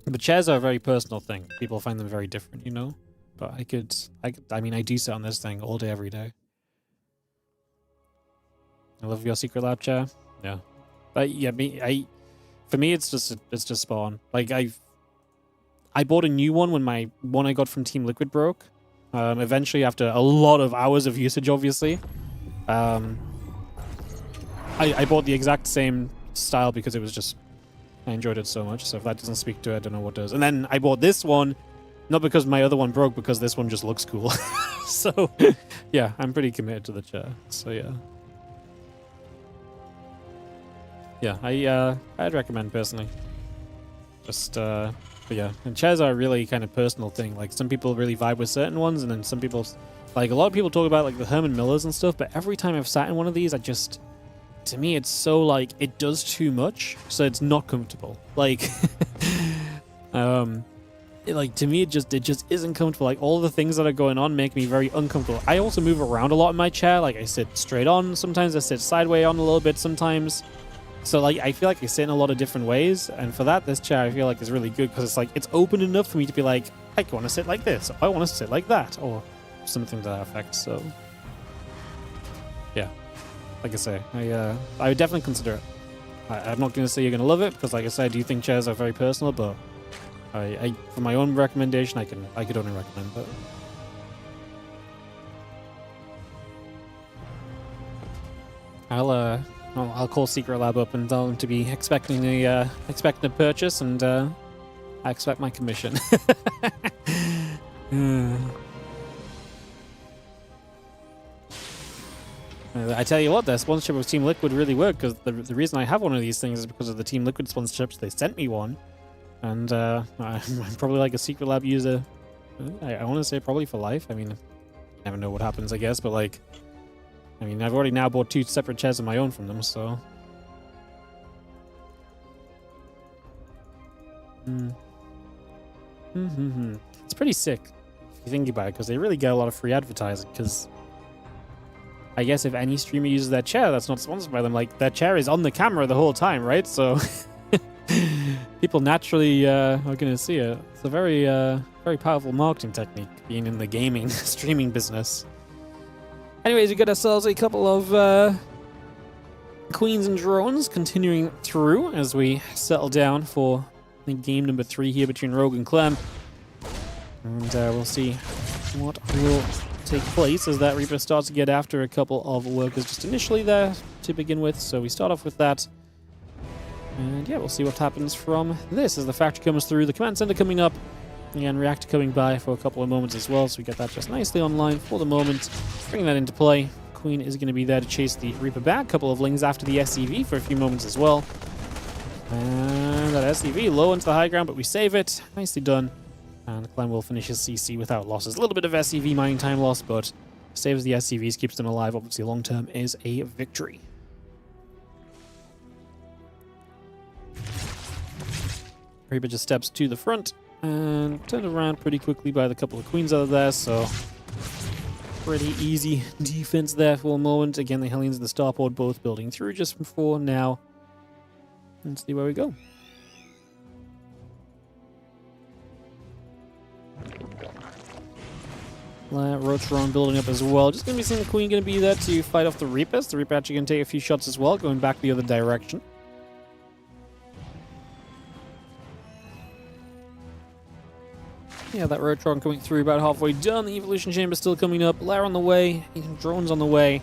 But chairs are a very personal thing. People find them very different, But I mean, I do sit on this thing all day, every day. I love your secret lab chair. Yeah. But yeah, for me, it's just spawn. Like, I bought a new one when my one I got from Team Liquid broke. Eventually, after a lot of hours of usage, obviously. I bought the exact same style because it was just... I enjoyed it so much, so if that doesn't speak to it, I don't know what does. And then I bought this one, not because my other one broke, because this one just looks cool. So, yeah, I'm pretty committed to the chair. So, yeah. Yeah, I'd recommend, personally. Just, but yeah. And chairs are a really kind of personal thing. Like, some people really vibe with certain ones, and then some people... Like, a lot of people talk about, like, the Herman Millers and stuff, but every time I've sat in one of these, I just... To me, it's so, like, it does too much, so it's not comfortable. Like, like, to me, it just isn't comfortable. Like, all the things that are going on make me very uncomfortable. I also move around a lot in my chair. Like, I sit straight on. Sometimes I sit sideways on a little bit sometimes. So, like, I feel like I sit in a lot of different ways. And for that, this chair, I feel like, is really good because it's, like, it's open enough for me to be like, I want to sit like this. Or I want to sit like that. Or something to that effect. So, yeah. Like I say, I would definitely consider it. I'm not going to say you're going to love it because, like I said, I do think chairs are very personal. But for my own recommendation, I could only recommend it. I'll call Secret Lab up and tell them to be expecting a purchase, and I expect my commission. I tell you what, their sponsorship of Team Liquid really worked, because the reason I have one of these things is because of the Team Liquid sponsorships. They sent me one, and I'm probably like a Secret Lab user. I want to say probably for life. I mean, you never know what happens, I guess, but like, I mean, I've already now bought 2 separate chairs of my own from them, so. It's pretty sick if you think about it, because they really get a lot of free advertising, because I guess if any streamer uses their chair that's not sponsored by them, like, their chair is on the camera the whole time, right? So people naturally are going to see it. It's a very, very powerful marketing technique, being in the gaming streaming business. Anyways, we got ourselves a couple of queens and drones continuing through as we settle down for the game number 3 here between Rogue and Clem. And we'll see what will take place as that Reaper starts to get after a couple of workers just initially there to begin with. So we start off with that. And yeah, we'll see what happens from this as the factory comes through. The command center coming up. And reactor coming by for a couple of moments as well. So we get that just nicely online for the moment. Bringing that into play. Queen is going to be there to chase the Reaper back. A couple of lings after the SCV for a few moments as well. And that SCV low into the high ground, but we save it. Nicely done. And Clem will finish his CC without losses. A little bit of SCV mining time loss, but saves the SCVs, keeps them alive. Obviously, long term is a victory. Reaper just steps to the front and turned around pretty quickly by the couple of queens out of there, so pretty easy defense there for a moment. Again, the Hellions and the starport both building through just for now. Let's see where we go. Rotron building up as well. Just going to be seeing the Queen going to be there to fight off the Reapers. The Reaper actually going to take a few shots as well, going back the other direction. Yeah, that Rotron coming through about halfway done. The Evolution Chamber still coming up. Lair on the way. Drones on the way.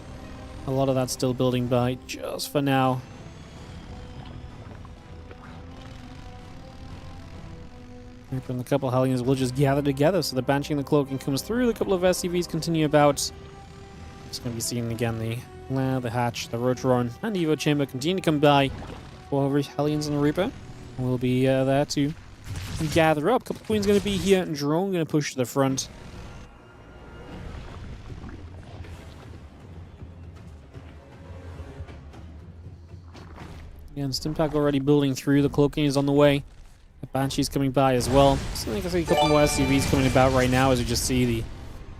A lot of that still building by just for now. And a couple of Hellions will just gather together. So the Banshee and the Cloaking comes through. A couple of SCVs continue about. Just going to be seeing again the Lair, the Hatch, the Rotron, and the Evo Chamber continue to come by. 4 Hellions and the Reaper will be there to gather up. A couple of Queens going to be here, and Drone going to push to the front. Again, Stimpack already building through. The Cloaking is on the way. The Banshee's coming by as well. So I think I see a couple more SCVs coming about right now as we just see the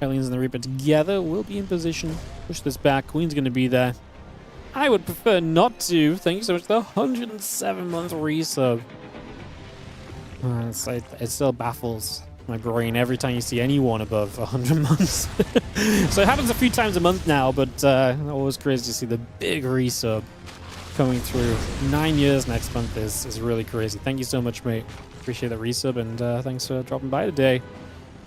Hellions and the Reaper together. We'll be in position. Push this back. Queen's going to be there. I would prefer not to. Thank you so much for the 107-month resub. It still baffles my brain every time you see anyone above 100 months. So it happens a few times a month now, but always crazy to see the big resub coming through. 9 years next month is really crazy. Thank you so much, mate. Appreciate the resub, and thanks for dropping by today.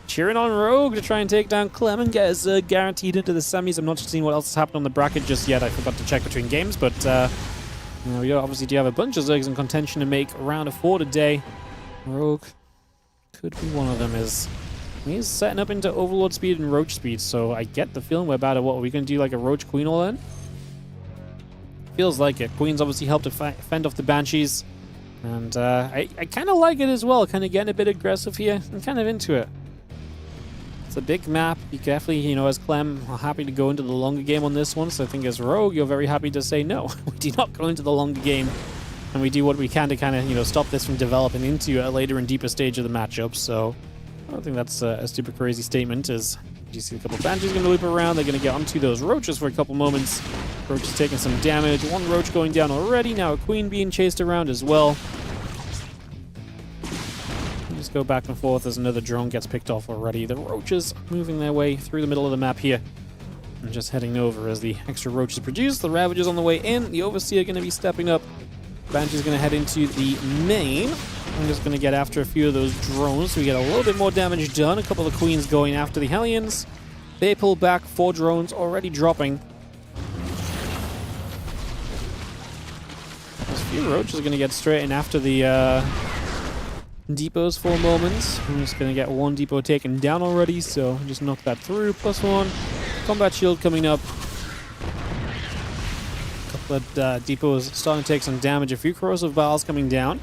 Cheering on Rogue to try and take down Clem and get us guaranteed into the semis. I'm not seeing what else has happened on the bracket just yet. I forgot to check between games, but we obviously do have a bunch of Zergs in contention to make round of 4 today. Rogue could be one of them. He's setting up into Overlord speed and Roach speed, so I get the feeling we're about to, what, are we going to do like a Roach Queen all in? Feels like it. Queen's obviously helped to fend off the Banshees, and I kind of like it as well, kind of getting a bit aggressive here. I'm kind of into it. It's a big map. You definitely, you know, as Clem, are happy to go into the longer game on this one, so I think as Rogue, you're very happy to say no. We do not go into the longer game, and we do what we can to kind of, you know, stop this from developing into a later and deeper stage of the matchup, so I don't think that's a super crazy statement. As you see a couple of Banshees going to loop around, they're going to get onto those Roaches for a couple moments. Roach is taking some damage. One Roach going down already. Now a Queen being chased around as well. Just go back and forth as another drone gets picked off already. The Roaches moving their way through the middle of the map here. And just heading over as the extra Roaches produce. The Ravager's on the way in. The Overseer going to be stepping up. Banshee's going to head into the main. I'm just going to get after a few of those drones so we get a little bit more damage done. A couple of Queens going after the Hellions. They pull back. 4 drones already dropping. There's a few Roaches going to get straight in after the depots for a moment. I'm just going to get 1 depot taken down already, so just knock that through. +1. Combat shield coming up. A couple of depots starting to take some damage. A few corrosive barrels coming down.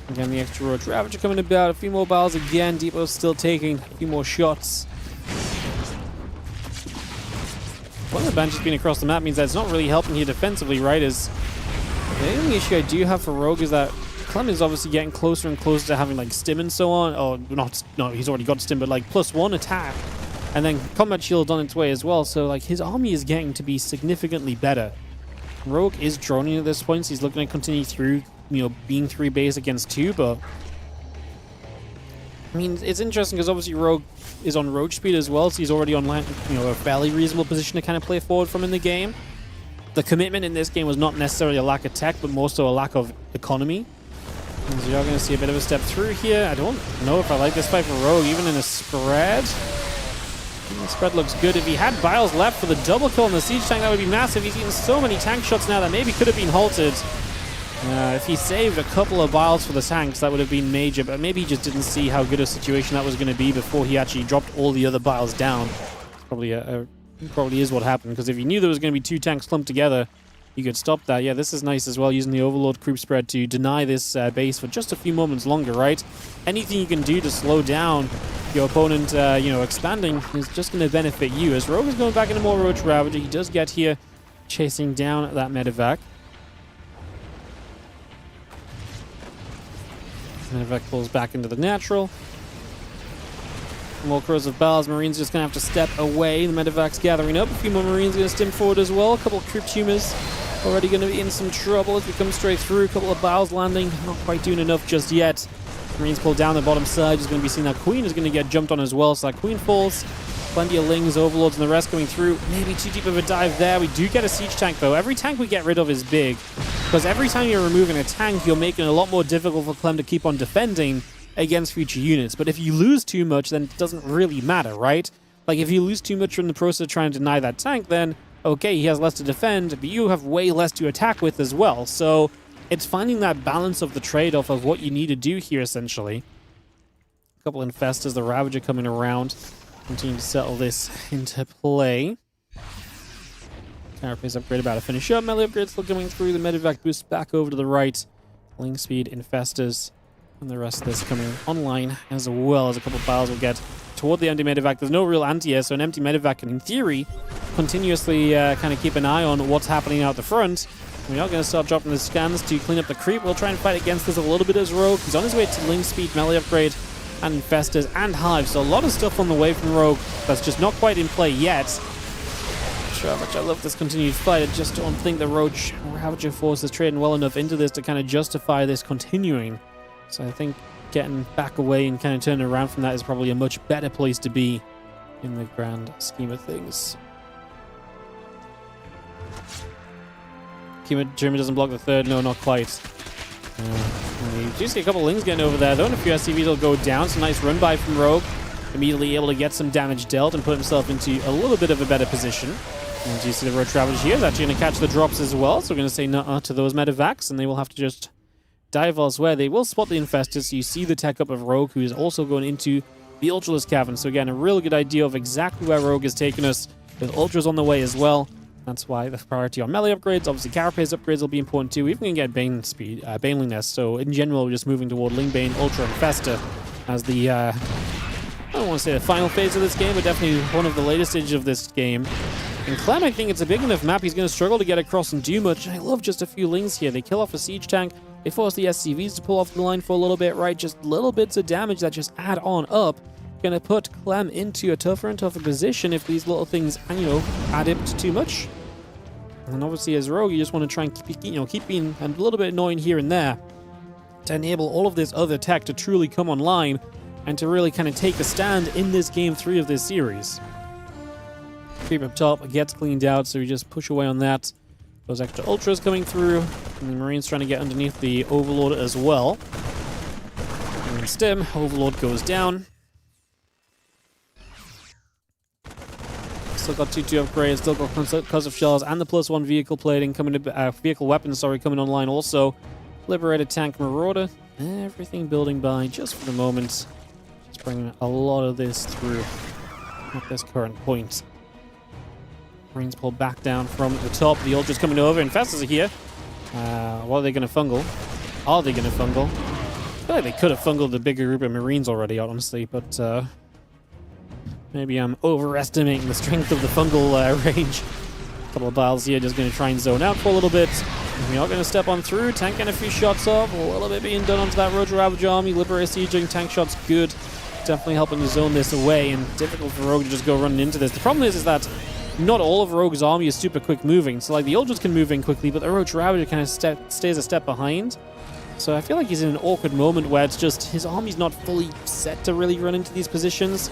Again, the extra Roach Ravager coming about. A few more barrels again. Depot's still taking a few more shots. One of the Banshees being across the map means that it's not really helping here defensively, right? Is the only issue I do have for Rogue is that Clem is obviously getting closer and closer to having like stim and so on. Oh, no, he's already got stim, but like +1 attack. And then combat shield on its way as well. So like his army is getting to be significantly better. Rogue is droning at this point, so he's looking to continue through, you know, being 3 base against 2, but I mean, it's interesting because obviously Rogue is on Roach speed as well, so he's already on, you know, a fairly reasonable position to kind of play forward from in the game. The commitment in this game was not necessarily a lack of tech, but more so a lack of economy. And so you're going to see a bit of a step through here. I don't know if I like this fight for Rogue, even in a spread. The spread looks good. If he had Biles left for the double kill on the siege tank, that would be massive. He's eaten so many tank shots now that maybe could have been halted. If he saved a couple of Biles for the tanks, that would have been major, but maybe he just didn't see how good a situation that was going to be before he actually dropped all the other Biles down. Probably is what happened, because if he knew there was going to be 2 tanks clumped together, he could stop that. Yeah, this is nice as well, using the Overlord creep spread to deny this base for just a few moments longer, right? Anything you can do to slow down your opponent, you know, expanding is just going to benefit you. As Rogue is going back into more Roach Ravager, he does get here, chasing down that medevac. Medevac pulls back into the natural. More corrosive barrels. Marines just going to have to step away. The medevac's gathering up. A few more Marines going to stim forward as well. A couple of crypt tumors already going to be in some trouble as we come straight through. A couple of barrels landing. Not quite doing enough just yet. Marines pull down the bottom side. Just going to be seeing that Queen is going to get jumped on as well. So that Queen falls. Plenty of Lings, Overlords, and the rest coming through. Maybe too deep of a dive there. We do get a siege tank, though. Every tank we get rid of is big, because every time you're removing a tank, you're making it a lot more difficult for Clem to keep on defending against future units. But if you lose too much, then it doesn't really matter, right? Like, if you lose too much in the process of trying to deny that tank, then, okay, he has less to defend, but you have way less to attack with as well. So it's finding that balance of the trade-off of what you need to do here, essentially. A couple infestors, the Ravager coming around. Continue to settle this into play. Carapace upgrade about to finish up. Melee upgrade still coming through. The medevac boost back over to the right. Link speed, infestors, and the rest of this coming online, as well as a couple of files will get toward the empty medevac. There's no real anti-air, so an empty medevac can, in theory, continuously kind of keep an eye on what's happening out the front. We are going to start dropping the scans to clean up the creep. We'll try and fight against this a little bit as Rogue. He's on his way to Link speed, melee upgrade, and infestors and hives. So a lot of stuff on the way from Rogue that's just not quite in play yet. Not sure how much I love this continued fight. I just don't think the Roach Ravager force is trading well enough into this to kind of justify this continuing. So I think getting back away and kind of turning around from that is probably a much better place to be in the grand scheme of things. Jeremy doesn't block the third. No, not quite. The You do see a couple Lings getting over there, though, and a few SCVs will go down. Some nice run by from Rogue. Immediately able to get some damage dealt and put himself into a little bit of a better position. And you see the Road Traveler here is actually going to catch the drops as well, so we're going to say nuh-uh to those medevacs, and they will have to just dive elsewhere. They will spot the Infestor, so you see the tech up of Rogue, who is also going into the Ultraless Cavern. So again, a real good idea of exactly where Rogue is taking us, with Ultras on the way as well. That's why the priority on melee upgrades. Obviously, Carapace upgrades will be important too. Even going to get Bane speed, Baneliness. So in general, we're just moving toward Lingbane, Ultra, and Fester as the, I don't want to say the final phase of this game, but definitely one of the latest stages of this game. And Clem, I think it's a big enough map. He's going to struggle to get across and do much. I love just a few Lings here. They kill off a Siege Tank. They force the SCVs to pull off the line for a little bit, right? Just little bits of damage that just add on up. Going to put Clem into a tougher and tougher position if these little things, you know, add up too much. And obviously, as Rogue, you just want to try and keep being a little bit annoying here and there to enable all of this other tech to truly come online and to really kind of take a stand in this game 3 of this series. Creep up top gets cleaned out, so we just push away on that. Those extra Ultras coming through, and the Marines trying to get underneath the Overlord as well. And Stim, Overlord goes down. Still got 2-2 upgrades, still got Concussive Shells and the +1 vehicle plating coming to, vehicle weapons, coming online also. Liberated Tank Marauder, everything building by just for the moment. Just bringing a lot of this through at this current point. Marines pull back down from the top. The Ultras coming over. Infestors are here. What are they going to fungal? Are they going to fungal? I feel like they could have fungled the bigger group of Marines already, honestly, but maybe I'm overestimating the strength of the fungal range. A couple of Biles here just going to try and zone out for a little bit. We are going to step on through. Tank getting a few shots off. A little bit being done onto that Road Ravager army. Liberate sieging. Tank shots good. Definitely helping to zone this away, and difficult for Rogue to just go running into this. The problem is that not all of Rogue's army is super quick moving. So like the Ultras can move in quickly, but the Road Ravager kind of stays a step behind. So I feel like he's in an awkward moment where it's just his army's not fully set to really run into these positions.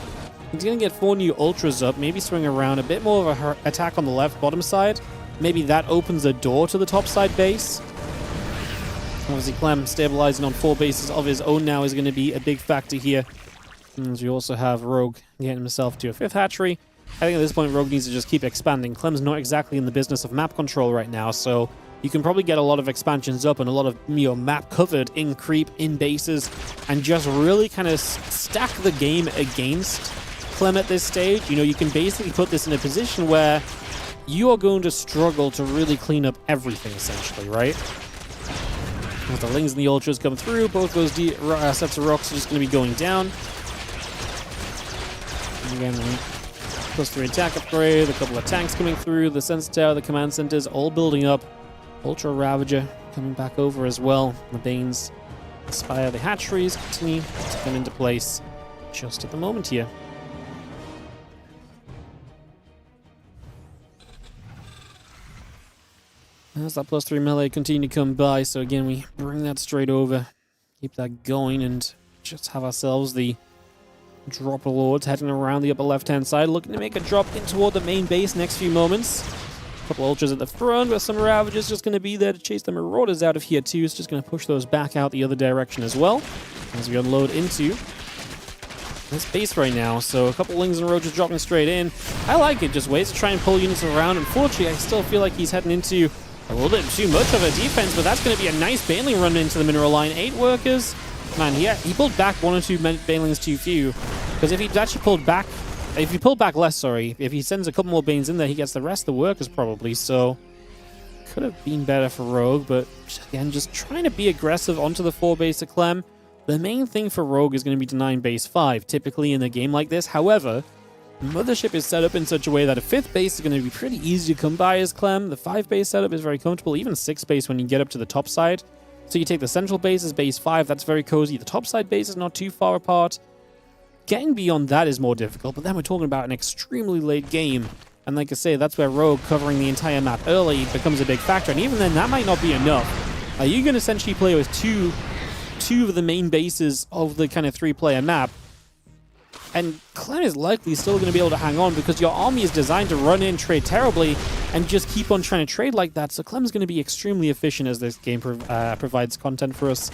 He's going to get 4 new Ultras up, maybe swing around, a bit more of an attack on the left bottom side. Maybe that opens a door to the top side base. Obviously, Clem stabilizing on 4 bases of his own now is going to be a big factor here. And we also have Rogue getting himself to a 5th hatchery. I think at this point, Rogue needs to just keep expanding. Clem's not exactly in the business of map control right now, so you can probably get a lot of expansions up and a lot of map covered in creep, in bases, and just really kind of stack the game against Clem at this stage. You know, you can basically put this in a position where you are going to struggle to really clean up everything, essentially, right? With the Lings and the Ultras come through, both those sets of rocks are just going to be going down. And again, +3 attack upgrade, a couple of tanks coming through, the Sensor Tower, the command centers, all building up. Ultra Ravager coming back over as well. The Banes Spire, the hatcheries continue to come into place just at the moment here. As that +3 melee continue to come by, so again, we bring that straight over, keep that going, and just have ourselves the Dropper Lords heading around the upper left-hand side, looking to make a drop in toward the main base next few moments. A couple Ultras at the front, but some Ravagers just going to be there to chase the Marauders out of here too. It's just going to push those back out the other direction as well, as we unload into this base right now. So a couple Lings and Roaches dropping straight in. I like it, just ways to try and pull units around. Unfortunately, I still feel like he's heading into a little bit too much of a defense, but that's going to be a nice Baneling run into the mineral line. 8 workers. Man, he pulled back 1 or 2 Banelings too few. Because if he'd actually pulled back, if he pulled back less, sorry, if he sends a couple more Banes in there, he gets the rest of the workers probably. So could have been better for Rogue, but again, just trying to be aggressive onto the 4 base of Clem. The main thing for Rogue is going to be denying base 5, typically in a game like this. However, Mothership is set up in such a way that a 5th base is going to be pretty easy to come by as Clem. The 5 base setup is very comfortable, even 6 base when you get up to the top side. So you take the central base as base 5, that's very cozy. The top side base is not too far apart. Getting beyond that is more difficult, but then we're talking about an extremely late game. And like I say, that's where Rogue covering the entire map early becomes a big factor. And even then, that might not be enough. You can essentially play with two of the main bases of the kind of 3-player map. And Clem is likely still going to be able to hang on because your army is designed to run in, trade terribly, and just keep on trying to trade like that. So Clem's going to be extremely efficient as this game provides content for us.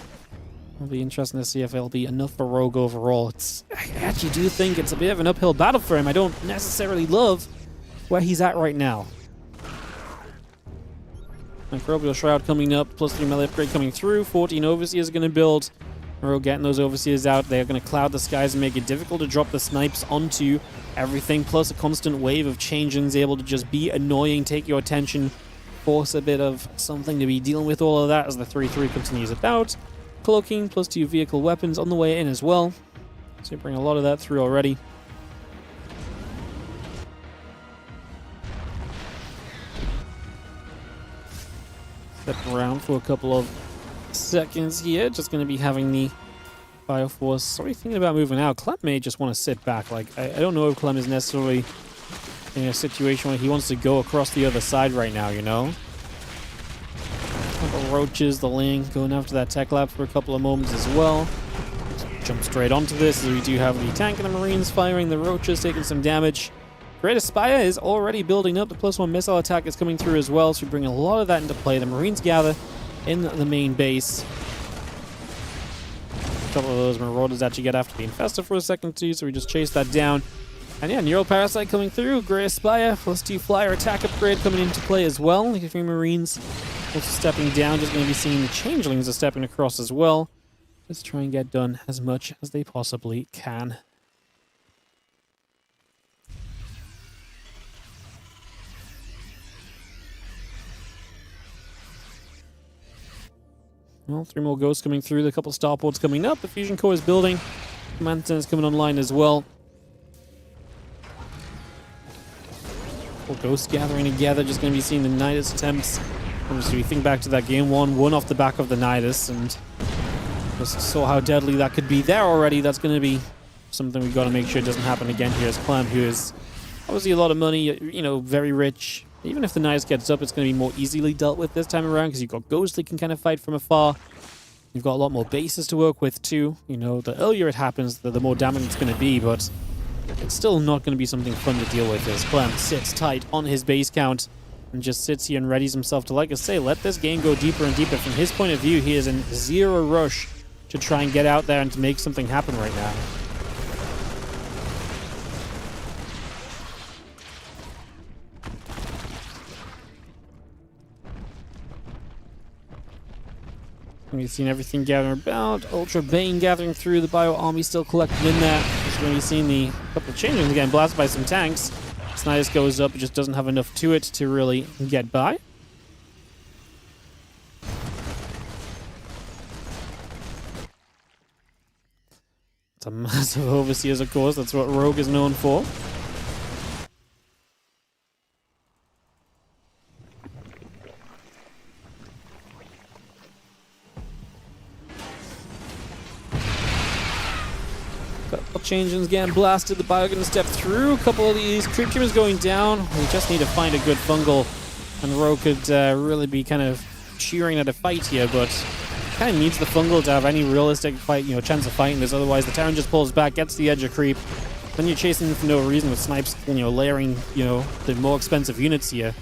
It'll be interesting to see if it'll be enough for Rogue overall. I actually do think it's a bit of an uphill battle for him. I don't necessarily love where he's at right now. Microbial Shroud coming up, plus 3 melee upgrade coming through. 14 Overseers are going to build. Rogue getting those Overseers out. They're going to cloud the skies and make it difficult to drop the snipes onto everything. Plus a constant wave of change-ins able to just be annoying, take your attention, force a bit of something to be dealing with all of that as the 3-3 continues about. Cloaking, plus 2 vehicle weapons on the way in as well. So you bring a lot of that through already. Step around for a couple of seconds here. Just going to be having the Bioforce. What are you thinking about moving out? Clem may just want to sit back. Like, I don't know if Clem is necessarily in a situation where he wants to go across the other side right now, you know? The roaches, the Ling, going after that tech lab for a couple of moments as well. Jump straight onto this as we do have the tank and the Marines firing the roaches, taking some damage. Great Aspire is already building up. The +1 missile attack is coming through as well, so we bring a lot of that into play. The Marines gather in the main base. A couple of those Marauders actually get after the Infestor for a second too, so we just chase that down. And yeah, Neural Parasite coming through. Great Aspire, +2 flyer attack upgrade coming into play as well. The 3 Marines also stepping down. Just going to be seeing the Changelings are stepping across as well. Let's try and get done as much as they possibly can. Well, 3 more Ghosts coming through, a couple Starports coming up, the Fusion Core is building, Command Center is coming online as well. Four Ghosts gathering together, just going to be seeing the Nidus attempts. Obviously, we think back to that game one off the back of the Nidus, and just saw how deadly that could be there already. That's going to be something we've got to make sure it doesn't happen again here as Clem, who is obviously a lot of money, you know, very rich. Even if the Nidus gets up, it's going to be more easily dealt with this time around because you've got Ghosts that can kind of fight from afar. You've got a lot more bases to work with too. You know, the earlier it happens, the more damage it's going to be, but it's still not going to be something fun to deal with as Clem sits tight on his base count and just sits here and readies himself to, like I say, let this game go deeper and deeper. From his point of view, he is in zero rush to try and get out there and to make something happen right now. We've seen everything gathering about. Ultra Bane gathering through. The Bio Army still collected in there. Just when we've seen the couple of changes again blasted by some tanks. Snidus goes up, it just doesn't have enough to it to really get by. It's a massive Overseers, of course. That's what Rogue is known for. Changelings getting blasted. The Bio gonna step through. A couple of these creep tumors going down. We just need to find a good fungal, and Rogue could really be kind of cheering at a fight here, but kind of needs the fungal to have any realistic fight, you know, chance of fighting this. Otherwise, the Terran just pulls back, gets the edge of creep. Then you're chasing them for no reason with snipes, you know, layering, you know, the more expensive units here.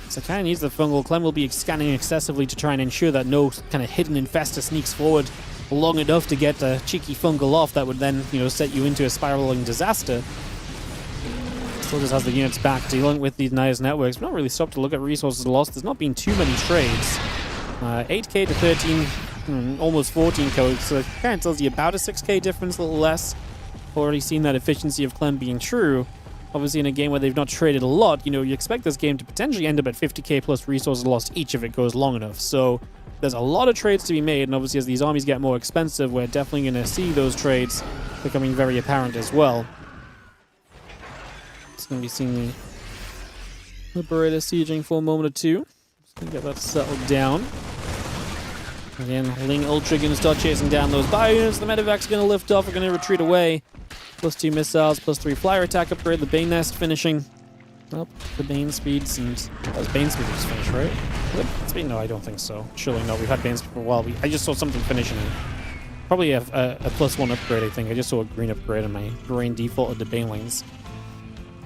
So kind of needs the fungal. Clem will be scanning excessively to try and ensure that no kind of hidden infestor sneaks forward long enough to get a cheeky fungal off that would then, you know, set you into a spiraling disaster. Still just has the units back dealing with these Nidus networks. We've not really stopped to look at resources lost. There's not been too many trades. 8k to 13, almost 14k, so it kind of tells you about a 6k difference, a little less. Already seen that efficiency of Clem being true. Obviously in a game where they've not traded a lot, you know, you expect this game to potentially end up at 50k plus resources lost each if it goes long enough. So there's a lot of trades to be made, and obviously as these armies get more expensive, we're definitely going to see those trades becoming very apparent as well. It's going to be seeing the Liberator sieging for a moment or two. Just going to get that settled down. Again, Ling Ultra going to start chasing down those bio units. The medevac's going to lift off. We're going to retreat away. +2 missiles, +3 flyer attack upgrade. The Bane Nest finishing. Oh, the Bane speeds and that's Bane speed just finished, right? Speed? No, I don't think so. Surely not. We've had Bane speed for a while. I just saw something finishing. Probably a +1 upgrade, I think. I just saw a green upgrade on my brain default of the Banelings.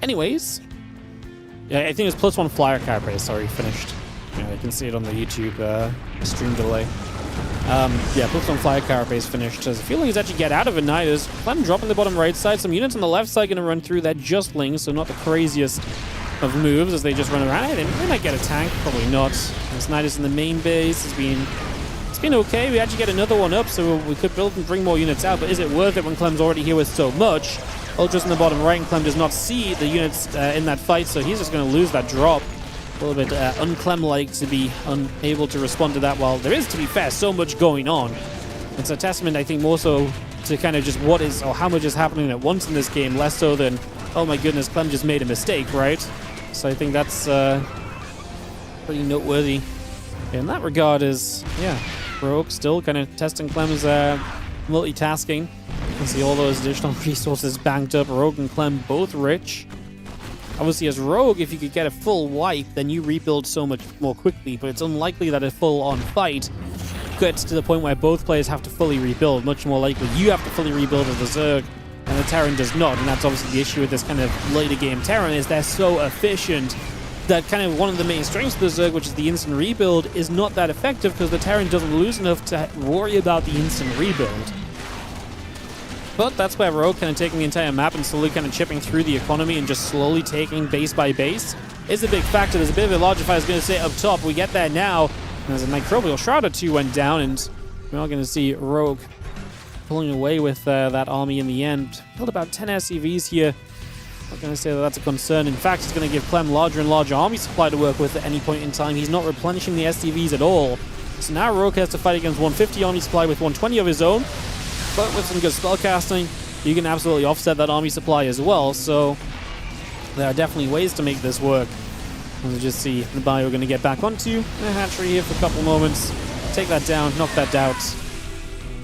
Anyways, yeah, I think it's +1 flyer car upgrade. Sorry, finished. Yeah, you can see it on the YouTube stream delay. Yeah, both on Flyer Carapace finished. As the feeling is actually get out of it, Nidus. Clem dropping the bottom right side. Some units on the left side going to run through. They're just lings, so not the craziest of moves as they just run around. They might get a tank, probably not. As Nidus in the main base has been... It's been okay. We actually get another one up, so we could build and bring more units out, but is it worth it when Clem's already here with so much? Ultra's in the bottom right, and Clem does not see the units in that fight, so he's just going to lose that drop. A little bit un-Clem-like to be unable to respond to that, while there is, to be fair, so much going on. It's a testament, I think, more so to kind of just what is, or how much is happening at once in this game, less so than, oh my goodness, Clem just made a mistake, right? So I think that's pretty noteworthy in that regard is, yeah, Rogue still kind of testing Clem's multitasking. You can see all those additional resources banked up. Rogue and Clem both rich. Obviously, as Rogue, if you could get a full wipe, then you rebuild so much more quickly, but it's unlikely that a full-on fight gets to the point where both players have to fully rebuild. Much more likely you have to fully rebuild as the Zerg, and the Terran does not, and that's obviously the issue with this kind of later-game Terran, is they're so efficient that kind of one of the main strengths of the Zerg, which is the instant rebuild, is not that effective because the Terran doesn't lose enough to worry about the instant rebuild. But that's where Rogue kind of taking the entire map and slowly kind of chipping through the economy and just slowly taking base by base is a big factor. There's a bit of a logic, I was going to say, up top. We get there now. There's a Microbial Shroud or two went down, and we're not going to see Rogue pulling away with that army in the end. Killed about 10 SCVs here. Not going to say that that's a concern. In fact, it's going to give Clem larger and larger army supply to work with at any point in time. He's not replenishing the SCVs at all. So now Rogue has to fight against 150 army supply with 120 of his own. But with some good spellcasting, you can absolutely offset that army supply as well. So there are definitely ways to make this work. We'll just see the ByuN going to get back onto the hatchery here for a couple moments. Take that down, knock that out.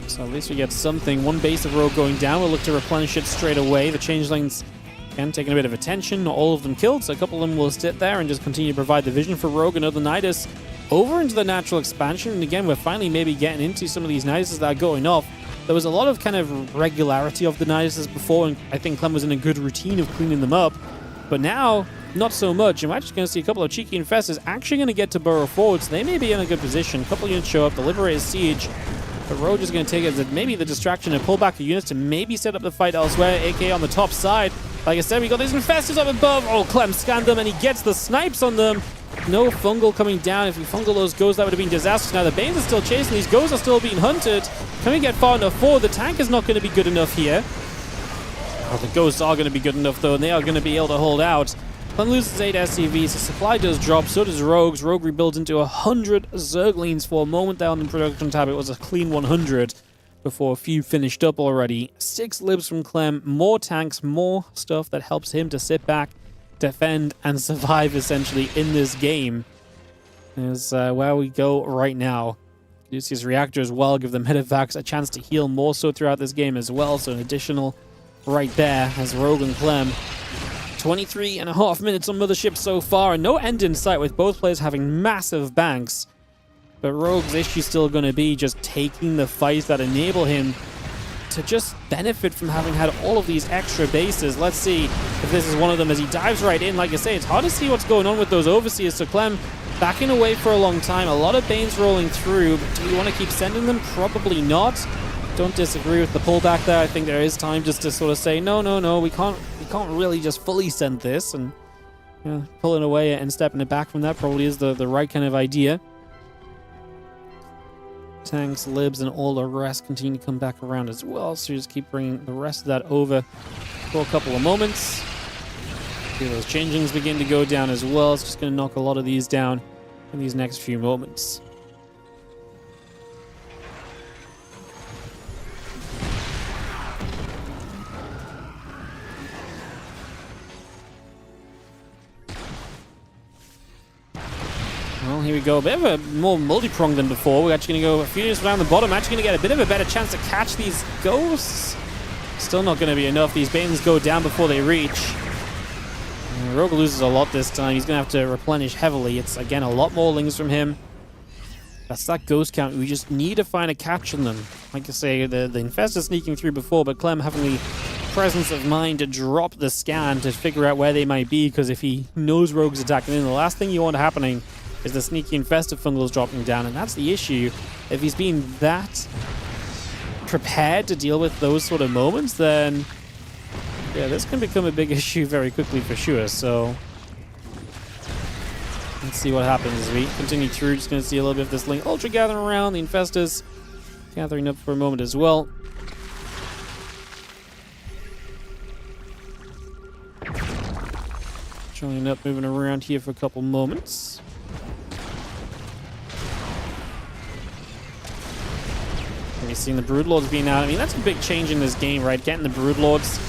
So at least we get something. One base of Rogue going down. We'll look to replenish it straight away. The changelings, again, taking a bit of attention. Not all of them killed, so a couple of them will sit there and just continue to provide the vision for Rogue. Another Nidus over into the natural expansion. And again, we're finally maybe getting into some of these Niduses that are going off. There was a lot of kind of regularity of the Niduses before, and I think Clem was in a good routine of cleaning them up. But now, not so much. And we're actually going to see a couple of cheeky infestors actually going to get to burrow forward, so they may be in a good position. A couple of units show up, the Liberator's Siege. But Rogue is going to take it as maybe the distraction and pull back the units to maybe set up the fight elsewhere, aka on the top side. Like I said, we got these infestors up above. Oh, Clem scanned them, and he gets the snipes on them. No fungal coming down. If we fungal those ghosts, that would have been disastrous. Now the Banes are still chasing. These ghosts are still being hunted. Can we get far enough forward? The tank is not going to be good enough here. Oh, the ghosts are going to be good enough, though, and they are going to be able to hold out. Clem loses 8 SCVs. The supply does drop. So does Rogue's. Rogue rebuilds into 100 Zerglings for a moment there on the production tab. It was a clean 100 before a few finished up already. 6 libs from Clem. More tanks, more stuff that helps him to sit back, defend, and survive, essentially, in this game. Is where we go right now. Lucius Reactor as well. Give the Medivacs a chance to heal more so throughout this game as well. So an additional right there as Rogue and Clem. 23.5 minutes on Mothership so far, and no end in sight with both players having massive banks. But Rogue's issue still going to be just taking the fights that enable him to just benefit from having had all of these extra bases. Let's see if this is one of them as he dives right in. Like I say, it's hard to see what's going on with those Overseers. So Clem backing away for a long time. A lot of Banes rolling through. But do we want to keep sending them? Probably not. Don't disagree with the pullback there. I think there is time just to sort of say, no, we can't really just fully send this. And pulling away and stepping it back from that probably is the right kind of idea. Tanks, libs, and all the rest continue to come back around as well. So you just keep bringing the rest of that over for a couple of moments. See those changelings begin to go down as well. It's just going to knock a lot of these down in these next few moments. Well, here we go. A bit of a more multi-pronged than before. We're actually going to go a few units around the bottom. Actually going to get a bit of a better chance to catch these ghosts. Still not going to be enough. These Banes go down before they reach. Rogue loses a lot this time. He's going to have to replenish heavily. It's, again, a lot more lings from him. That's that ghost count. We just need to find a catch in them. Like I say, the infestor sneaking through before, but Clem having the presence of mind to drop the scan to figure out where they might be, because if he knows Rogue's attacking in, the last thing you want happening is the sneaky infested fungals dropping down, and that's the issue. If he's being that prepared to deal with those sort of moments, then yeah, this can become a big issue very quickly for sure. So let's see what happens as we continue through. Just going to see a little bit of this Link Ultra gathering around, the infestors gathering up for a moment as well. Showing up, moving around here for a couple moments. We've seen the Broodlords being out. I mean, that's a big change in this game, right? Getting the Broodlords.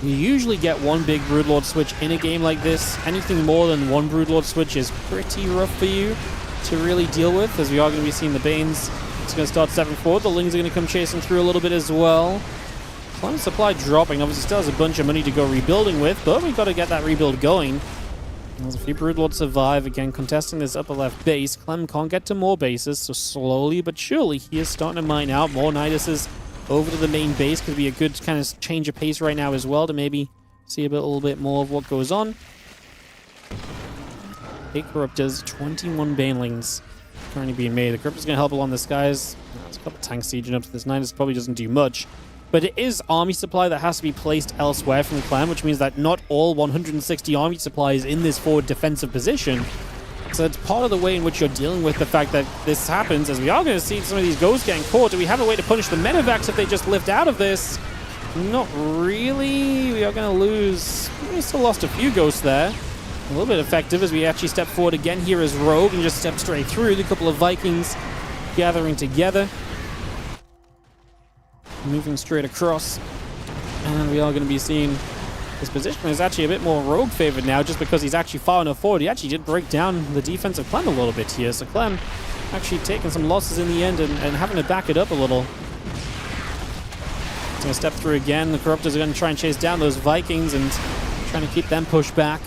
You usually get one big Broodlord switch in a game like this. Anything more than one Broodlord switch is pretty rough for you to really deal with, as we are going to be seeing the Banes. It's going to start stepping forward. The Lings are going to come chasing through a little bit as well. Clem's supply dropping. Obviously still has a bunch of money to go rebuilding with, but we've got to get that rebuild going. There's a few Broodlords survive, again contesting this upper left base. Clem can't get to more bases, so slowly but surely he is starting to mine out more Niduses over to the main base. Could be a good kind of change of pace right now as well to maybe see a little bit more of what goes on. 8 Corruptors, 21 Banelings currently being made. The Corruptor's going to help along the skies. There's a couple tanks sieging up to this. Nidus probably doesn't do much. But it is army supply that has to be placed elsewhere from Clem, which means that not all 160 army supply is in this forward defensive position. So it's part of the way in which you're dealing with the fact that this happens, as we are going to see some of these ghosts getting caught. Do we have a way to punish the medevacs if they just lift out of this? Not really. We are going to lose. We still lost a few ghosts there. A little bit effective as we actually step forward again here as Rogue and just step straight through. The couple of Vikings gathering together. Moving straight across, and we are going to be seeing this position is actually a bit more Rogue favored now, just because he's actually far enough forward. He actually did break down the defense of Clem a little bit here, so Clem actually taking some losses in the end and having to back it up a little. He's going to step through again. The Corruptors are going to try and chase down those Vikings and trying to keep them pushed back.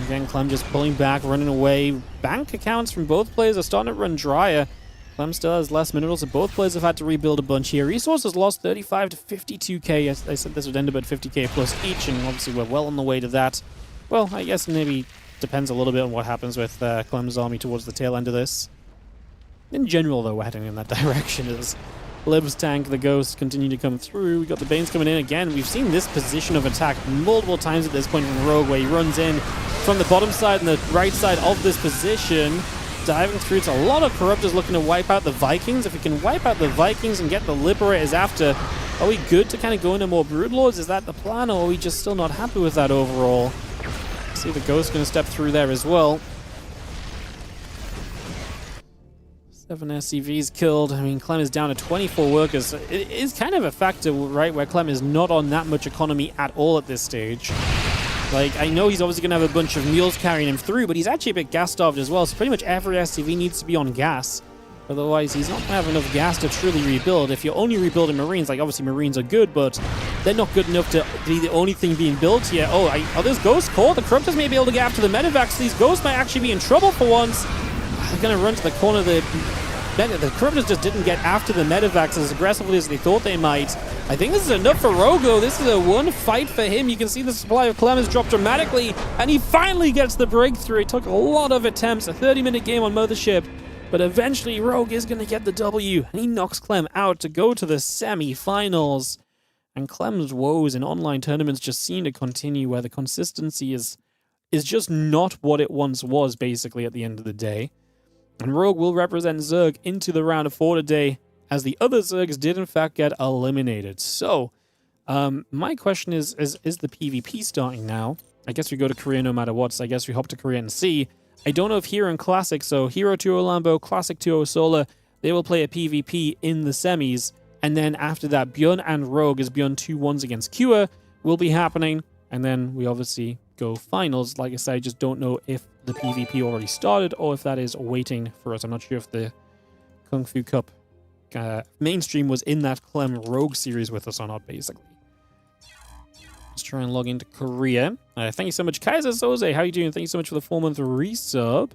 Again, Clem just pulling back, running away. Bank accounts from both players are starting to run drier. Clem still has less minerals, so both players have had to rebuild a bunch here. Resources lost 35 to 52k. I said this would end up at 50k plus each, and obviously we're well on the way to that. Well, I guess maybe depends a little bit on what happens with Clem's army towards the tail end of this. In general, though, we're heading in that direction as Lib's tank, the Ghosts continue to come through. We got the Banes coming in again. We've seen this position of attack multiple times at this point from Rogue, where he runs in from the bottom side and the right side of this position. Diving through, it's a lot of Corruptors looking to wipe out the Vikings. If we can wipe out the Vikings and get the Liberators after, are we good to kind of go into more Broodlords? Is that the plan, or are we just still not happy with that overall? See, the Ghost's going to step through there as well. 7 SCVs killed. I mean, Clem is down to 24 workers. It is kind of a factor, right, where Clem is not on that much economy at all at this stage. Like, I know he's obviously going to have a bunch of mules carrying him through, but he's actually a bit gas-starved as well, so pretty much every SCV needs to be on gas. Otherwise, he's not going to have enough gas to truly rebuild. If you're only rebuilding Marines, like, obviously Marines are good, but they're not good enough to be the only thing being built here. Oh, are those Ghosts caught? The Corruptors may be able to get after the Medevacs. These Ghosts might actually be in trouble for once. They're going to run to the corner of the Corruptors just didn't get after the Medevacs as aggressively as they thought they might. I think this is enough for Rogue, though. This is a one fight for him. You can see the supply of Clem has dropped dramatically, and he finally gets the breakthrough. It took a lot of attempts, a 30-minute game on Mothership, but eventually Rogue is going to get the W, and he knocks Clem out to go to the semi-finals. And Clem's woes in online tournaments just seem to continue, where the consistency is just not what it once was, basically, at the end of the day. And Rogue will represent Zerg into the round of 4 today, as the other Zergs did in fact get eliminated. So, my question is the PvP starting now? I guess we go to Korea no matter what, so I guess we hop to Korea and see. I don't know if Hero and Classic, so Hero 2 Lambo, Classic 2 Solar, they will play a PvP in the semis, and then after that, ByuN and Rogue, as ByuN 2-1s against Cure, will be happening, and then we obviously go finals. Like I said, I just don't know if the PvP already started or if that is waiting for us. I'm not sure if the Kung Fu Cup mainstream was in that Clem Rogue series with us or not, basically. Let's try and log into Korea. Thank you so much, Kaiser Soze. How you doing? Thank you so much for the 4-month resub.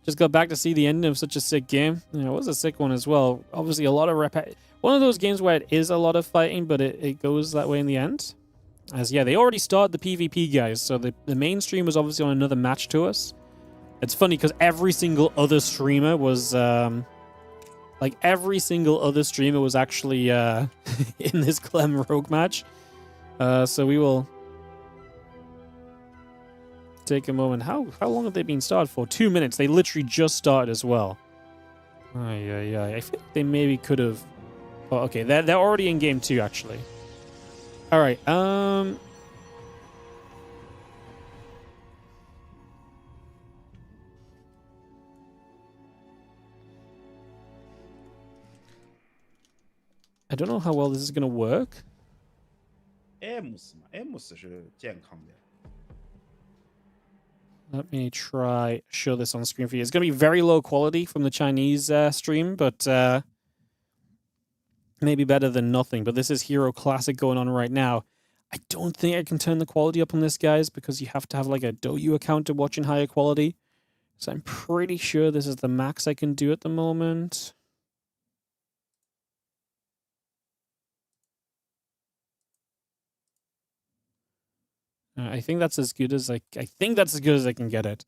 Just got back to see the ending of such a sick game. You know, it was a sick one as well. Obviously, a lot of one of those games where it is a lot of fighting, but it goes that way in the end. As, yeah, they already started the PvP, guys, so the mainstream was obviously on another match to us. It's funny because every single other streamer was actually in this Clem Rogue match. So we will take a moment. How long have they been started for? 2 minutes. They literally just started as well. I feel like they maybe could have. Oh, okay, they're already in game 2 actually. All right. I don't know how well this is gonna work. Let me try show this on screen for you. It's gonna be very low quality from the Chinese stream, but maybe better than nothing. But this is Hero Classic going on right now. I don't think I can turn the quality up on this, guys, because you have to have like a ByuN account to watch in higher quality. So I'm pretty sure this is the max I can do at the moment. I think that's as good as I think that's as good as I can get it.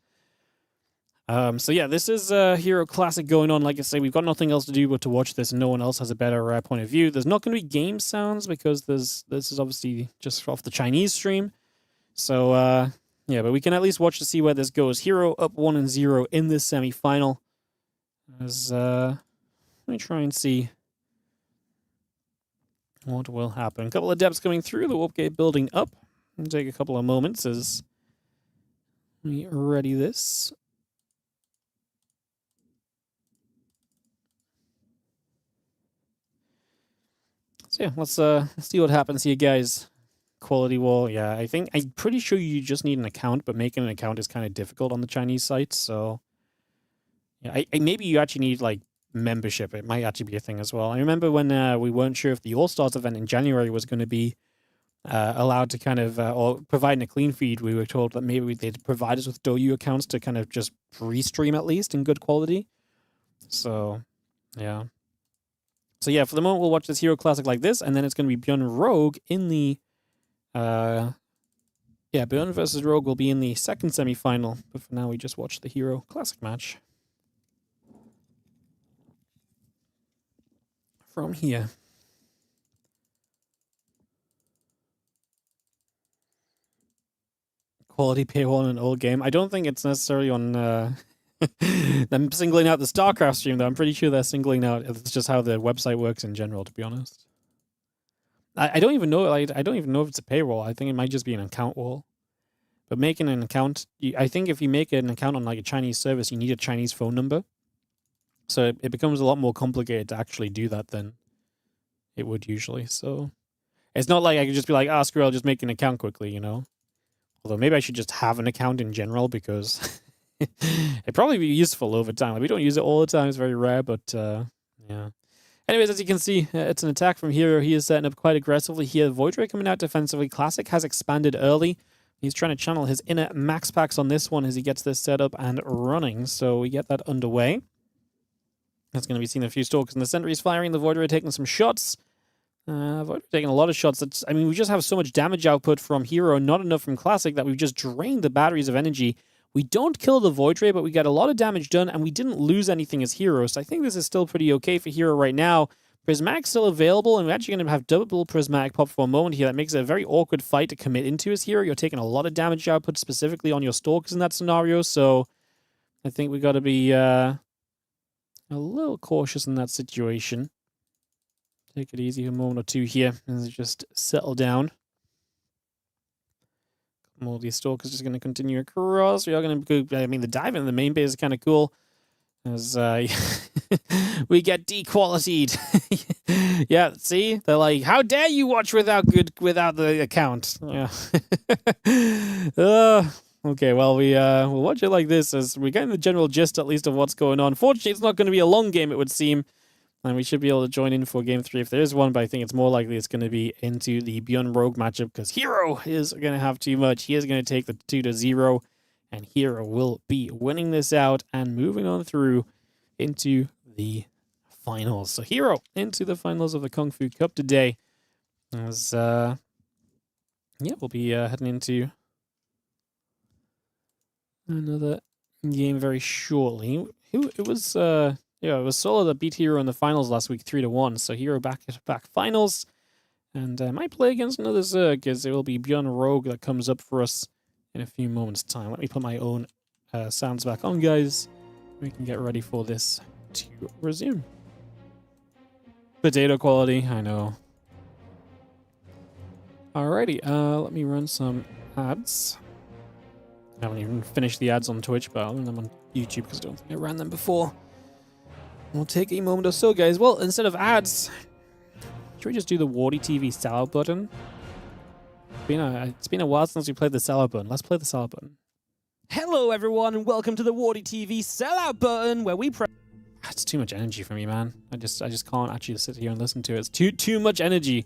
So yeah, this is Hero Classic going on. Like I say, we've got nothing else to do but to watch this, and no one else has a better point of view. There's not going to be game sounds because this is obviously just off the Chinese stream. So yeah, but we can at least watch to see where this goes. Hero up 1-0 in this semi-final. As let me try and see what will happen. A couple of depths coming through. The warp gate building up. It'll take a couple of moments as we ready this. So yeah, let's see what happens here, guys. Quality wall, yeah. I'm pretty sure you just need an account, but making an account is kind of difficult on the Chinese sites. So yeah, maybe you actually need like membership. It might actually be a thing as well. I remember when we weren't sure if the All Stars event in January was going to be allowed to kind of or providing a clean feed. We were told that maybe they'd provide us with ByuN accounts to kind of just restream at least in good quality. So yeah. So yeah, for the moment we'll watch this Hero Classic like this, and then it's going to be ByuN Rogue in the ByuN versus Rogue will be in the second semi-final, but for now we just watch the Hero Classic match from here. Quality paywall in an old game. I don't think it's necessarily on them singling out the StarCraft stream, though. I'm pretty sure they're singling out. It's just how the website works in general, to be honest. I don't even know. Like, I don't even know if it's a paywall. I think it might just be an account wall. But making an account, I think if you make an account on like a Chinese service, you need a Chinese phone number. So it becomes a lot more complicated to actually do that than it would usually. So it's not like I could just be like, screw it, I'll just make an account quickly, you know? Although maybe I should just have an account in general because it'd probably be useful over time. Like, we don't use it all the time. It's very rare, but yeah. Anyways, as you can see, it's an attack from Hero. He is setting up quite aggressively here. Void Ray coming out defensively. Classic has expanded early. He's trying to channel his inner max packs on this one as he gets this set up and running. So we get that underway. That's going to be seen a few stalkers in the center. He's firing. The Void Ray taking some shots. Void Ray taking a lot of shots. I mean, we just have so much damage output from Hero, not enough from Classic, that we've just drained the batteries of energy. We don't kill the Void Ray, but we get a lot of damage done, and we didn't lose anything as Hero. So I think this is still pretty okay for Hero right now. Prismatic's still available, and we're actually going to have double Prismatic pop for a moment here. That makes it a very awkward fight to commit into as Hero. You're taking a lot of damage output specifically on your Stalkers in that scenario, so I think we got to be a little cautious in that situation. Take it easy for a moment or two here and just settle down. All these Stalkers just going to continue across. We are going to go, I mean, the dive in the main base is kind of cool. As we get dequalitied. Yeah, see? They're like, how dare you watch without the account? Yeah. Okay, well, we'll watch it like this as we're getting the general gist, at least, of what's going on. Fortunately, it's not going to be a long game, it would seem. And we should be able to join in for Game 3 if there is one, but I think it's more likely it's going to be into the ByuN Rogue matchup because Hero is going to have too much. He is going to take the 2-0, and Hero will be winning this out and moving on through into the finals. So Hero into the finals of the Kung Fu Cup today. As, yeah, we'll be heading into another game very shortly. It was yeah, it was Solo that beat Hero in the finals last week, 3-1. So Hero back finals, and I might play against another Zerg, as it will be ByuN Rogue that comes up for us in a few moments' time. Let me put my own sounds back on, guys. We can get ready for this to resume. Potato quality, I know. Alrighty, let me run some ads. I haven't even finished the ads on Twitch, but I'll run them on YouTube because I don't think I ran them before. We'll take a moment or so, guys. Well, instead of ads, should we just do the WardiTV sellout button? It's been a while since we played the sellout button. Let's play the sellout button. Hello, everyone, and welcome to the WardiTV sellout button, where we It's too much energy for me, man. I just can't actually sit here and listen to it. It's too much energy.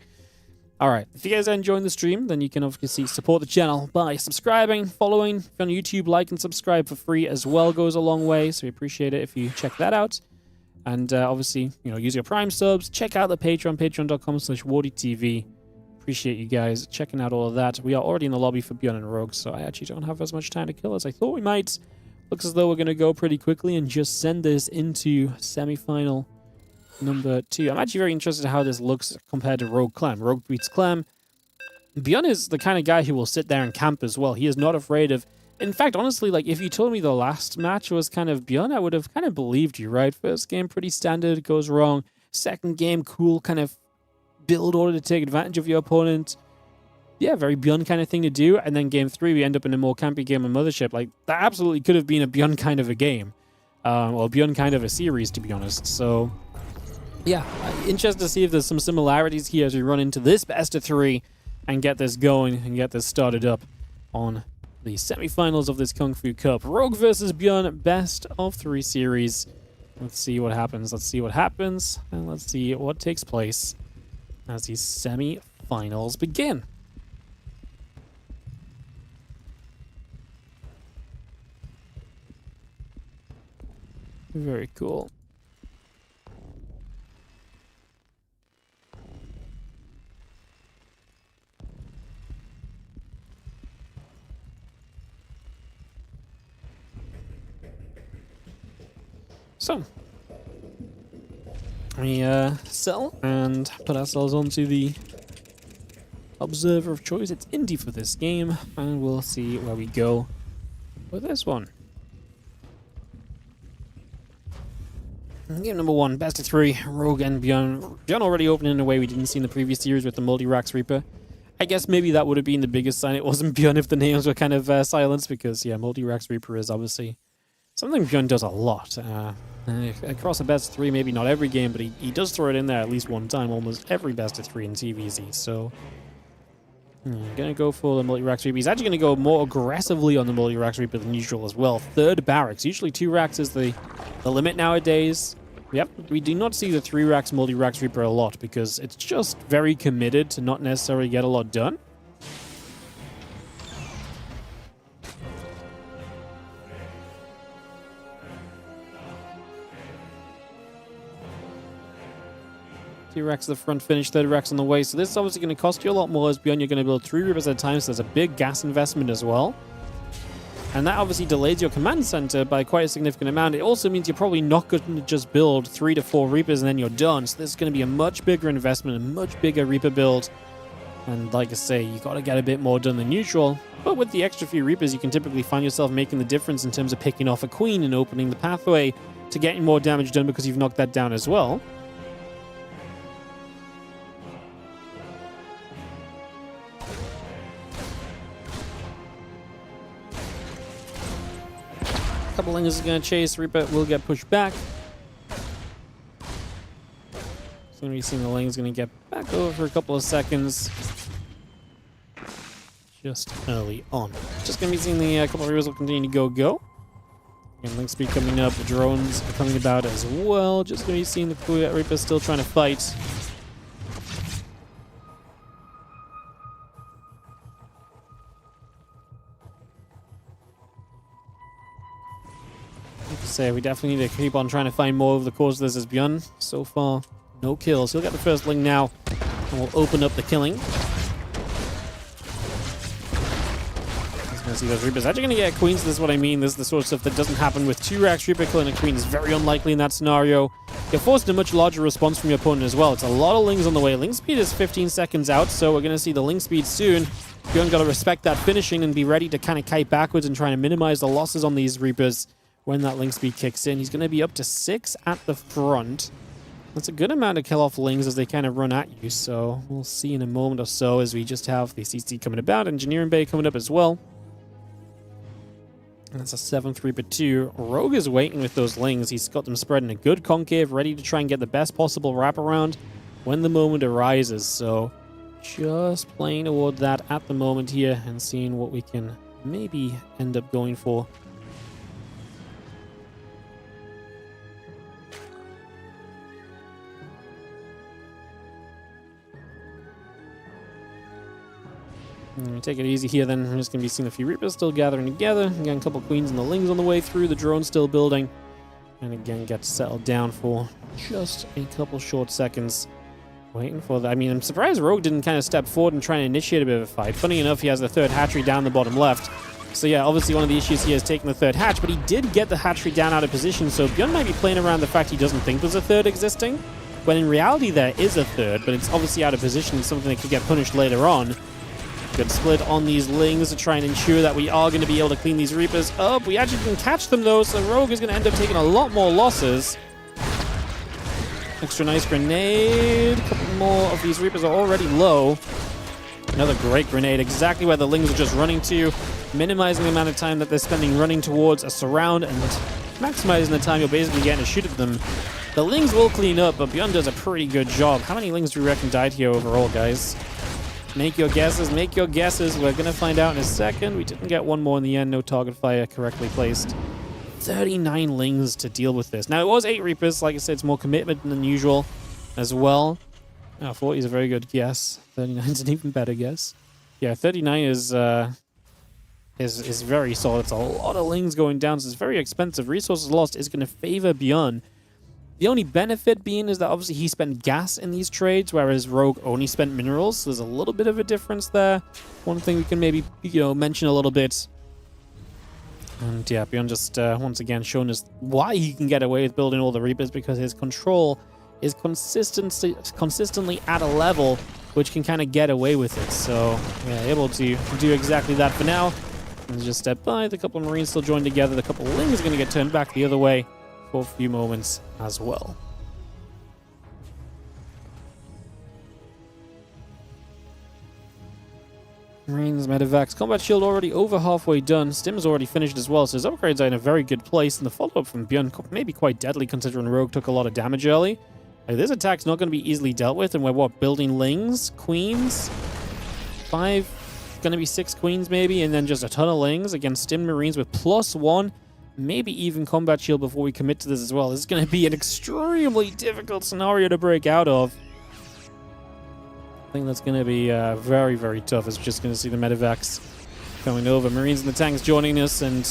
All right, if you guys are enjoying the stream, then you can obviously support the channel by subscribing, following. If you're on YouTube, like and subscribe for free as well goes a long way, so we appreciate it if you check that out. And obviously, you know, use your Prime subs. Check out the Patreon, patreon.com/WardiTV. Appreciate you guys checking out all of that. We are already in the lobby for ByuN and Rogue, so I actually don't have as much time to kill as I thought we might. Looks as though we're going to go pretty quickly and just send this into semi-final number 2. I'm actually very interested in how this looks compared to Rogue Clem. Rogue beats Clem. ByuN is the kind of guy who will sit there and camp as well. He is not afraid of... In fact, honestly, like, if you told me the last match was kind of ByuN, I would have kind of believed you, right? First game, pretty standard, goes wrong. Second game, cool, kind of build order to take advantage of your opponent. Yeah, very ByuN kind of thing to do. And then game 3, we end up in a more campy game on Mothership. Like, that absolutely could have been a ByuN kind of a game. Or ByuN kind of a series, to be honest. So... yeah, interested to see if there's some similarities here as we run into this best of 3 and get this going and get this started up on the semifinals of this Kung Fu Cup. Rogue versus ByuN, best of 3 series. Let's see what happens. Let's see what happens, and let's see what takes place as these semifinals begin. Very cool. So, we sell and put ourselves onto the observer of choice. It's Indy for this game, and we'll see where we go with this one. Game number 1, best of 3, Rogue and ByuN. ByuN already opened in a way we didn't see in the previous series with the multi-racks Reaper. I guess maybe that would have been the biggest sign it wasn't ByuN if the names were kind of silenced, because, yeah, multi-racks Reaper is obviously something ByuN does a lot. Across a best of 3, maybe not every game, but he does throw it in there at least one time, almost every best of 3 in TVZ. So, gonna go for the multi-racks Reaper. He's actually gonna go more aggressively on the multi-racks Reaper than usual as well. 3rd barracks. Usually 2 racks is the limit nowadays. Yep, we do not see the 3 racks multi-racks Reaper a lot because it's just very committed to not necessarily get a lot done. Two racks at the front finish, 3rd racks on the way. So this is obviously going to cost you a lot more as ByuN. You're going to build 3 Reapers at a time, so there's a big gas investment as well. And that obviously delays your command center by quite a significant amount. It also means you're probably not going to just build 3 to 4 Reapers and then you're done. So this is going to be a much bigger investment, a much bigger Reaper build. And like I say, you got to get a bit more done than usual. But with the extra few Reapers, you can typically find yourself making the difference in terms of picking off a Queen and opening the pathway to getting more damage done because you've knocked that down as well. Couple Lingers are going to chase. Reaper will get pushed back. So we're seeing the Ling's going to get back over for a couple of seconds. Just early on. Just going to be seeing the couple of Reapers will continue to go. And Link speed coming up. The drones are coming about as well. Just going to be seeing the Reaper still trying to fight. Say we definitely need to keep on trying to find more of the cause of this as ByuN. So far, no kills. He'll get the first Ling now, and we'll open up the killing. He's going to see those Reapers actually going to get queens. This is what I mean. This is the sort of stuff that doesn't happen with 2 racks. Reaper killing a queen is very unlikely in that scenario. You're forced a much larger response from your opponent as well. It's a lot of lings on the way. Ling speed is 15 seconds out, so we're going to see the ling speed soon. ByuN got to respect that finishing and be ready to kind of kite backwards and try to minimize the losses on these Reapers when that ling speed kicks in. He's going to be up to 6 at the front. That's a good amount of kill-off lings as they kind of run at you, so we'll see in a moment or so as we just have the CC coming about, Engineering Bay coming up as well. And that's a 7th Reaper 2. Rogue is waiting with those lings. He's got them spread in a good concave, ready to try and get the best possible wraparound when the moment arises, so just playing toward that at the moment here and seeing what we can maybe end up going for. Take it easy here then. We're just going to be seeing a few Reapers still gathering together. Again, a couple Queens and the Lings on the way through. The drone still building. And again, get settled down for just a couple short seconds. Waiting for that. I mean, I'm surprised Rogue didn't kind of step forward and try and initiate a bit of a fight. Funny enough, he has the 3rd hatchery down the bottom left. So yeah, obviously one of the issues here is taking the 3rd hatch, but he did get the hatchery down out of position, so ByuN might be playing around the fact he doesn't think there's a 3rd existing, when in reality there is a 3rd, but it's obviously out of position, something that could get punished later on. Good split on these Lings to try and ensure that we are going to be able to clean these Reapers up. We actually can catch them though, so Rogue is going to end up taking a lot more losses. Extra nice grenade. A couple more of these Reapers are already low. Another great grenade, exactly where the Lings are just running to, minimizing the amount of time that they're spending running towards a surround and maximizing the time you're basically getting to shoot at them. The Lings will clean up, but ByuN does a pretty good job. How many Lings do you reckon died here overall, guys? Make your guesses, make your guesses. We're going to find out in a second. We didn't get one more in the end. No target fire correctly placed. 39 Lings to deal with this. Now, it was 8 Reapers. Like I said, it's more commitment than usual as well. Oh, 40 is a very good guess. 39 is an even better guess. Yeah, 39 is very solid. It's a lot of Lings going down, so it's very expensive. Resources lost is going to favor ByuN. The only benefit being is that obviously he spent gas in these trades, whereas Rogue only spent minerals. So there's a little bit of a difference there. One thing we can maybe, mention a little bit. And yeah, ByuN just once again showing us why he can get away with building all the Reapers, because his control is consistently at a level which can kind of get away with it. So yeah, able to do exactly that for now. And just step by. The couple of Marines still joined together. The couple of Lings are going to get turned back the other way for a few moments as well. Marines, Medivacs, Combat Shield already over halfway done. Stim's already finished as well, so his upgrades are in a very good place. And the follow-up from ByuN may be quite deadly considering Rogue took a lot of damage early. This attack's not going to be easily dealt with, and we're building Lings, Queens, 5, going to be 6 Queens maybe, and then just a ton of Lings against Stim Marines with +1. Maybe even Combat Shield before we commit to this as well. This is going to be an extremely difficult scenario to break out of. I think that's going to be very, very tough. It's just going to see the Medivacs coming over. Marines and the tanks joining us, and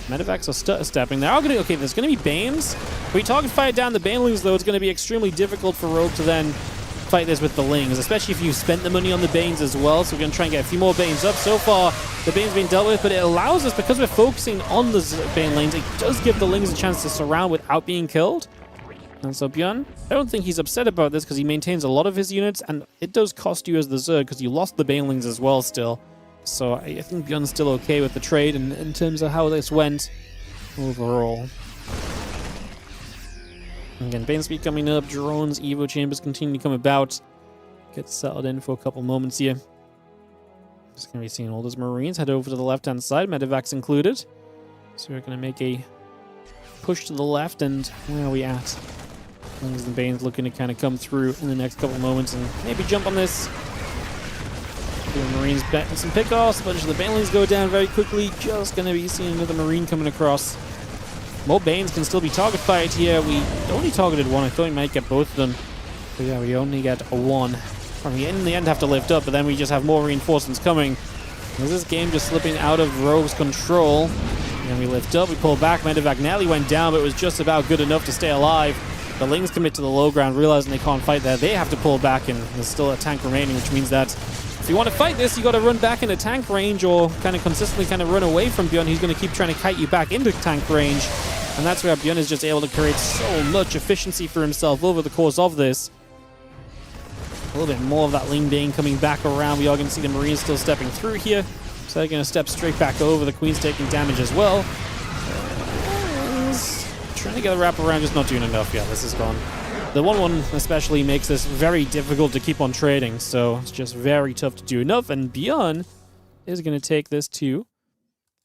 Medivacs are stutter-stepping. Okay, there's going to be Banes. If we target fire down the Banelings, though, it's going to be extremely difficult for Rogue to then fight this with the Lings, especially if you spent the money on the Banes as well. So we're going to try and get a few more Banes up. So far, the Bane's been dealt with, but it allows us, because we're focusing on the Bane lanes, it does give the Lings a chance to surround without being killed. And so ByuN, I don't think he's upset about this because he maintains a lot of his units, and it does cost you as the Zerg because you lost the Banelings as well still. So I think ByuN's still okay with the trade in terms of how this went overall. Again, Bane speed coming up, drones, Evo chambers continue to come about. Get settled in for a couple moments here. Just going to be seeing all those Marines head over to the left-hand side, Medivacs included. So we're going to make a push to the left, and where are we at? Lings and Banes looking to kind of come through in the next couple moments and maybe jump on this. The Marines betting some pickoffs. A bunch of the Banelings go down very quickly. Just going to be seeing another Marine coming across. More Banes can still be target fired here. We only targeted one. I thought we might get both of them. But yeah, we only get a 1. We in the end have to lift up, but then we just have more reinforcements coming. Is this game just slipping out of Rogue's control? And we lift up, we pull back. Medivac nearly went down, but it was just about good enough to stay alive. The Lings commit to the low ground, realizing they can't fight there. They have to pull back, and there's still a tank remaining, which means that If you want to fight this, you got to run back into tank range or kind of consistently kind of run away from ByuN. He's going to keep trying to kite you back into tank range. And that's where ByuN is just able to create so much efficiency for himself over the course of this. A little bit more of that Ling Bane coming back around. We are going to see the Marines still stepping through here. So they're going to step straight back over. The Queen's taking damage as well. Trying to get a wrap around, just not doing enough. Yeah, this is gone. The 1-1 especially makes this very difficult to keep on trading, so it's just very tough to do enough, and ByuN is going to take this to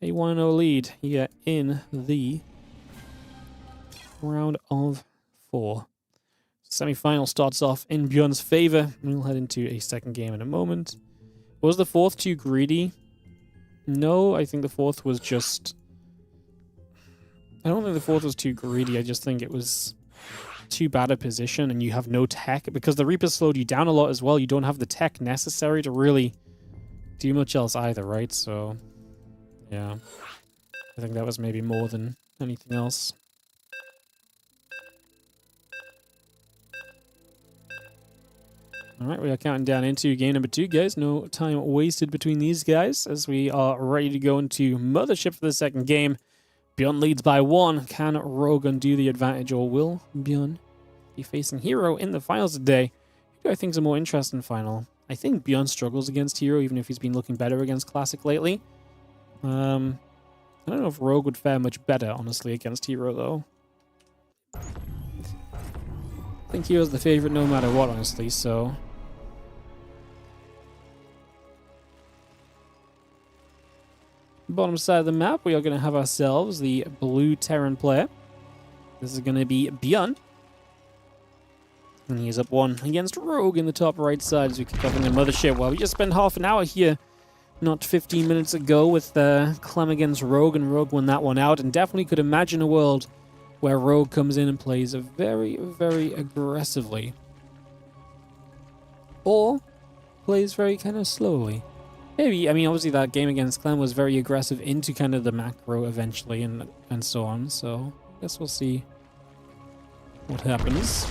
a 1-0 lead here in the round of 4. Semi-final starts off in ByuN's favor. We'll head into a second game in a moment. Was the fourth too greedy? No, I think the fourth was just... I don't think the fourth was too greedy, I just think it was too bad a position and you have no tech, because the Reapers slowed you down a lot as well. You don't have the tech necessary to really do much else either, right? So, yeah. I think that was maybe more than anything else. Alright, we are counting down into game number 2, guys. No time wasted between these guys as we are ready to go into Mothership for the second game. ByuN leads by 1. Can Rogue undo the advantage, or will ByuN be facing Hero in the finals today? Who do I think is a more interesting final? I think ByuN struggles against Hero, even if he's been looking better against Classic lately. I don't know if Rogue would fare much better, honestly, against Hero, though. I think Hero's the favorite no matter what, honestly, so... Bottom side of the map, we are going to have ourselves the blue Terran player. This is going to be ByuN. And he is up 1 against Rogue in the top right side as we kick off in the Mothership. Well, we just spent half an hour here, not 15 minutes ago, with Clem against Rogue, and Rogue won that one out. And definitely could imagine a world where Rogue comes in and plays very, very aggressively. Or plays very kind of slowly. Maybe, I mean, obviously that game against Clem was very aggressive into kind of the macro eventually and so on, so I guess we'll see what happens.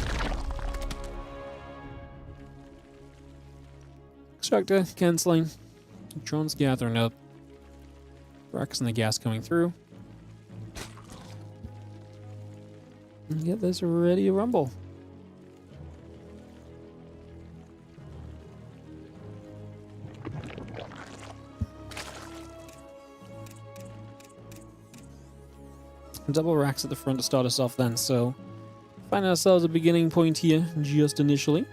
Extractor cancelling. Drones gathering up. Racks and the gas coming through. And get this ready to rumble. Double racks at the front to start us off then, so find ourselves a beginning point here just initially.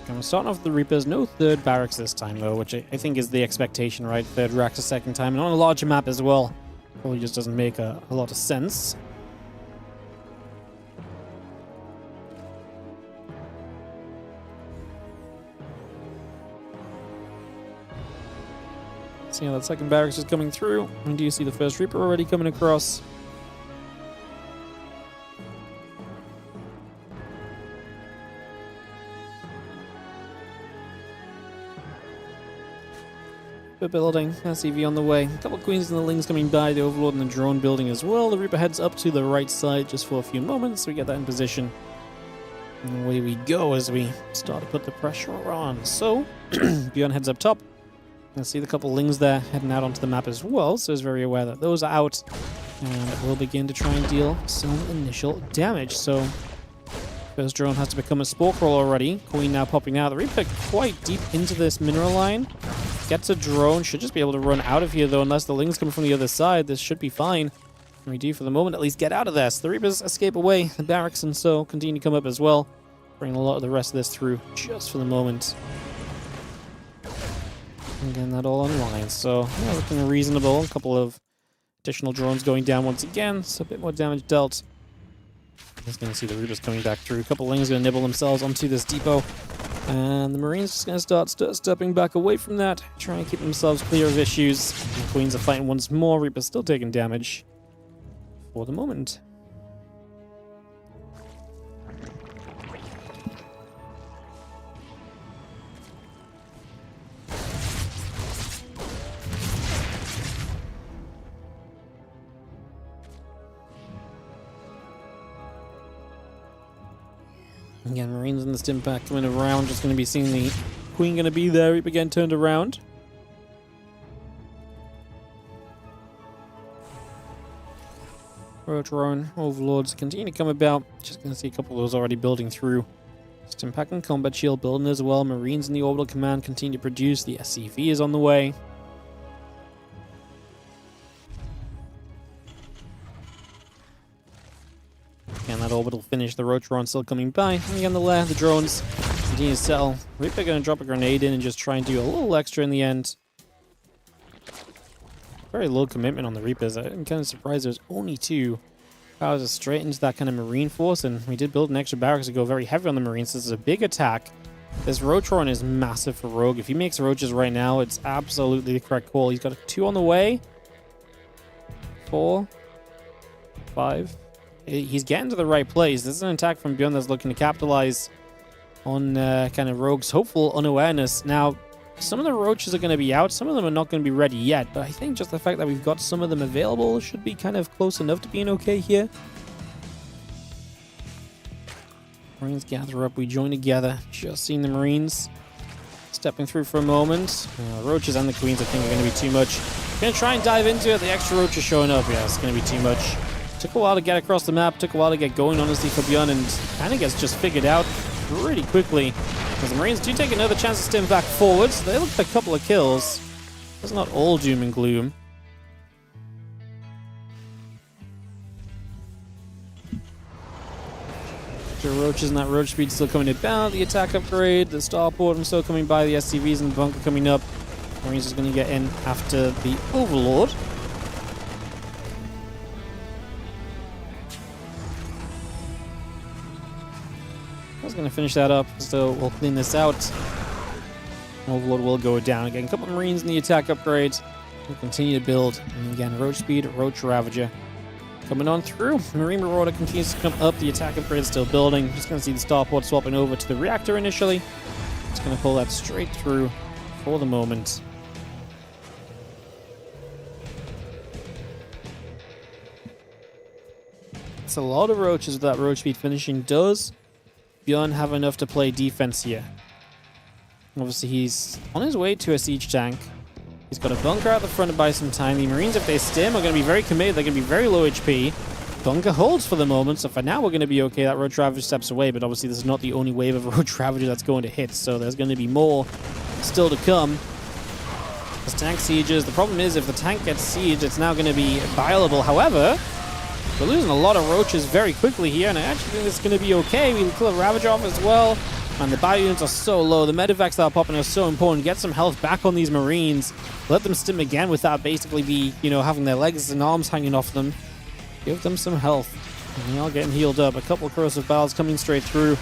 And we're starting off with the Reapers. No third barracks this time though, which I think is the expectation, right? Third racks a second time, and on a larger map as well. Probably just doesn't make a lot of sense. See how that second barracks is coming through. And do you see the first Reaper already coming across? Reaper building, SCV on the way. A couple of Queens and the Lings coming by, the Overlord and the drone building as well. The Reaper heads up to the right side just for a few moments, so we get that in position. And away we go as we start to put the pressure on. So, ByuN heads up top. I see the couple Lings there heading out onto the map as well, so he's very aware that those are out. And we'll begin to try and deal some initial damage. So, first drone has to become a Spore Crawl already. Queen now popping out. The Reaper quite deep into this mineral line. Gets a drone. Should just be able to run out of here, though, unless the Lings come from the other side. This should be fine. And we do, for the moment, at least get out of this. The Reapers escape away. The barracks and so continue to come up as well. Bring a lot of the rest of this through just for the moment. Again, that all online, so yeah, looking reasonable. A couple of additional drones going down once again, so a bit more damage dealt. Just going to see the Reapers coming back through. A couple of Lings going to nibble themselves onto this depot. And the Marines just going to start stepping back away from that, trying to keep themselves clear of issues. The Queens are fighting once more. Reapers still taking damage for the moment. Again, Marines in the stim pack coming around. Just going to be seeing the Queen going to be there. Reap again turned around. Roach-Roan Overlords continue to come about. Just going to see a couple of those already building through. Stim pack and combat shield building as well. Marines in the orbital command continue to produce. The SCV is on the way. Again, that orbital finish. The Roach-Roan still coming by. And again, the drones continue to settle. Reaper going to drop a grenade in and just try and do a little extra in the end. Very low commitment on the Reapers. I'm kind of surprised there's only 2 powers straight into that kind of Marine force, and we did build an extra barracks to go very heavy on the Marines. This is a big attack. This Roach-Roan is massive for Rogue. If he makes Roaches right now, it's absolutely the correct call. He's got 2 on the way. 4. 5. He's getting to the right place. This is an attack from ByuN that's looking to capitalize on kind of Rogue's hopeful unawareness. Now, some of the Roaches are going to be out. Some of them are not going to be ready yet. But I think just the fact that we've got some of them available should be kind of close enough to being okay here. Marines gather up. We join together. Just seeing the Marines stepping through for a moment. Roaches and the Queens, I think, are going to be too much. Going to try and dive into it. The extra Roaches showing up. Yeah, it's going to be too much. Took a while to get across the map. Took a while to get going, honestly, for ByuN. And kind of gets just figured out pretty quickly. Because the Marines do take another chance to stim back forwards. They look for a couple of kills. It's not all doom and gloom. The Roaches and that Roach speed still coming about. The attack upgrade, the starport, and still coming by. The SCVs and the bunker coming up. Marines is going to get in after the Overlord. I was going to finish that up, so we'll clean this out. Overlord will go down. Again, a couple of Marines in the attack upgrade. We'll continue to build. And again, Roach speed, Roach Ravager. Coming on through. Marine Marauder continues to come up. The attack upgrade is still building. Just going to see the starport swapping over to the reactor initially. Just going to pull that straight through for the moment. It's a lot of Roaches that Roach speed finishing does. ByuN have enough to play defense here. Obviously, he's on his way to a siege tank. He's got a bunker out the front to buy some time. The Marines, if they stim, are going to be very committed. They're going to be very low HP. Bunker holds for the moment, so for now we're going to be okay. That Roach Ravager steps away, but obviously this is not the only wave of Roach Ravager that's going to hit, so there's going to be more still to come. As tank sieges, the problem is if the tank gets sieged, it's now going to be viable. However, we're losing a lot of Roaches very quickly here, and I actually think this is going to be okay. We can kill a Ravager off as well. And the ByuNs are so low. The medevacs that are popping are so important. Get some health back on these Marines. Let them stim again without basically be, having their legs and arms hanging off them. Give them some health. And they are getting healed up. A couple of corrosive battles coming straight through.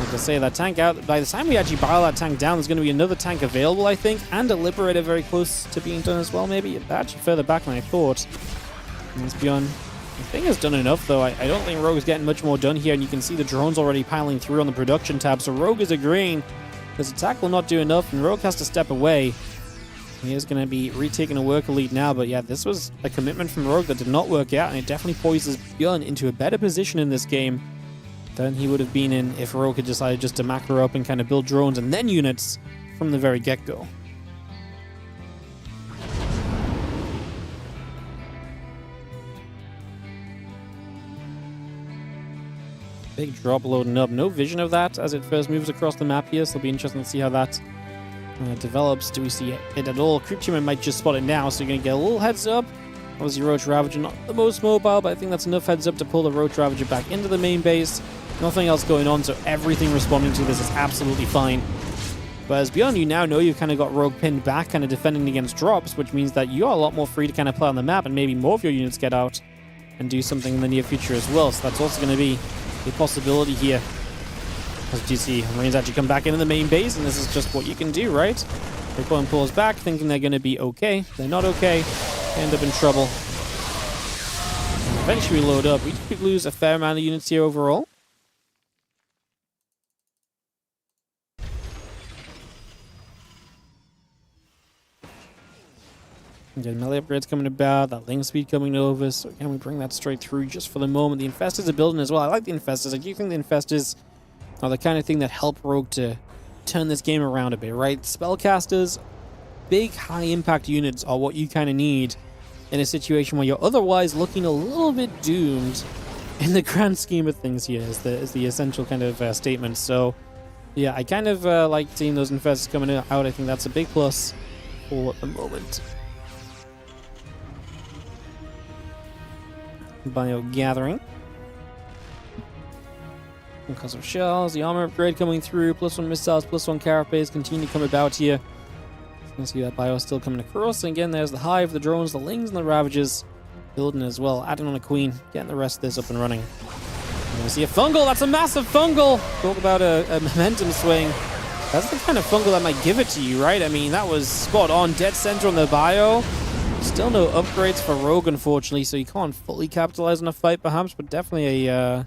Like I say, that tank out. By the time we actually battle that tank down, there's going to be another tank available, I think. And a Liberator very close to being done as well, maybe. Actually further back than I thought. And this ByuN, I think has done enough, though. I don't think Rogue is getting much more done here, and you can see the drones already piling through on the production tab, so Rogue is agreeing this attack will not do enough, and Rogue has to step away. He is going to be retaking a worker lead now, but yeah, this was a commitment from Rogue that did not work out, and it definitely poises ByuN into a better position in this game than he would have been in if Rogue had decided just to macro up and kind of build drones and then units from the very get-go. Big drop loading up. No vision of that as it first moves across the map here, so it'll be interesting to see how that develops. Do we see it at all? Creep Teamer might just spot it now, so you're going to get a little heads up. Obviously, Roach Ravager not the most mobile, but I think that's enough heads up to pull the Roach Ravager back into the main base. Nothing else going on, so everything responding to this is absolutely fine. But as ByuN, you now know you've kind of got Rogue pinned back, kind of defending against drops, which means that you are a lot more free to kind of play on the map, and maybe more of your units get out and do something in the near future as well. So that's also going to be a possibility here. As you see, Marines actually come back into the main base, and this is just what you can do, right? They pull and pulls back, thinking they're going to be okay. They're not okay. They end up in trouble. And eventually we load up. We could lose a fair amount of units here overall. Again, melee upgrades coming about, that link speed coming over, so again, we bring that straight through just for the moment. The Infestors are building as well. I like the Infestors. I do think the Infestors are the kind of thing that help Rogue to turn this game around a bit, right? Spellcasters, big high impact units are what you kind of need in a situation where you're otherwise looking a little bit doomed in the grand scheme of things here is the essential kind of statement. So yeah, I kind of like seeing those infestors coming out. I think that's a big plus for the moment. Bio gathering. Because of shells, the armor upgrade coming through, +1 missiles, +1 carapace continue to come about here. You can see that bio still coming across, and again there's the hive, the drones, the lings, and the ravages building as well, adding on a queen, getting the rest of this up and running. And we see a fungal, that's a massive fungal! Talk about a momentum swing. That's the kind of fungal that might give it to you, right? I mean, that was spot on, dead center on the bio. Still no upgrades for Rogue, unfortunately, so you can't fully capitalize on a fight perhaps, but definitely a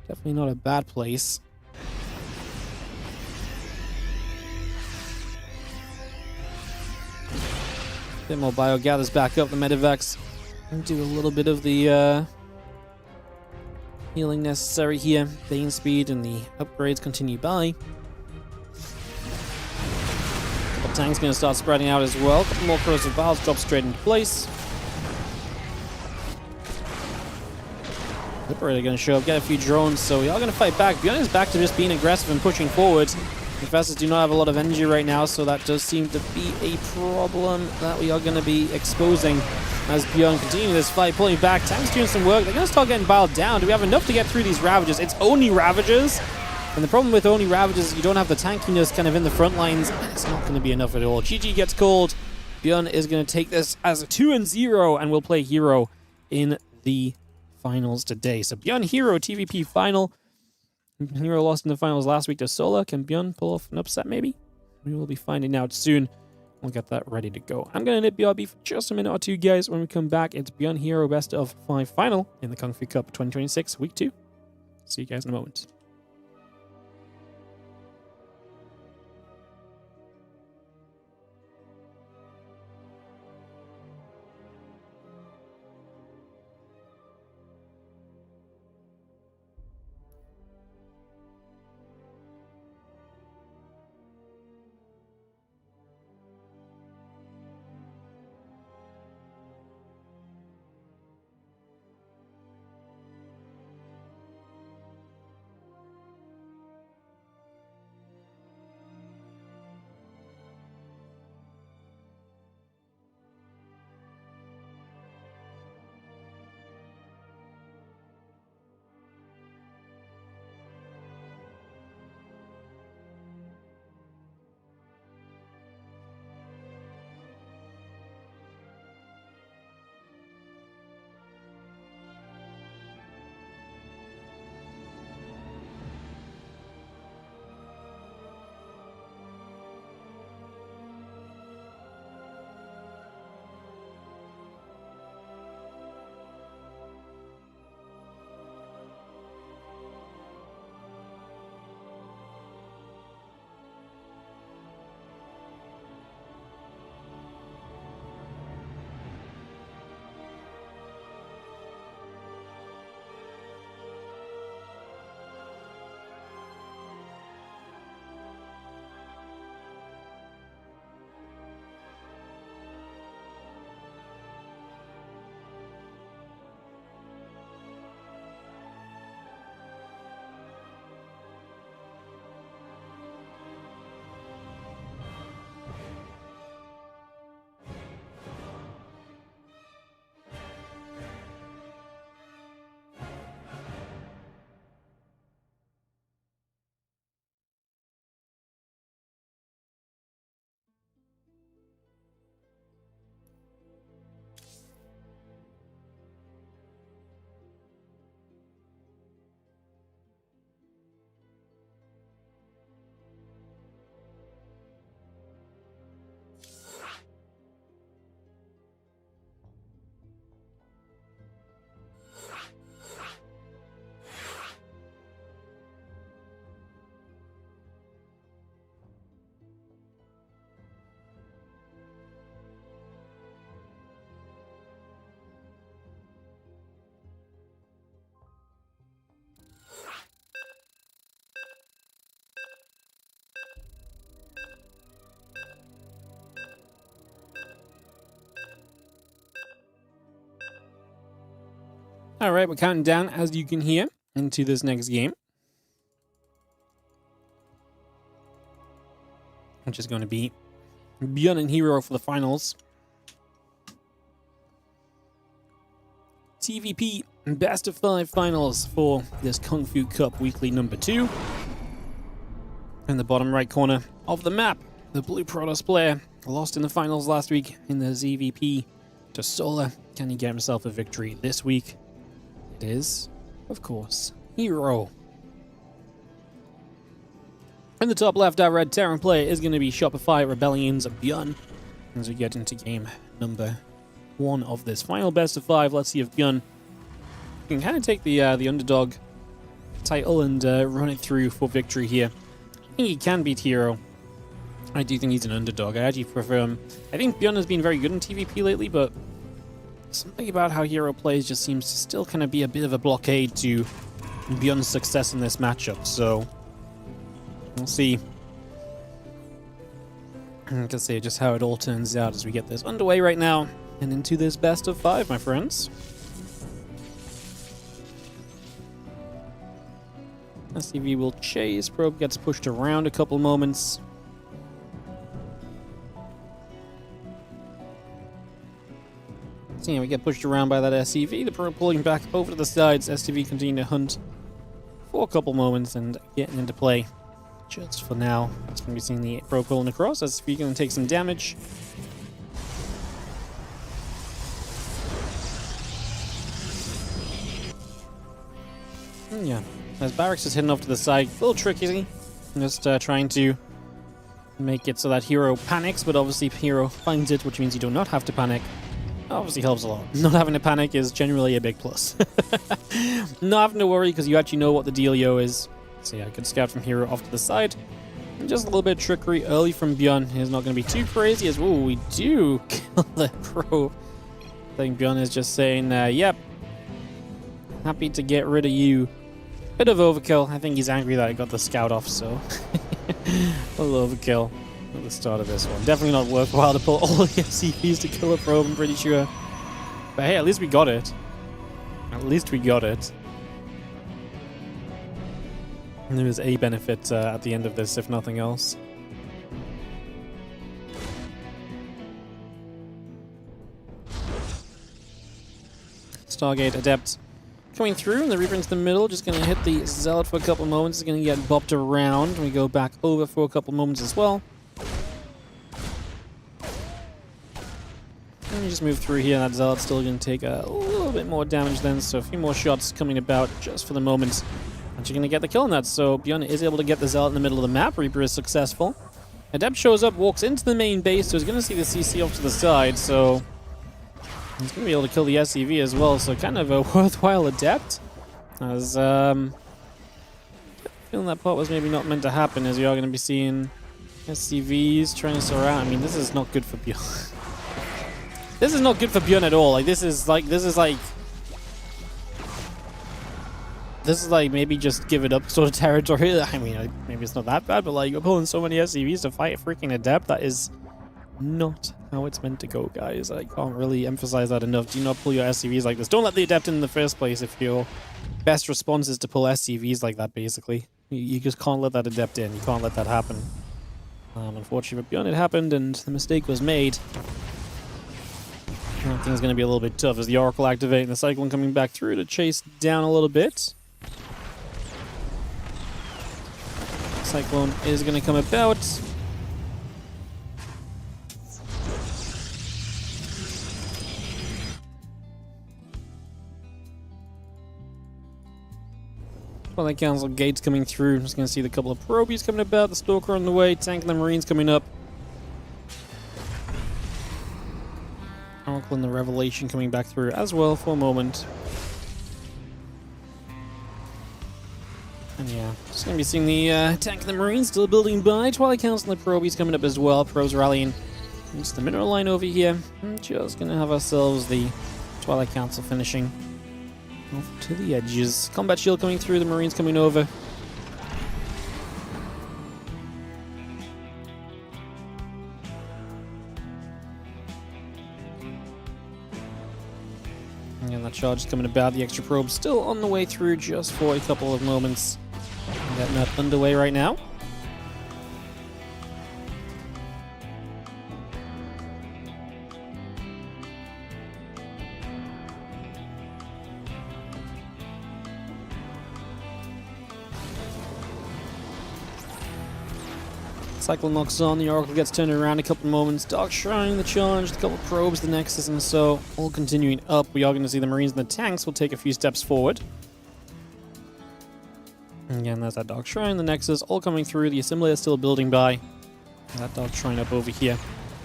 definitely not a bad place. Bit more bio gathers back up the Medivacs and do a little bit of the healing necessary here. Bane speed and the upgrades continue by. Couple tanks going to start spreading out as well. Couple more corrosive vials drop straight into place. Liberator going to show up, get a few drones, so we are going to fight back. ByuN is back to just being aggressive and pushing forward. Infestors do not have a lot of energy right now, so that does seem to be a problem that we are going to be exposing as ByuN continue this fight, pulling back. Tanks doing some work. They're going to start getting biled down. Do we have enough to get through these Ravages? It's only Ravages. And the problem with only Ravages is you don't have the tankiness kind of in the front lines. It's not going to be enough at all. GG gets called. ByuN is going to take this as a 2-0 and will play Hero in the finals today. So ByuN Hero TVP final. Hero lost in the finals last week to Sola. Can ByuN pull off an upset maybe? We will be finding out soon. We'll get that ready to go. I'm going to nip BRB for just a minute or two, guys. When we come back, it's ByuN Hero Best of 5 final in the Kung Fu Cup 2026 Week 2. See you guys in a moment. All right, we're counting down, as you can hear, into this next game, which is going to be ByuN and Hero for the finals. TVP Best of 5 finals for this Kung Fu Cup weekly number 2. In the bottom right corner of the map, the Blue Protoss player lost in the finals last week in the ZVP to Solar. Can he get himself a victory this week? It is, of course, Hero. In the top left, our Red Terran player is going to be Shopify Rebellion's ByuN as we get into game number 1 of this final best of 5. Let's see if ByuN can kind of take the underdog title and run it through for victory here. I think he can beat Hero. I do think he's an underdog. I actually prefer him. I think ByuN has been very good in TVP lately, but something about how Hero plays just seems to still kind of be a bit of a blockade to ByuN's success in this matchup. So we'll see. I can see just how it all turns out as we get this underway right now and into this best of 5, my friends. SCV will chase. Probe gets pushed around a couple moments. So yeah, we get pushed around by that SCV. The probe pulling back over to the sides. SCV continue to hunt for a couple moments and getting into play. Just for now, it's going to be seeing the probe pulling across. SCV going to take some damage. Yeah, as Barracks is heading off to the side, a little tricky. Just trying to make it so that Hero panics, but obviously Hero finds it, which means you do not have to panic. Obviously helps a lot. Not having to panic is generally a big plus. Not having to worry because you actually know what the dealio is. So yeah, good scout from Hero off to the side. And just a little bit of trickery early from ByuN. Is not going to be too crazy as, ooh, we do kill the probe. I think ByuN is just saying, yep, happy to get rid of you. Bit of overkill. I think he's angry that I got the scout off, so a little overkill at the start of this one. Definitely not worthwhile to pull all the SCVs to kill a probe, I'm pretty sure. But hey, at least we got it. At least we got it. And there is a benefit at the end of this, if nothing else. Stargate Adept coming through, and the Reaper into the middle, just going to hit the Zealot for a couple moments. It's going to get bopped around. We go back over for a couple moments as well. And you just move through here, and that Zealot's still going to take a little bit more damage then, so a few more shots coming about just for the moment. And you're going to get the kill on that, so ByuN is able to get the Zealot in the middle of the map. Reaper is successful. Adept shows up, walks into the main base, so he's going to see the CC off to the side, so he's going to be able to kill the SCV as well, so kind of a worthwhile Adept. As, feeling that part was maybe not meant to happen, as you are going to be seeing SCVs trying to surround. I mean, this is not good for ByuN. This is not good for ByuN at all. This is like maybe just give it up sort of territory. I mean, maybe it's not that bad, but like, you're pulling so many SCVs to fight a freaking Adept. That is not how it's meant to go, guys. I can't really emphasize that enough. Do not pull your SCVs like this. Don't let the Adept in the first place if your best response is to pull SCVs like that, basically. You just can't let that Adept in. You can't let that happen. Unfortunately for ByuN, it happened, and the mistake was made. I think it's going to be a little bit tough as the Oracle activating, the Cyclone coming back through to chase down a little bit. Cyclone is going to come about. Well, that Council Gates coming through. Just going to see the couple of probies coming about, the Stalker on the way, Tank and the Marines coming up. Oracle and the Revelation coming back through as well for a moment. And yeah, just going to be seeing the Tank and the Marines still building by. Twilight Council and the Probies coming up as well. Probes rallying into the mineral line over here. And just going to have ourselves the Twilight Council finishing off to the edges. Combat Shield coming through, the Marines coming over. And that charge is coming about. The extra probe still on the way through just for a couple of moments. Getting that underway right now. Cycle knocks on, the Oracle gets turned around a couple of moments. Dark Shrine, the charge, a couple of probes, the Nexus, and so all continuing up. We are going to see the Marines and the tanks will take a few steps forward. Again, there's that Dark Shrine, the Nexus, all coming through. The Assimilator still building by. That Dark Shrine up over here.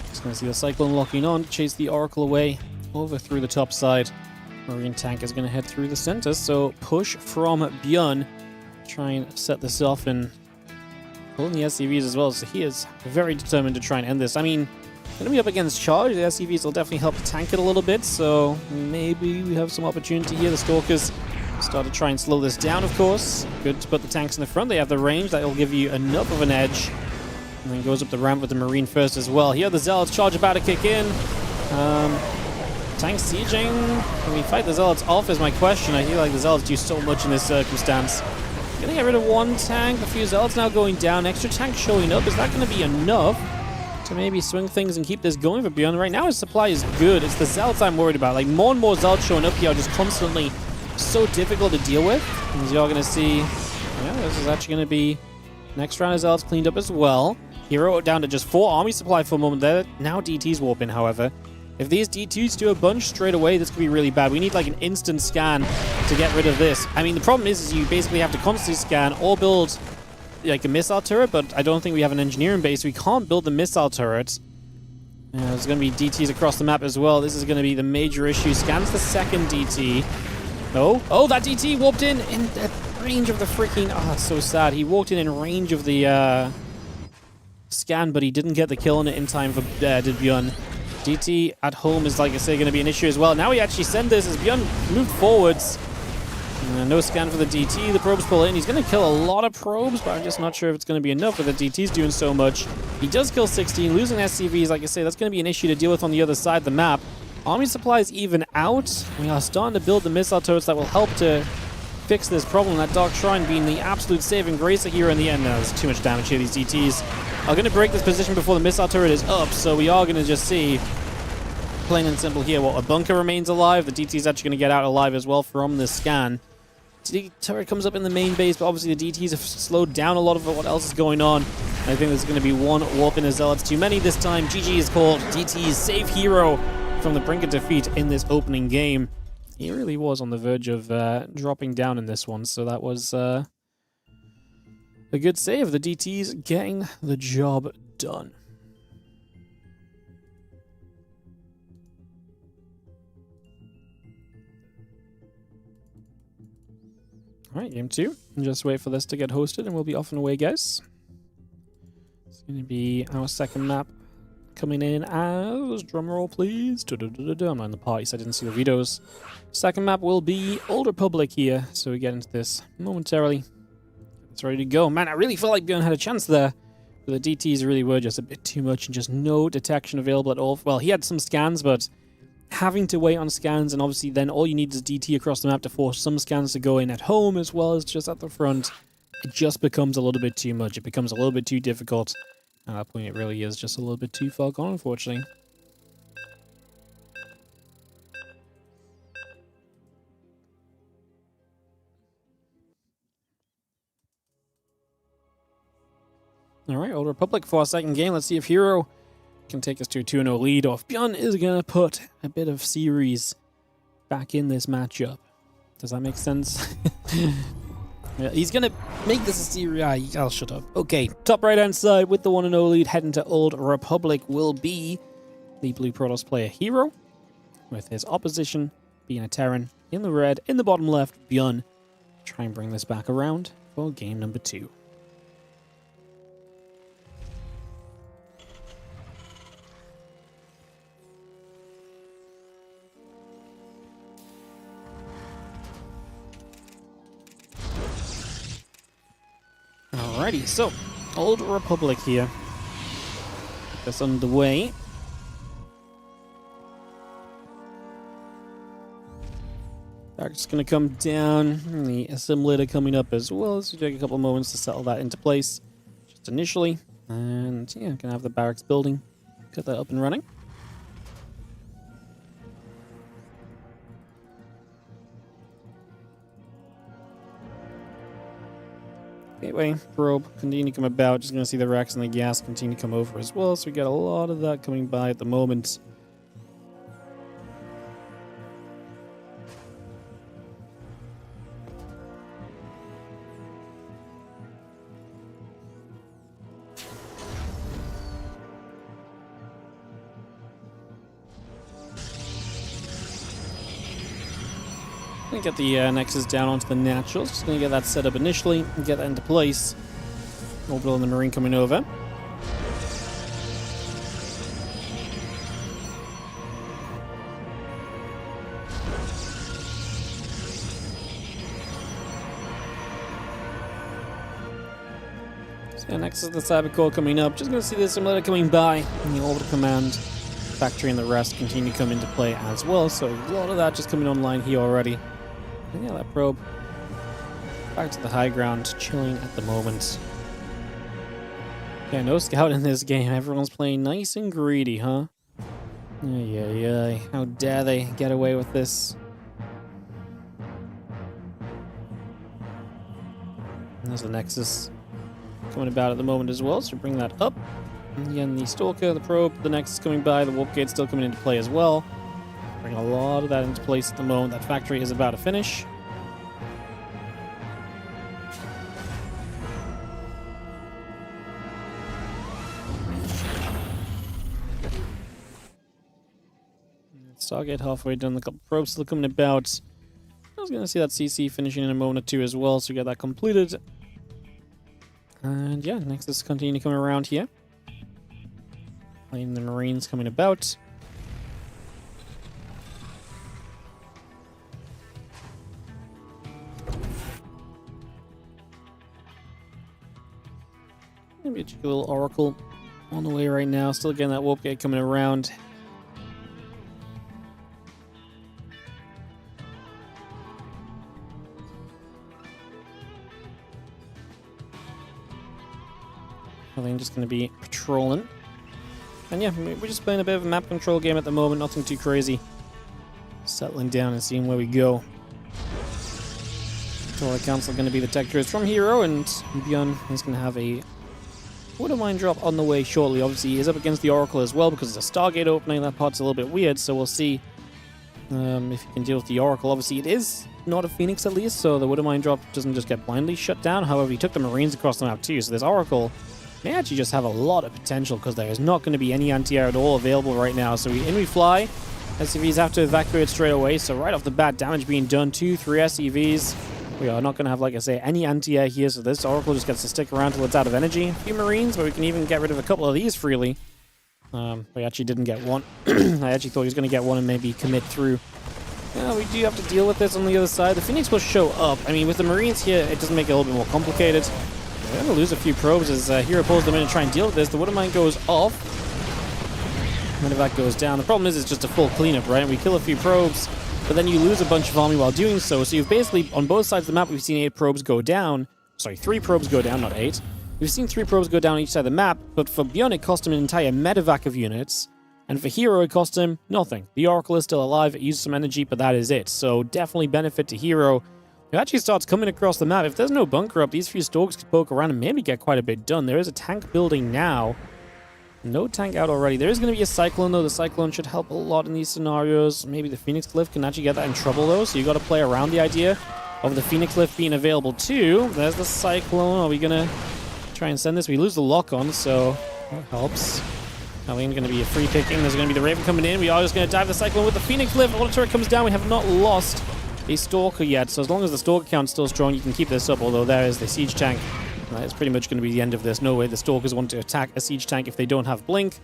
Just going to see the Cyclone locking on to chase the Oracle away over through the top side. Marine tank is going to head through the center, so push from ByuN. Try and set this off and pulling the SCVs as well, so he is very determined to try and end this. I mean, going to be up against charge. The SCVs will definitely help tank it a little bit, so maybe we have some opportunity here. The Stalkers start to try and slow this down, of course. Good to put the tanks in the front. They have the range. That will give you enough of an edge. And then goes up the ramp with the Marine first as well. Here the Zealots charge about to kick in. Tanks sieging. Can we fight the Zealots off is my question. I feel like the Zealots do so much in this circumstance. Gonna get rid of one tank, a few Zealots now going down, extra tank showing up. Is that gonna be enough to maybe swing things and keep this going for ByuN? Right now his supply is good. It's the Zealots I'm worried about. Like, more and more Zealots showing up here are just constantly so difficult to deal with. As you're gonna see, yeah, this is actually gonna be next round of Zealots cleaned up as well. Hero down to just 4 army supply for a moment there. Now DT's warping, however. If these D2s do a bunch straight away, this could be really bad. We need like an instant scan to get rid of this. I mean, the problem is you basically have to constantly scan or build like a missile turret, but I don't think we have an engineering base. We can't build the missile turret. There's going to be DTs across the map as well. This is going to be the major issue. Scans the second DT. Oh, that DT warped in range of the freaking... Oh, that's so sad. He walked in range of the scan, but he didn't get the kill on it in time for did ByuN. DT at home is, like I say, going to be an issue as well. Now we actually send this as ByuN moved forwards. No scan for the DT. The probes pull in. He's going to kill a lot of probes, but I'm just not sure if it's going to be enough with the DT's doing so much. He does kill 16. Losing SCVs, like I say, that's going to be an issue to deal with on the other side of the map. Army supplies even out. We are starting to build the missile turrets that will help to fix this problem. That Dark Shrine being the absolute saving grace here in the end. Now, there's too much damage here. These DTs are going to break this position before the missile turret is up, so we are going to just see, plain and simple here, a bunker remains alive. The DT is actually going to get out alive as well from this scan. The turret comes up in the main base, but obviously the DTs have slowed down a lot of what else is going on. I think there's going to be one warp in the Zealots too many this time. GG is called. DT's safe hero from the brink of defeat in this opening game. He really was on the verge of dropping down in this one, so that was a good save. The DTs getting the job done. Alright, game 2. Just wait for this to get hosted and we'll be off and away, guys. It's going to be our second map coming in as... Drumroll, please. I'm not in the party, so I didn't see the videos. Second map will be Old Republic here, so we get into this momentarily. It's ready to go. Man, I really felt like ByuN had a chance there. But the DTs really were just a bit too much and just no detection available at all. Well, he had some scans, but having to wait on scans, and obviously then all you need is DT across the map to force some scans to go in at home as well as just at the front. It just becomes a little bit too much. It becomes a little bit too difficult. At that point, it really is just a little bit too far gone, unfortunately. Alright, Old Republic for our second game. Let's see if Hero can take us to a 2-0 lead, or if ByuN is going to put a bit of series back in this matchup. Does that make sense? Yeah, he's going to make this a series. I'll shut up. Okay, top right-hand side with the 1-0 lead, heading to Old Republic will be the Blue Protoss player Hero, with his opposition being a Terran in the red. In the bottom left, ByuN. Try and bring this back around for game number 2. Alrighty, so Old Republic here. Get this underway. Barracks going to come down. And the assimilator coming up as well. So take a couple of moments to settle that into place. Just initially. And yeah, going to have the barracks building. Get that up and running. Gateway, probe, continue to come about. Just going to see the racks and the gas continue to come over as well. So we got a lot of that coming by at the moment. Gonna get the Nexus down onto the naturals. Just gonna get that set up initially and get that into place. Orbital and the Marine coming over. So yeah, Nexus the Cyber Core coming up. Just gonna see the simulator coming by and the Orbital Command Factory and the rest continue to come into play as well. So a lot of that just coming online here already. And yeah, that probe back to the high ground, chilling at the moment. Yeah, no scout in this game. Everyone's playing nice and greedy, huh? Yeah. How dare they get away with this? And there's the Nexus coming about at the moment as well, so bring that up. And again, the Stalker, the probe, the Nexus coming by, the Warp Gate still coming into play as well. Bring a lot of that into place at the moment. That factory is about to finish. Stargate halfway done. A couple probes still coming about. I was going to see that CC finishing in a moment or two as well, so we got that completed. And yeah, Nexus continue to come around here. Playing the Marines coming about. Maybe a cheeky little Oracle on the way right now. Still getting that Warp Gate coming around. I think just going to be patrolling. And yeah, we're just playing a bit of a map control game at the moment. Nothing too crazy. Settling down and seeing where we go. Total Council going to be the tech droids from Hero, and ByuN is going to have a Water Mine drop on the way shortly. Obviously, he is up against the Oracle as well because it's a Stargate opening. That part's a little bit weird, so we'll see if he can deal with the Oracle. Obviously, it is not a Phoenix at least, so the Water Mine drop doesn't just get blindly shut down. However, he took the Marines across the map too, so this Oracle may actually just have a lot of potential because there is not going to be any anti-air at all available right now. So we fly. SCVs have to evacuate straight away, so right off the bat, damage being done. 2-3 SCVs. We are not going to have, like I say, any anti-air here, so this Oracle just gets to stick around till it's out of energy. A few Marines, but we can even get rid of a couple of these freely. We actually didn't get one. I actually thought he was going to get one and maybe commit through. Yeah, we do have to deal with this on the other side. The Phoenix will show up. I mean, with the Marines here, it doesn't make it a little bit more complicated. We're going to lose a few probes as Hero pulls them in and try and deal with this. The Water Mine goes off. Medevac goes down. The problem is it's just a full cleanup, right? We kill a few probes, but then you lose a bunch of army while doing so. So you've basically, on both sides of the map, we've seen 8 probes go down. Sorry, 3 probes go down, not 8. We've seen 3 probes go down each side of the map, but for ByuN it cost him an entire medevac of units, and for Hero it cost him nothing. The Oracle is still alive, it used some energy, but that is it. So definitely benefit to Hero. It actually starts coming across the map. If there's no bunker up, these few Stalks could poke around and maybe get quite a bit done. There is a tank building now. No tank out already. There is going to be a Cyclone, though. The Cyclone should help a lot in these scenarios. Maybe the Phoenix Lift can actually get that in trouble, though. So you got to play around the idea of the Phoenix Lift being available, too. There's the Cyclone. Are we going to try and send this? We lose the lock-on, so that helps. Now we're going to be a free picking. There's going to be the Raven coming in. We are just going to dive the Cyclone with the Phoenix Lift. Auto turret comes down. We have not lost a Stalker yet. So as long as the Stalker count's still strong, you can keep this up. Although there is the Siege Tank. It's pretty much going to be the end of this. No way the Stalkers want to attack a Siege Tank if they don't have Blink.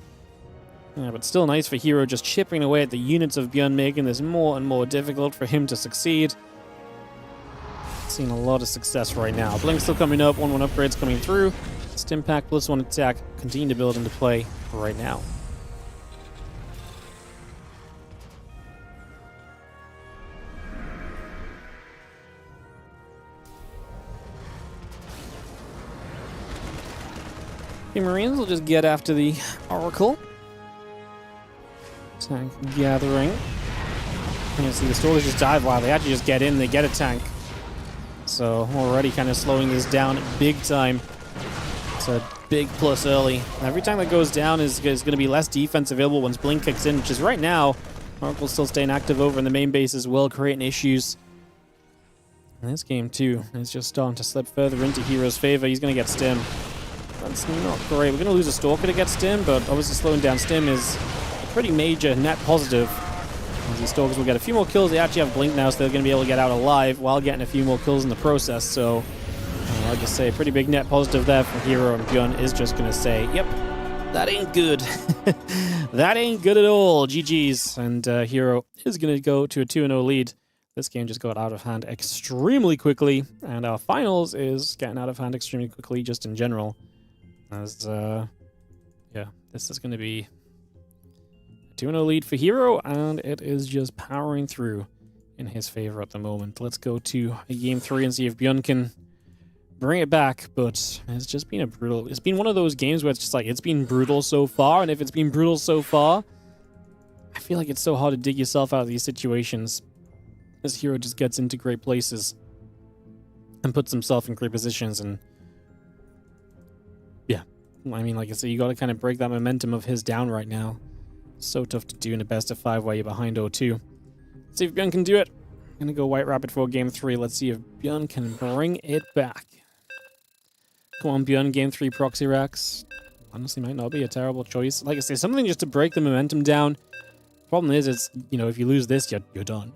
But still nice for Hero just chipping away at the units of ByuN, making this more and more difficult for him to succeed. Seeing a lot of success right now. Blink still coming up. 1-1 upgrades coming through. Stimpack plus 1 attack continue to build into play right now. The Marines will just get after the Oracle. Tank gathering. You can see the Stalkers just dive while they actually just get in, they get a tank. So already kind of slowing this down big time. It's a big plus early. Every time that goes down is going to be less defense available once Blink kicks in, which is right now. Oracle's still staying active over in the main base as well, creating issues. And this game too is just starting to slip further into Hero's favor. He's going to get Stim. That's not great. We're going to lose a Stalker to get Stim, but obviously slowing down Stim is a pretty major net positive. As these Stalkers will get a few more kills. They actually have Blink now, so they're going to be able to get out alive while getting a few more kills in the process. So, like I say, pretty big net positive there for Hero, and ByuN is just going to say, yep, that ain't good. That ain't good at all. GG's. And Hero is going to go to a 2-0 lead. This game just got out of hand extremely quickly, and our finals is getting out of hand extremely quickly just in general. As, yeah, this is going to be 2-0 lead for Hero, and it is just powering through in his favor at the moment. Let's go to game 3 and see if ByuN can bring it back, but it's just been it's been one of those games where it's just like, it's been brutal so far, and if it's been brutal so far, I feel like it's so hard to dig yourself out of these situations. This Hero just gets into great places and puts himself in great positions, and yeah, I mean, like I said, you got to kind of break that momentum of his down right now. So tough to do in a best of 5 while you're behind 0-2. Let's see if ByuN can do it. I'm going to go White Rapid for game 3. Let's see if ByuN can bring it back. Come on, ByuN, game 3 proxy racks. Honestly, might not be a terrible choice. Like I say, something just to break the momentum down. Problem is, you know, if you lose this, you're done.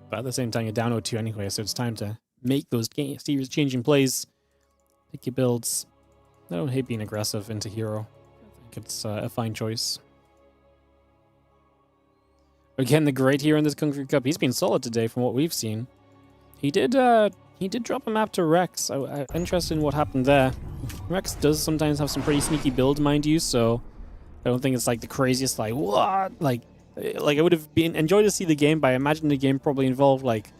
But at the same time, you're down 0-2 anyway, so it's time to make those series-changing plays. Pick your builds. I don't hate being aggressive into Hero. I think it's a fine choice. Again, the great here in this Kung Fu Cup. He's been solid today from what we've seen. He did drop a map to Rex. I'm interested in what happened there. Rex does sometimes have some pretty sneaky builds, mind you, so I don't think it's like the craziest, like, what? Like I would have been enjoyed to see the game, but I imagine the game probably involved like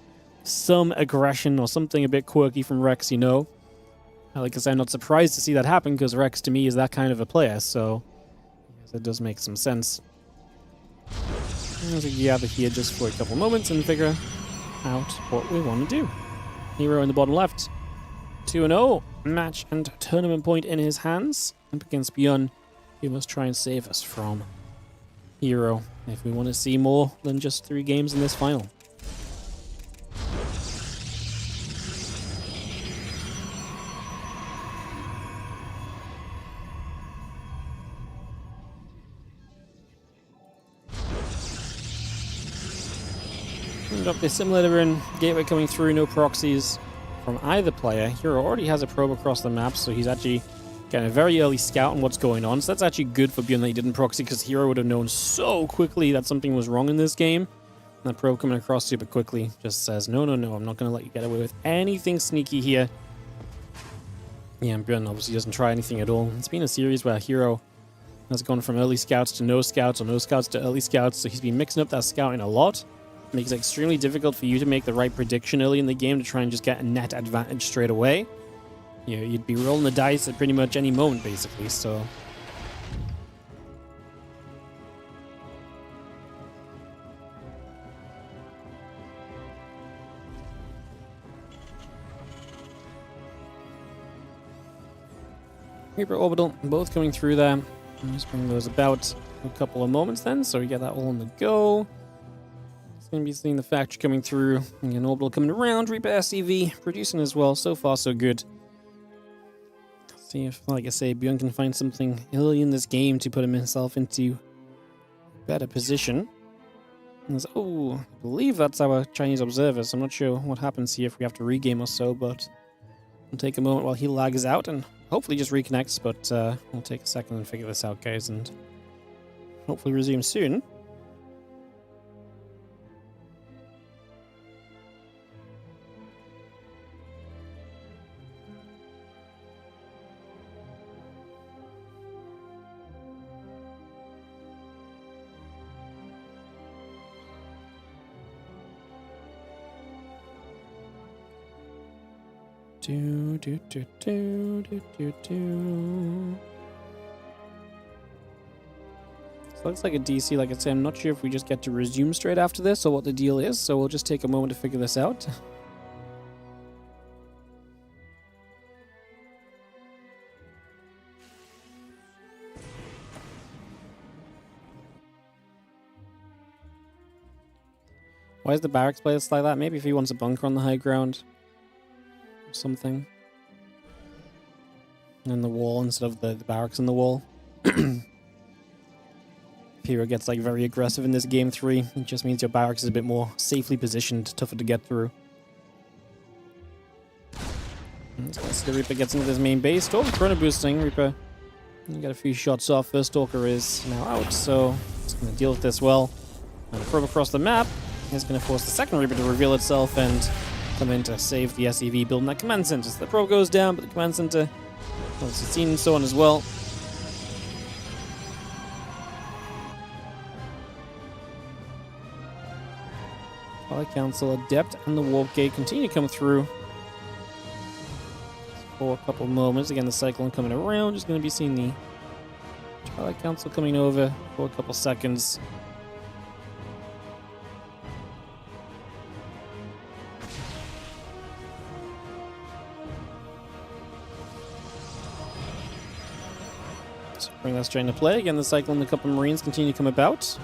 some aggression or something a bit quirky from Rex, you know? Like I said, I'm not surprised to see that happen because Rex to me is that kind of a player, so it does make some sense. Let's gather here just for a couple moments and figure out what we want to do. Hero in the bottom left. 2-0. Match and tournament point in his hands. Up against ByuN. He must try and save us from Hero if we want to see more than just 3 games in this final. Got the simulator and gateway coming through, no proxies from either player. Hero already has a probe across the map, so he's actually getting a very early scout on what's going on. So that's actually good for ByuN that he didn't proxy, because Hero would have known so quickly that something was wrong in this game. And that probe coming across super quickly just says, no, I'm not going to let you get away with anything sneaky here. Yeah, and ByuN obviously doesn't try anything at all. It's been a series where Hero has gone from early scouts to no scouts, or no scouts to early scouts, so he's been mixing up that scouting a lot. Makes it extremely difficult for you to make the right prediction early in the game to try and just get a net advantage straight away. You know, you'd be rolling the dice at pretty much any moment, basically, so... Hyper Orbital, both coming through there. I'll just bring those about a couple of moments then, so we get that all on the go. Going to be seeing the factory coming through, and an orbital coming around, Reaper SCV producing as well. So far, so good. Let's see if, like I say, ByuN can find something early in this game to put himself into a better position. Oh, I believe that's our Chinese observer, so I'm not sure what happens here if we have to regame or so, but we'll take a moment while he lags out and hopefully just reconnects, but we'll take a second and figure this out, guys, and hopefully resume soon. looks like a DC. Like I said, I'm not sure if we just get to resume straight after this or what the deal is, so we'll just take a moment to figure this out. Why is the barracks placed like that? Maybe if he wants a bunker on the high ground or something. And the wall instead of the barracks in the wall. Hero gets like very aggressive in this game 3. It just means your barracks is a bit more safely positioned, tougher to get through. The Reaper gets into this main base. Oh, chrono boosting. Reaper, you got a few shots off. First Stalker is now out, so it's going to deal with this well. And probe across the map is going to force the second Reaper to reveal itself and come in to save the SEV building that command center. So the probe goes down, but the command center, obviously seen and so on as well. Twilight Council, Adept, and the Warp Gate continue to come through for a couple moments. Again, the Cyclone coming around. Just going to be seeing the Twilight Council coming over for a couple seconds. So bring that straight into play. Again, the Cyclone and a couple Marines continue to come about.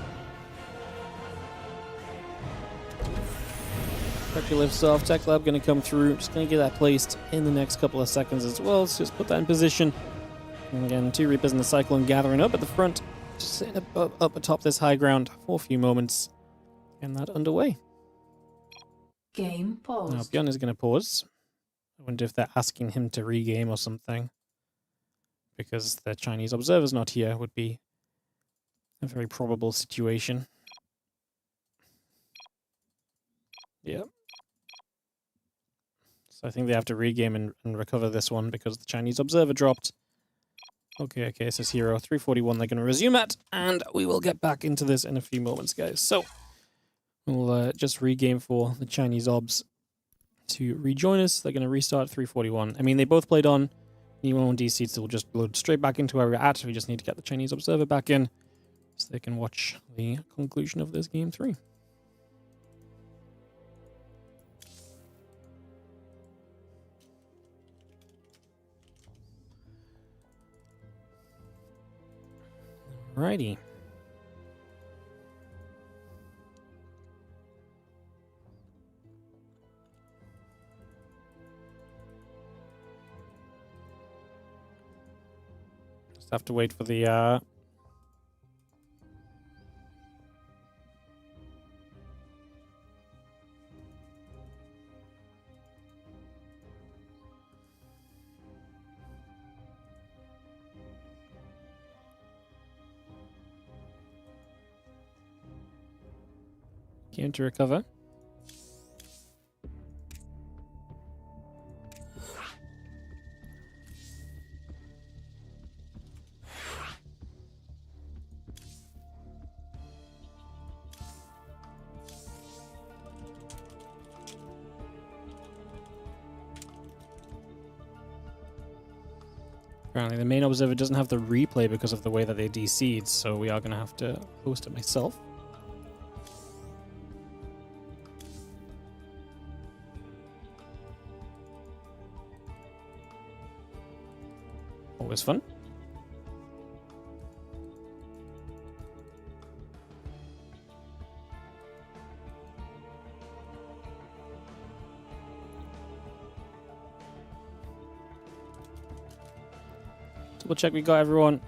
Factory lifts off. Tech Lab going to come through. Just going to get that placed in the next couple of seconds as well. So just put that in position. And again, 2 Reapers and the Cyclone gathering up at the front. Just sitting up atop this high ground for a few moments. Getting that underway. Game paused. Now, ByuN is going to pause. I wonder if they're asking him to regame or something. Because the Chinese observer's not here would be a very probable situation. Yeah. So I think they have to regame and recover this one because the Chinese observer dropped. Okay, it says Hero 341. They're going to resume it, and we will get back into this in a few moments, guys. So we'll just regame for the Chinese obs to rejoin us. They're going to restart 341. I mean, they both played on E1 DC, so we'll just load straight back into where we're at. We just need to get the Chinese observer back in so they can watch the conclusion of this game 3. Alrighty. Just have to wait for the game to recover. Apparently the main observer doesn't have the replay because of the way that they DC'd, so we are going to have to host it myself. Always fun. Double check we got everyone.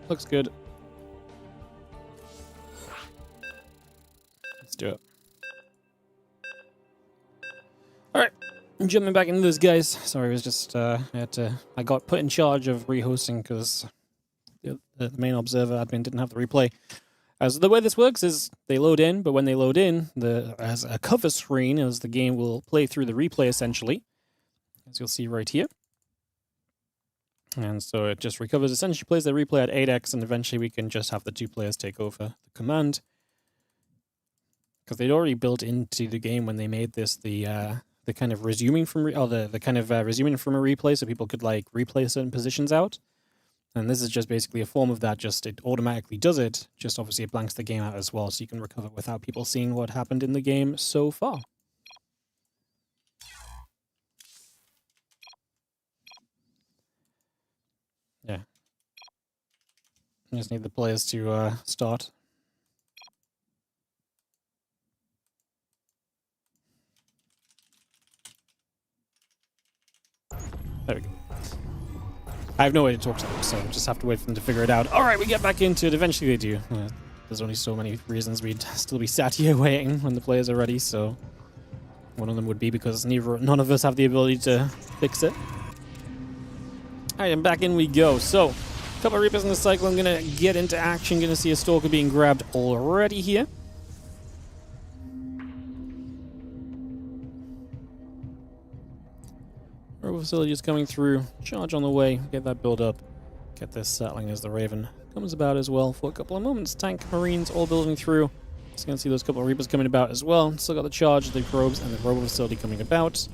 Looks good. Let's do it. Alright, jumping back into this, guys. Sorry, it was just, I got put in charge of rehosting because the main observer admin didn't have the replay. So the way this works is they load in, but when they load in, as a cover screen, as the game will play through the replay essentially, as you'll see right here. And so it just recovers, essentially plays the replay at 8x, and eventually we can just have the 2 players take over the command. Because they'd already built into the game when they made this the the kind of resuming from the kind of resuming from a replay, so people could like replay certain positions out. And this is just basically a form of that. Just it automatically does it. Just obviously it blanks the game out as well, so you can recover without people seeing what happened in the game so far. Yeah. I just need the players to start. There we go. I have no way to talk to them, so we'll just have to wait for them to figure it out. Alright, we get back into it. Eventually they do. There's only so many reasons we'd still be sat here waiting when the players are ready, so... One of them would be because none of us have the ability to fix it. Alright, and back in we go. So, a couple of Reapers in the cycle. I'm going to get into action. Going to see a Stalker being grabbed already here. Rover facility is coming through. Charge on the way. Get that build up. Get this settling as the Raven comes about as well for a couple of moments. Tank, Marines all building through. Just going to see those couple of Reapers coming about as well. Still got the charge, the probes, and the Rover facility coming about.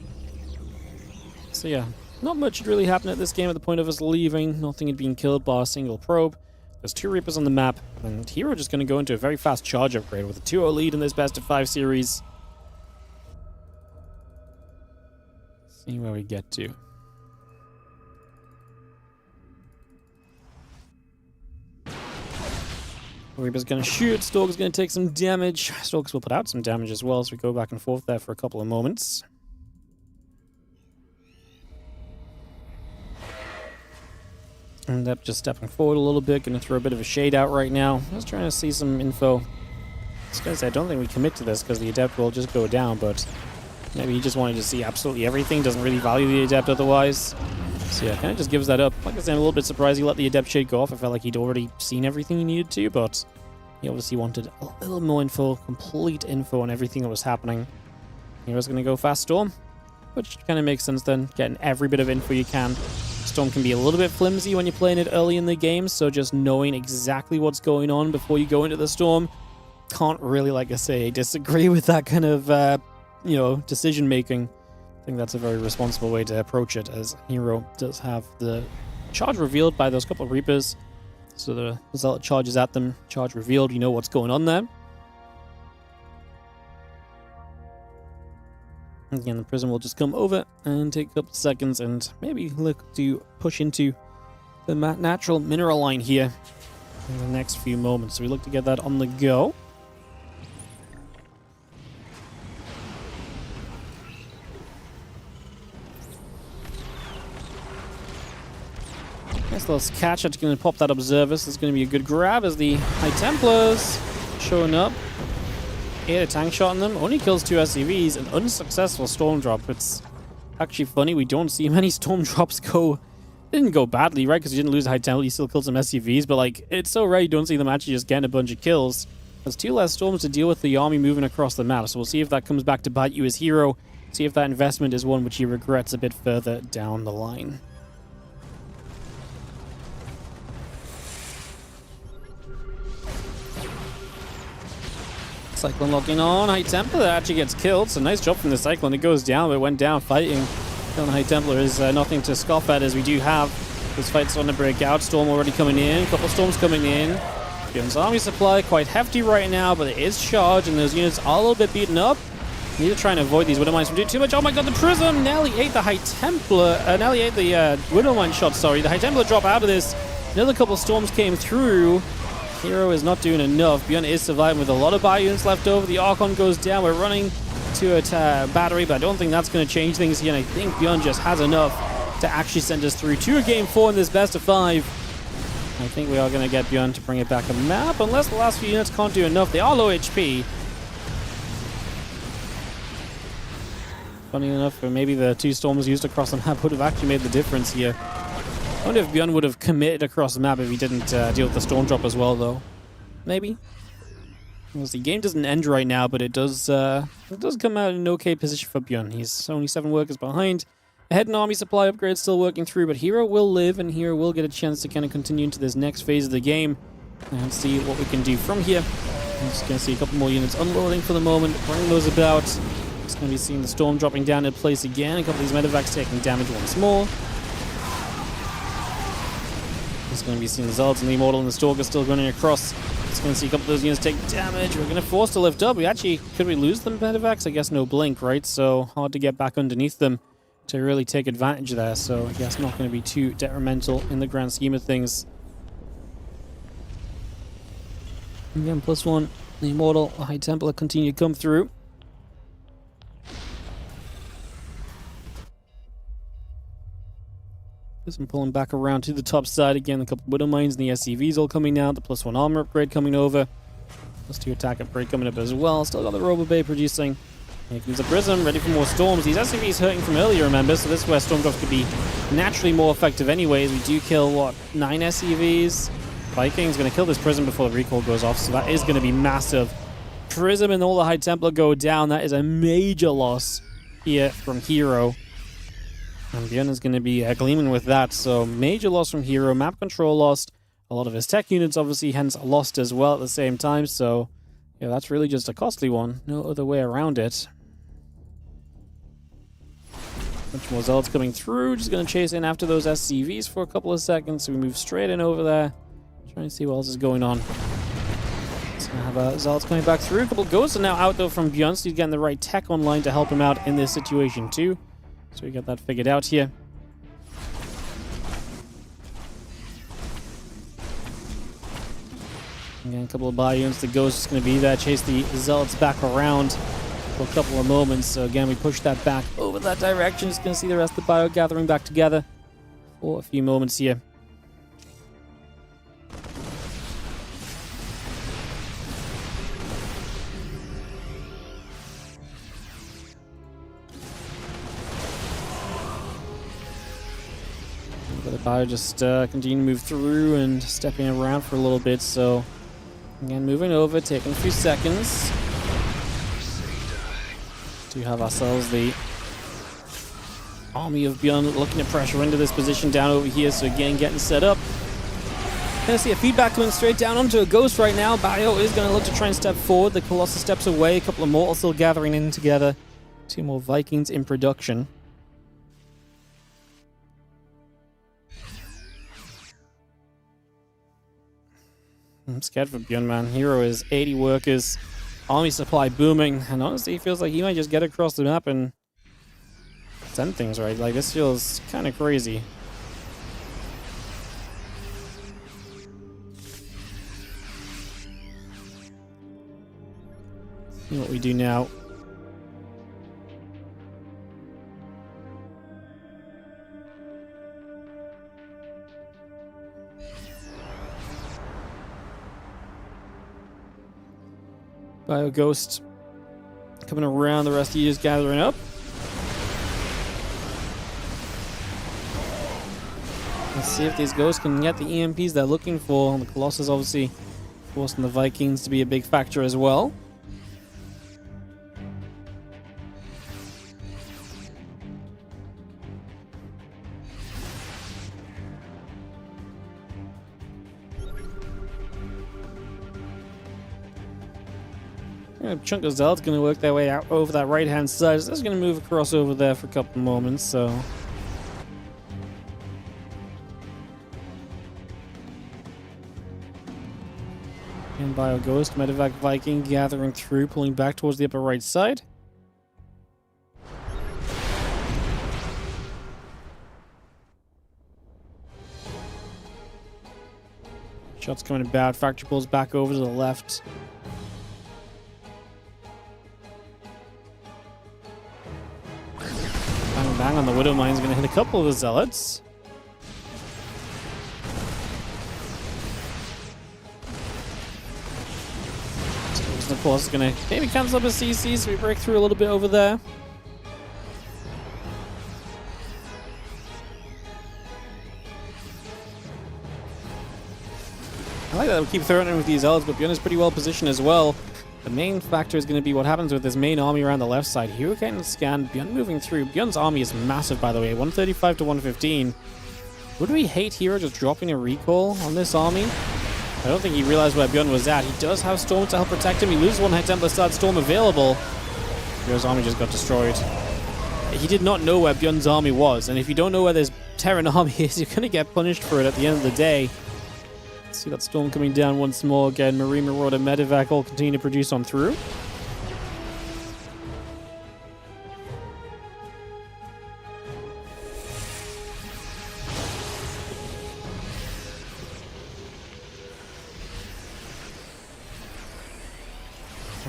So yeah, not much had really happened at this game at the point of us leaving. Nothing had been killed by a single probe. There's 2 Reapers on the map, and Hero just going to go into a very fast charge upgrade with a 2-0 lead in this best of 5 series. See where we get to. Reaper's going to shoot. Stalker's going to take some damage. Stalkers will put out some damage as well as we go back and forth there for a couple of moments. End up just stepping forward a little bit. Going to throw a bit of a shade out right now. I was trying to see some info. I was going to say, I don't think we commit to this because the Adept will just go down, but maybe he just wanted to see absolutely everything. Doesn't really value the Adept otherwise. So yeah, kind of just gives that up. Like I said, I'm a little bit surprised he let the Adept shade go off. I felt like he'd already seen everything he needed to, but he obviously wanted a little more info, complete info on everything that was happening. He was going to go fast Storm, which kind of makes sense then, getting every bit of info you can. Storm can be a little bit flimsy when you're playing it early in the game, so just knowing exactly what's going on before you go into the Storm, can't really, like I say, disagree with that kind of, decision making. I think that's a very responsible way to approach it, as Hero does have the charge revealed by those couple of Reapers. So the result charges at them, charge revealed, you know what's going on there. Again, the Prism will just come over and take a couple of seconds and maybe look to push into the natural mineral line here in the next few moments. So we look to get that on the go. Nice little catch. It's going to pop that Observer. So it's going to be a good grab as the High Templars showing up. Hit a tank shot on them. Only kills 2 SCVs. An unsuccessful Storm Drop. It's actually funny. We don't see many Storm Drops go... Didn't go badly, right? Because you didn't lose a High Templar. You still killed some SCVs. But, like, it's so rare you don't see them actually just getting a bunch of kills. There's 2 less Storms to deal with the army moving across the map. So we'll see if that comes back to bite you as Hero. See if that investment is one which he regrets a bit further down the line. Cyclone locking on. High Templar actually gets killed. So nice job from the Cyclone. It goes down, but it went down fighting. Killing the High Templar is nothing to scoff at, as we do have this fight starting to break out. Storm already coming in. A couple of Storms coming in. ByuN's army supply quite hefty right now, but it is charged, and those units are a little bit beaten up. Need to try and avoid these Widowmines from doing too much. Oh my god, the Prism nearly ate the High Templar. Nearly ate the Widowmine shot, sorry. The High Templar drop out of this. Another couple of Storms came through. Hero is not doing enough. ByuN is surviving with a lot of ByuNs left over. The Archon goes down. We're running to a battery, but I don't think that's going to change things here. And I think ByuN just has enough to actually send us through to a game 4 in this best of 5. I think we are going to get ByuN to bring it back a map, unless the last few units can't do enough. They are low HP. Funny enough, maybe the 2 Storms used across the map would have actually made the difference here. I wonder if ByuN would have committed across the map if he didn't deal with the Storm Drop as well, though. Maybe. Well, the game doesn't end right now, but it does come out in an okay position for ByuN. He's only 7 workers behind. Ahead an army supply upgrade still working through, but Hero will live, and Hero will get a chance to kind of continue into this next phase of the game and see what we can do from here. I'm just going to see a couple more units unloading for the moment, bring those about. Just going to be seeing the Storm dropping down in place again. A couple of these medevacs taking damage once more. Just going to be seeing the Zealots and the Immortal and the Stalker still running across. Just going to see a couple of those units take damage. We're going to force to lift up. Could we lose them medevacs? I guess no blink, right? So hard to get back underneath them to really take advantage there. So I guess not going to be too detrimental in the grand scheme of things. Again, +1. The Immortal, the High Templar continue to come through. Just pulling back around to the top side again. A couple of Widow Mines and the SCVs all coming out. The +1 armor upgrade coming over. +2 attack upgrade coming up as well. Still got the Robo Bay producing. Here comes the Prism, ready for more Storms. These SCVs hurting from earlier, remember? So this is where Storm Drops could be naturally more effective anyways. We do kill, what, 9 SCVs? Viking's going to kill this Prism before the recall goes off, so that is going to be massive. Prism and all the High Templar go down. That is a major loss here from Hero. And ByuN is going to be gleaming with that, so major loss from Hero. Map control lost. A lot of his tech units obviously hence lost as well at the same time, so yeah, that's really just a costly one. No other way around it. Much more Zealots coming through. Just going to chase in after those SCVs for a couple of seconds, so we move straight in over there. Trying to see what else is going on. Just going to have Zealots coming back through. A couple of Ghosts are now out though from ByuN, so he's getting the right tech online to help him out in this situation too. So we got that figured out here. Again, a couple of ByuNs. The Ghost is going to be there, chase the Zealots back around for a couple of moments. So again, we push that back over that direction. Just going to see the rest of the Bio gathering back together for a few moments here. The Bio just continue to move through and stepping around for a little bit, so again, moving over, taking a few seconds to have ourselves the army of ByuN looking to pressure into this position down over here, so again, getting set up. Gonna see a feedback coming straight down onto a Ghost right now. Bio is going to look to try and step forward. The Colossus steps away, a couple of Mortals still gathering in together. 2 more Vikings in production. I'm scared for ByuN, man. Hero is 80 workers, army supply booming, and honestly, it feels like he might just get across the map and send things right. Like, this feels kind of crazy. See what we do now. Bio Ghost coming around, the rest of you just gathering up. Let's see if these Ghosts can get the EMPs they're looking for. The Colossus obviously forcing the Vikings to be a big factor as well. A chunk of Zealots going to work their way out over that right-hand side. So that's going to move across over there for a couple of moments, so... And Bio Ghost, Medevac Viking gathering through, pulling back towards the upper right side. Shots coming about, Factory pulls back over to the left. Bang on the Widow Mine is going to hit a couple of the Zealots. So, of course, is going to maybe cancel up a CC, so we break through a little bit over there. I like that we keep throwing in with these Zealots, but ByuN is pretty well positioned as well. The main factor is going to be what happens with this main army around the left side. Hero getting scanned, ByuN moving through. ByuN's army is massive, by the way, 135 to 115. Would we hate Hero just dropping a recall on this army? I don't think he realized where ByuN was at. He does have Storm to help protect him. He loses one High Templar Star Storm available. Hero's army just got destroyed. He did not know where ByuN's army was, and if you don't know where this Terran army is, you're going to get punished for it at the end of the day. Let's see that storm coming down once more. Again, Marine Marauder, Medevac all continue to produce on through.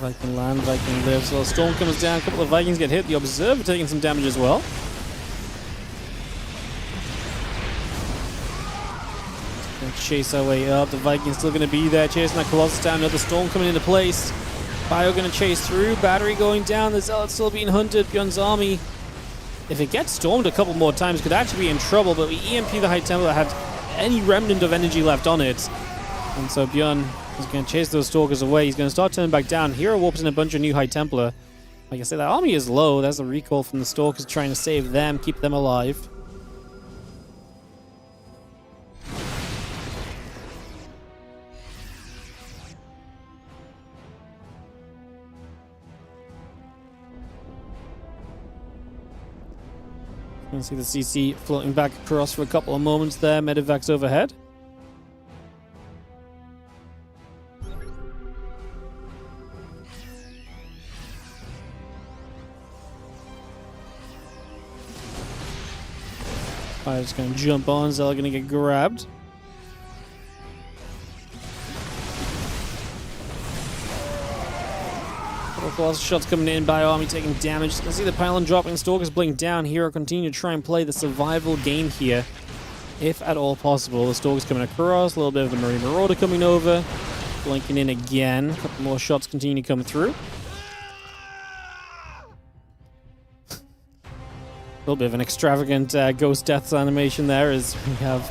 Viking land, Viking lives. So the storm comes down, a couple of Vikings get hit. The Observer taking some damage as well. Gonna chase our way up. The Vikings still going to be there, chasing that Colossus down. Another storm coming into place. Bio going to chase through. Battery going down. The Zealot's still being hunted. ByuN's army, if it gets stormed a couple more times, could actually be in trouble. But we EMP the High Templar that had any remnant of energy left on it. And so ByuN is going to chase those Stalkers away. He's going to start turning back down. Hero warps in a bunch of new High Templar. Like I said, that army is low. There's a recall from the Stalkers trying to save them, keep them alive. You can see the CC floating back across for a couple of moments there. Medevac's overhead. Fire's going to jump on, Zella going to get grabbed. Couple shots coming in by army taking damage. You can see the pylon dropping, Stalkers blink down. Hero continue to try and play the survival game here, if at all possible. The Stalkers coming across, a little bit of the Marine Marauder coming over, blinking in again. A couple more shots continue to come through. A little bit of an extravagant ghost deaths animation there as we have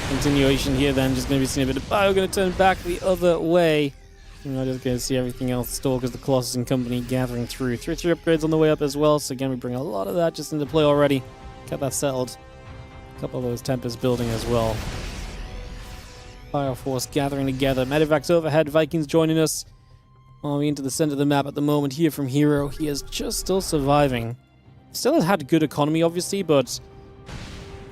continuation here. Then just going to be seeing a bit of Bio going to turn back the other way. We're just going to see everything else. Stalkers, the Colossus and company gathering through. 3 upgrades on the way up as well. So again, we bring a lot of that just into play already. Got that settled. A couple of those Tempests building as well. Fire Force gathering together. Medevac's overhead. Vikings joining us. Army into the center of the map at the moment here from Hero. He is just still surviving. Still has had good economy, obviously, but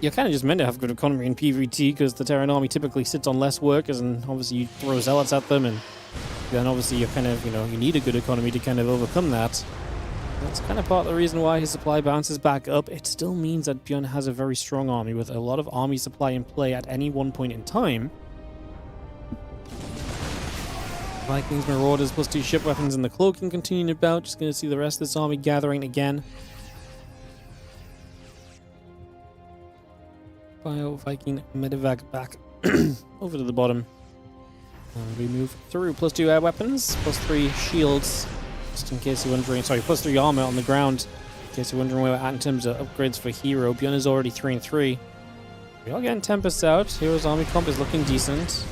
you're kind of just meant to have good economy in PvT because the Terran army typically sits on less workers, and obviously you throw Zealots at them, and then obviously you're kind of, you need a good economy to kind of overcome that. That's kind of part of the reason why his supply bounces back up. It still means that ByuN has a very strong army with a lot of army supply in play at any one point in time. Vikings, Marauders, +2 ship weapons, and the cloaking continuing about. Just going to see the rest of this army gathering again. Bio, Viking, Medevac back over to the bottom. And we move through. +2 air weapons, +3 shields, just in case you're wondering. Sorry, +3 armor on the ground, in case you're wondering where we're at in terms of upgrades for Hero. ByuN is already 3 and 3. We are getting Tempests out. Hero's army comp is looking decent.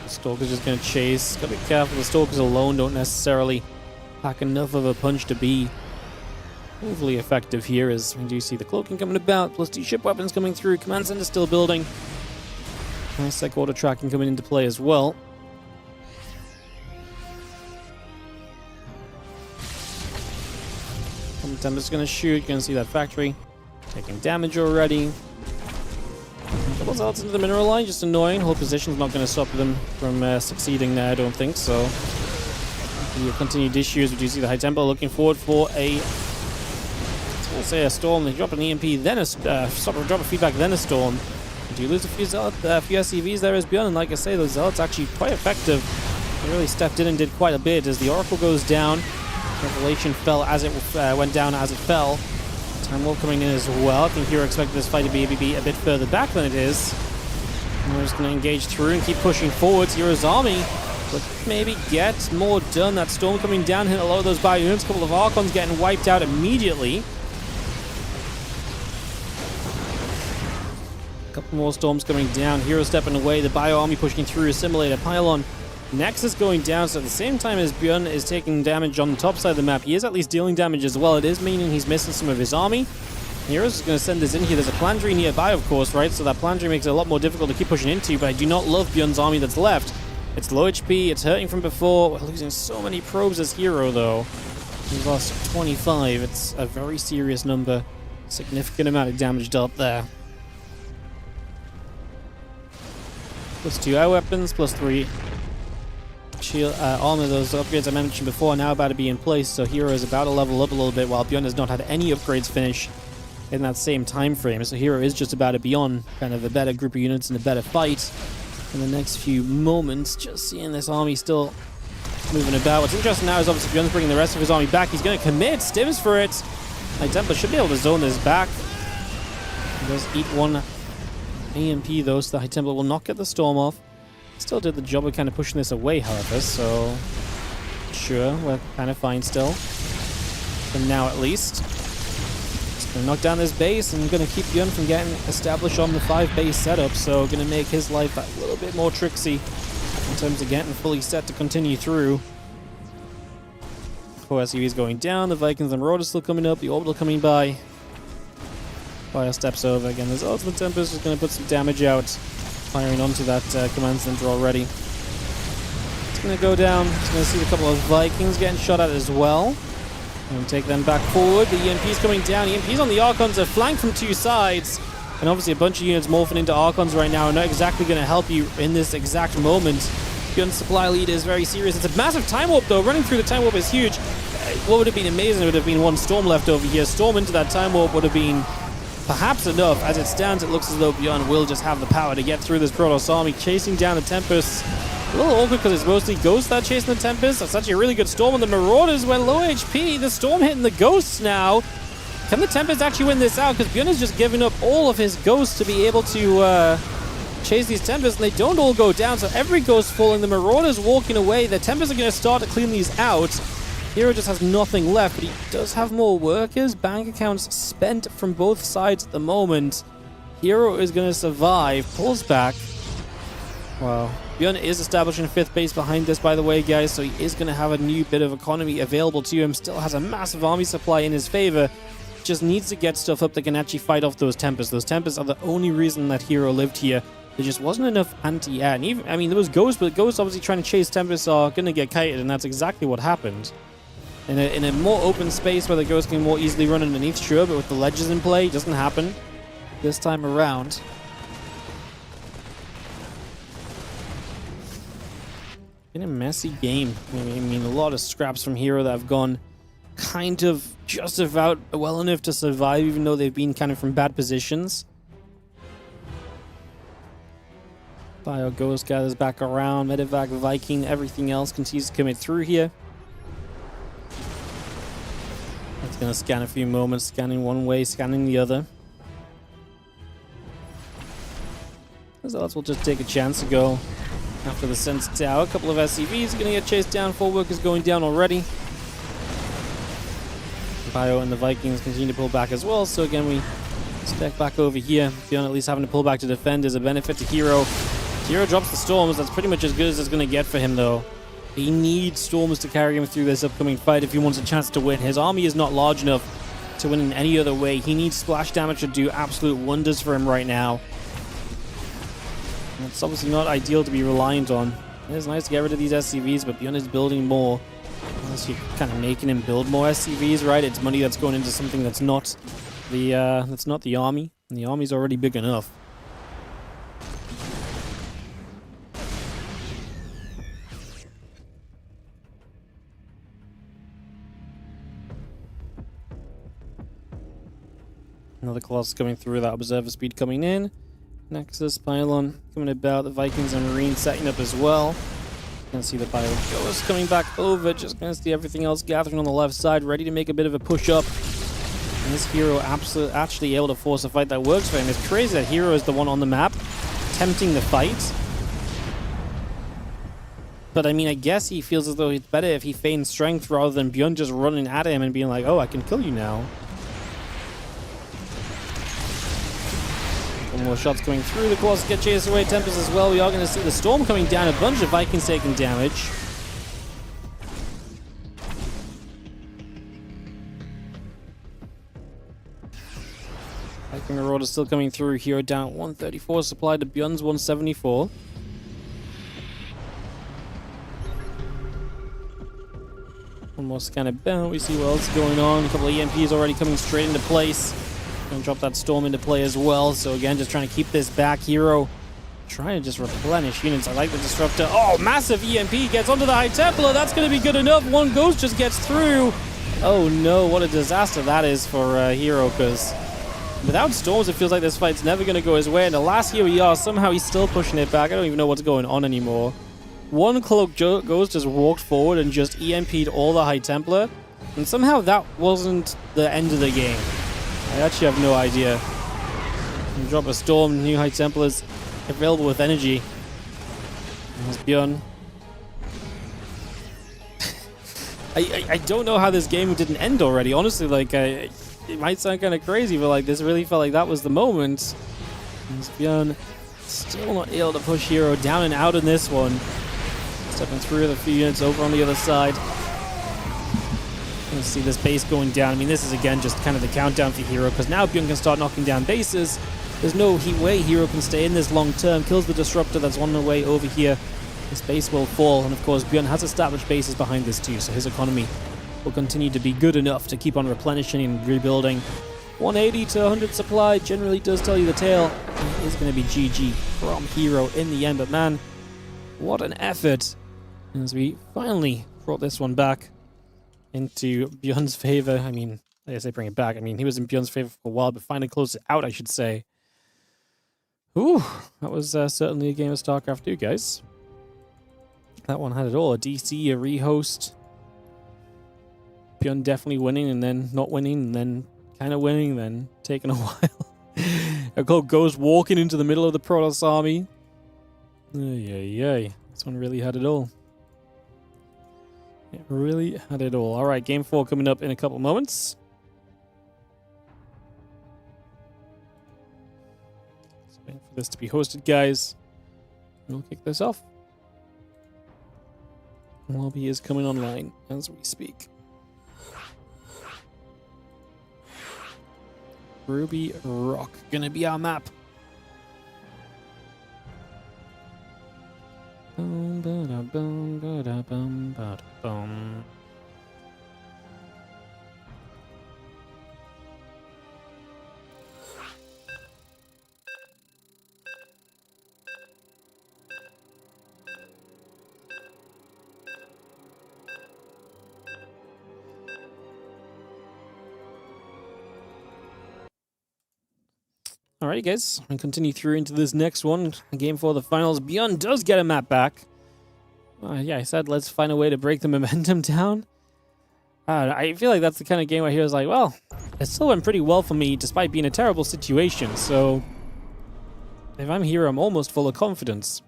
The Stalker's just going to chase. Gotta be careful. The Stalkers alone don't necessarily pack enough of a punch to be overly effective here, as we do see the cloaking coming about, +2 ship weapons coming through, command center still building. Nice sec auto tracking coming into play as well. Tempest's gonna shoot, you're gonna see that factory taking damage already. Couple Zealots into the mineral line, just annoying. Whole position's not gonna stop them from succeeding there, I don't think so. Continued issues. We do see the High Templar looking forward for a, we'll say a storm. They drop an EMP, then a drop a feedback, then a storm. Do you lose a few SCVs there as ByuN? And like I say, those Zealots actually quite effective. They really stepped in and did quite a bit as the Oracle goes down. Revelation fell as it went down as it fell. Time Wolf coming in as well. I think Hero expected this fight to be a bit further back than it is. And we're just going to engage through and keep pushing forwards. Hero's army but maybe get more done. That storm coming down, hit a lot of those ByuNs. A couple of Archons getting wiped out immediately. Couple more storms coming down. Hero stepping away. The Bio army pushing through. Assimilator pylon. Nexus going down. So at the same time as ByuN is taking damage on the top side of the map, he is at least dealing damage as well. It is meaning he's missing some of his army. Heroes is going to send this in here. There's a Plandry nearby, of course, right? So that Plandry makes it a lot more difficult to keep pushing into. But I do not love ByuN's army that's left. It's low HP, it's hurting from before. We're losing so many probes as hero, though. We've lost 25. It's a very serious number. Significant amount of damage dealt there. +2 air weapons, +3 shield armor. Those upgrades I mentioned before are now about to be in place, so hero is about to level up a little bit, while ByuN has not had any upgrades finish in that same time frame. So hero is just about to be on kind of a better group of units and a better fight in the next few moments. Just seeing this army still moving about. What's interesting now is obviously ByuN's bringing the rest of his army back. He's going to commit, stims for it. High Templar should be able to zone this back. He does eat one AMP though, so the High Templar will not get the storm off. Still did the job of kind of pushing this away, however, so sure, we're kind of fine still. For now, at least. Just gonna knock down this base and gonna keep ByuN from getting established on the 5 base setup, so gonna make his life a little bit more tricksy in terms of getting fully set to continue through. 4 SUVs going down, the Vikings and Marauders still coming up, the Orbital coming by. Fire steps over again. There's also the Tempest is going to put some damage out, firing onto that command center already. It's going to go down. It's going to see a couple of Vikings getting shot at as well. And take them back forward. The EMP's coming down. EMP's on the Archons are flanked from 2 sides. And obviously a bunch of units morphing into Archons right now are not exactly going to help you in this exact moment. ByuN's supply lead is very serious. It's a massive time warp though. Running through the time warp is huge. What would have been amazing? It would have been 1 storm left over here. Storm into that time warp would have been perhaps enough. As it stands, it looks as though ByuN will just have the power to get through this Protoss army, chasing down the Tempest. A little awkward because it's mostly Ghosts that are chasing the Tempest. That's actually a really good Storm on the Marauders. When low HP, the Storm hitting the Ghosts now. Can the Tempest actually win this out? Because ByuN is just giving up all of his Ghosts to be able to chase these Tempests, and they don't all go down, so every Ghost falling, the Marauders walking away. The Tempests are going to start to clean these out. Hero just has nothing left, but he does have more workers. Bank accounts spent from both sides at the moment. Hero is going to survive. Pulls back. Wow. ByuN is establishing 5th base behind this, by the way, guys, so he is going to have a new bit of economy available to him. Still has a massive army supply in his favor. Just needs to get stuff up that can actually fight off those Tempests. Those Tempests are the only reason that Hero lived here. There just wasn't enough anti-air. And even, I mean, there was Ghosts, but Ghosts obviously trying to chase Tempests are going to get kited, and that's exactly what happened. In a more open space where the Ghost can more easily run underneath, sure, but with the ledges in play, it doesn't happen this time around. Been a messy game. I mean, a lot of scraps from Hero that have gone kind of just about well enough to survive, even though they've been kind of from bad positions. Bio Ghost gathers back around, Medevac, Viking, everything else continues to commit through here. It's going to scan a few moments, scanning one way, scanning the other. Results will just take a chance to go after the Sense Tower. A couple of SCVs are going to get chased down, 4 workers going down already. Bio and the Vikings continue to pull back as well, so again we step back over here. ByuN at least having to pull back to defend is a benefit to Hero. Hero drops the Storms, that's pretty much as good as it's going to get for him though. He needs Storms to carry him through this upcoming fight if he wants a chance to win. His army is not large enough to win in any other way. He needs splash damage to do absolute wonders for him right now. And it's obviously not ideal to be reliant on. It is nice to get rid of these SCVs, but ByuN is building more. Unless you're kind of making him build more SCVs, right? It's money that's going into something that's not the army. And the army's already big enough. Another Colossus coming through, that Observer Speed coming in. Nexus, Pylon coming about, the Vikings and Marines setting up as well. Gonna see the Bio Ghost coming back over, just gonna see everything else gathering on the left side, ready to make a bit of a push up. And this Hero actually able to force a fight that works for him. It's crazy that Hero is the one on the map, tempting the fight. But I mean, I guess he feels as though it's better if he feigns strength rather than ByuN just running at him and being like, oh, I can kill you now. More shots coming through. The Colossus get chased away. Tempest as well. We are going to see the Storm coming down. A bunch of Vikings taking damage. Viking Marauder still coming through. Hero down at 134. Supply to ByuN's 174. One more scan about. We see what else is going on. A couple of EMPs already coming straight into place. Gonna drop that storm into play as well. So again, just trying to keep this back. Hero trying to just replenish units. I like the disruptor. Oh, massive EMP gets onto the High Templar. That's going to be good enough. One ghost just gets through. Oh no, what a disaster that is for Hero, because without storms, it feels like this fight's never going to go his way. And alas, here we are. Somehow he's still pushing it back. I don't even know what's going on anymore. One cloak ghost just walked forward and just EMP'd all the High Templar. And somehow that wasn't the end of the game. I actually have no idea. You drop a storm, new High Templars available with energy. There's ByuN. I don't know how this game didn't end already. Honestly, like, it might sound kind of crazy, but like this really felt like that was the moment. There's ByuN still not able to push Hero down and out in this one. Stepping through the few units over on the other side. You see this base going down. I mean, this is again just kind of the countdown for Hero, because now ByuN can start knocking down bases. There's no way Hero can stay in this long term. Kills the disruptor that's on the way over here. This base will fall, and of course ByuN has established bases behind this too, so his economy will continue to be good enough to keep on replenishing and rebuilding. 180 to 100 supply generally does tell you the tale. It is going to be GG from Hero in the end, but man, what an effort as we finally brought this one back into ByuN's favor. I mean, I say bring it back. I mean, he was in ByuN's favor for a while, but finally closed it out, I should say. Ooh, that was certainly a game of StarCraft 2, guys. That one had it all. A DC, a rehost. ByuN definitely winning, and then not winning, and then kind of winning, then taking a while. A cloak goes walking into the middle of the Protoss army. Ay. This one really had it all. It really had it all. All right, game 4 coming up in a couple moments. Just waiting for this to be hosted, guys. We'll kick this off. Lobby is coming online as we speak. Ruby Rock gonna be our map. Boom, ba-da, boom, ba-da, boom, ba-da, boom. Alrighty, guys, I'm going to continue through into this next one. Game 4 of the finals. ByuN does get a map back. Yeah, I said let's find a way to break the momentum down. I feel like that's the kind of game where he was like, well, it still went pretty well for me despite being a terrible situation. So if I'm Hero, I'm almost full of confidence.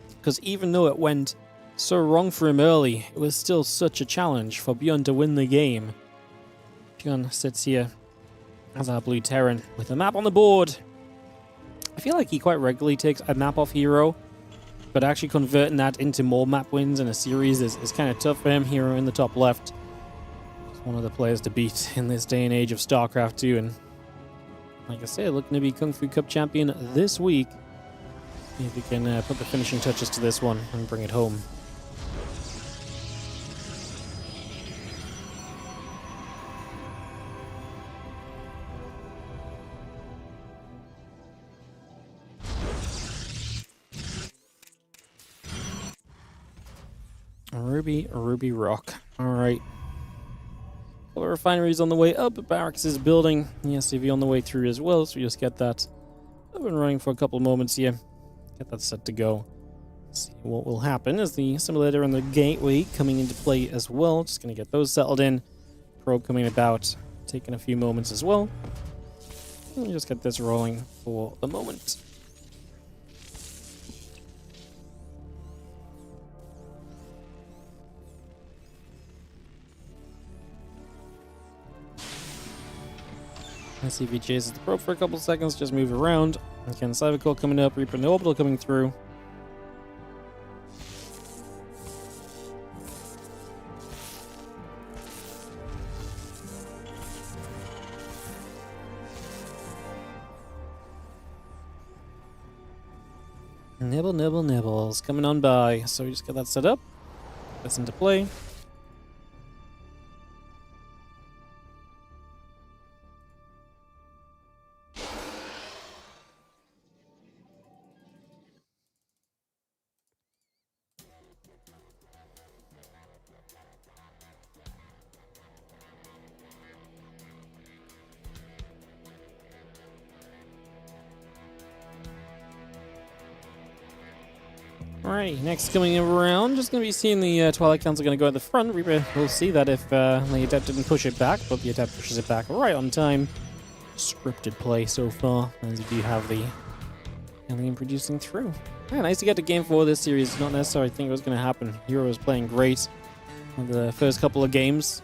Because even though it went so wrong for him early, it was still such a challenge for ByuN to win the game. ByuN sits here as our blue Terran with a map on the board. I feel like he quite regularly takes a map off Hero, but actually converting that into more map wins in a series is kind of tough for him. Hero in the top left. He's one of the players to beat in this day and age of StarCraft 2, and like I said, looking to be Kung Fu Cup champion this week. See if he can put the finishing touches to this one and bring it home. Ruby Rock. Alright. Couple of refineries on the way up. Barracks is building. The SCV on the way through as well, so we just get that up and running for a couple of moments here. Get that set to go. See what will happen as the simulator and the gateway coming into play as well. Just going to get those settled in. Probe coming about. Taking a few moments as well. And just get this rolling for the moment. SCV chases the probe for a couple seconds, just move around. Again, Cybercore coming up, Reaper and the Orbital coming through. Nibbles coming on by, so we just get that set up. This into play. Alright, next coming around, just going to be seeing the Twilight Council going to go at the front. We'll see that if the Adept didn't push it back, but the Adept pushes it back right on time. Scripted play so far, as you do have the alien producing through. Yeah, nice to get to game 4 of this series. Not necessarily think it was going to happen. Hero was playing great in the first couple of games.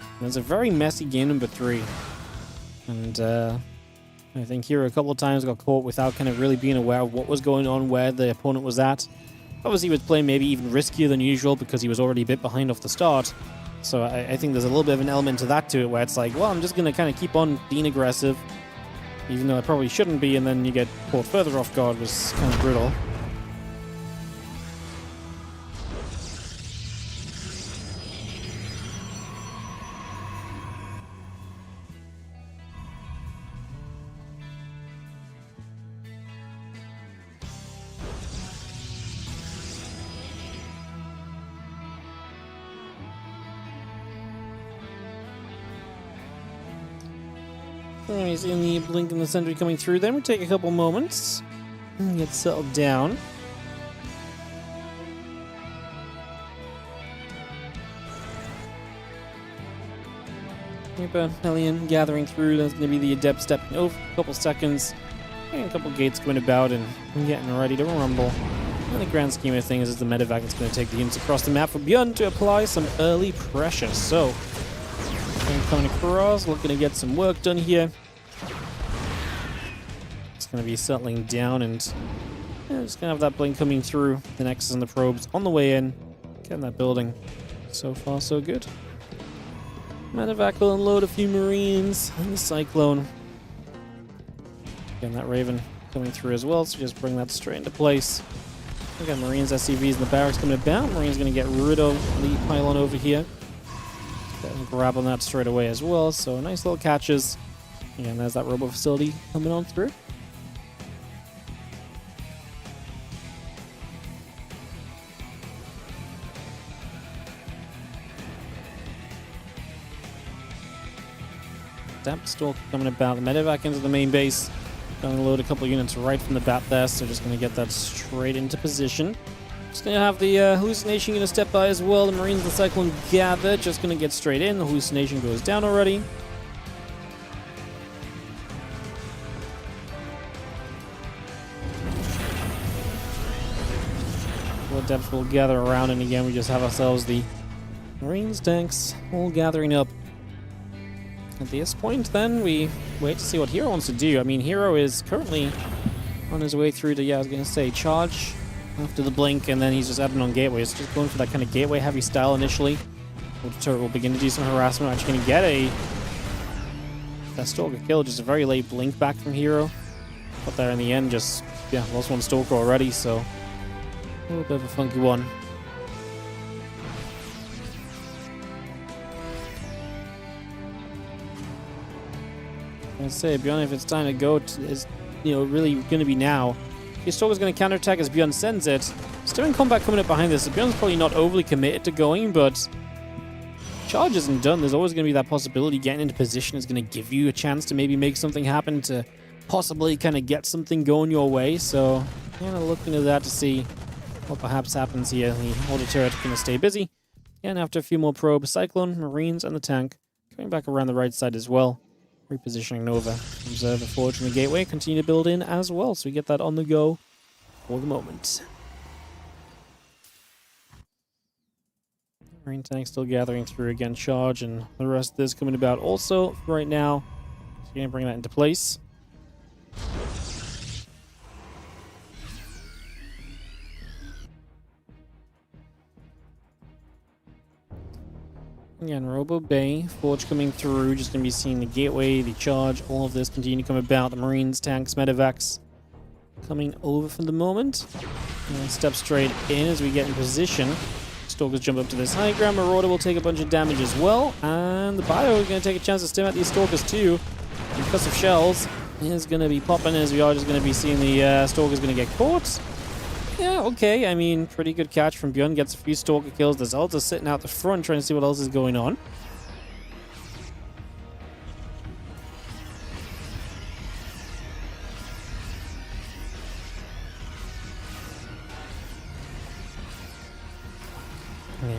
It was a very messy game number 3. And I think Hero a couple of times got caught without kind of really being aware of what was going on, where the opponent was at. Obviously, he was playing maybe even riskier than usual because he was already a bit behind off the start. So I think there's a little bit of an element to that to it, where it's like, well, I'm just going to kind of keep on being aggressive, even though I probably shouldn't be, and then you get caught further off guard. Was kind of brutal. Alright, seeing the blink in the sentry coming through, then we take a couple moments and get settled down. Alien gathering through, that's going to be the Adept stepping over a couple seconds, and a couple gates going about and getting ready to rumble. In the grand scheme of things, is the medevac that's going to take the units across the map for ByuN to apply some early pressure. So, coming across, looking to get some work done here. It's going to be settling down and just going to have that blink coming through. The Nexus and the probes on the way in, getting that building. So far, so good. Medevac will unload a few Marines and the Cyclone. Again, that Raven coming through as well, so just bring that straight into place. We got Marines, SCVs, and the barracks coming about. Marines going to get rid of the pylon over here. Grab on that straight away as well, so nice little catches. And there's that robo facility coming on through. Damp Stalk coming about. The medevac into the main base. Going to load a couple units right from the bat there, so just going to get that straight into position. Just going to have the hallucination going to step by as well. The Marines and the Cyclone gather. Just going to get straight in. The hallucination goes down already. The Adepts will gather around, and again, we just have ourselves the Marines, tanks, all gathering up. At this point, then, we wait to see what Hero wants to do. I mean, Hero is currently on his way through to, I was going to say, charge after the blink, and then he's just adding on gateways. Just going for that kind of gateway-heavy style initially. The turret will begin to do some harassment. Actually going to get that Stalker kill, just a very late blink back from Hero. But there in the end, just, yeah, lost one Stalker already, so a little bit of a funky one. I say, ByuN, if it's time to go, is really going to be now. Your Stalker's going to counterattack as ByuN sends it. Still in combat coming up behind this. So ByuN's probably not overly committed to going, but charge isn't done. There's always going to be that possibility. Getting into position is going to give you a chance to maybe make something happen, to possibly kind of get something going your way. So, kind of looking at that to see what perhaps happens here. The auto turret going to stay busy. And after a few more probes, Cyclone, Marines, and the tank coming back around the right side as well. Repositioning Nova. Observer Forge from the gateway. Continue to build in as well, so we get that on the go for the moment. Marine tank still gathering through again. Charge and the rest of this coming about also right now. So you're going to bring that into place. Again, Robo Bay, Forge coming through, just going to be seeing the gateway, the charge, all of this continue to come about. The Marines, tanks, medevacs coming over for the moment. And step straight in as we get in position. Stalkers jump up to this high ground. Marauder will take a bunch of damage as well. And the Bio is going to take a chance to stem out these Stalkers too. Because of shells, is going to be popping as we are just going to be seeing the Stalkers going to get caught. Yeah, okay. I mean, pretty good catch from ByuN. Gets a few Stalker kills. The Zelda sitting out the front trying to see what else is going on.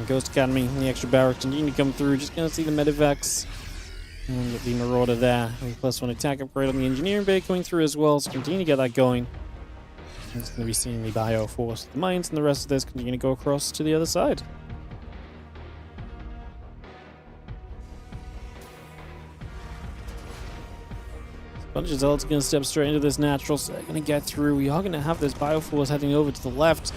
And Ghost Academy, the extra barracks continue to come through. Just going to see the Medivacs. And get the Marauder there. And +1 attack upgrade on the Engineering Bay coming through as well. So continue to get that going. And it's going to be seeing the Bio Force, the Mines, and the rest of this continue to go across to the other side. Bunch of Zealots going to step straight into this natural, so they're going to get through. We are going to have this Bioforce heading over to the left.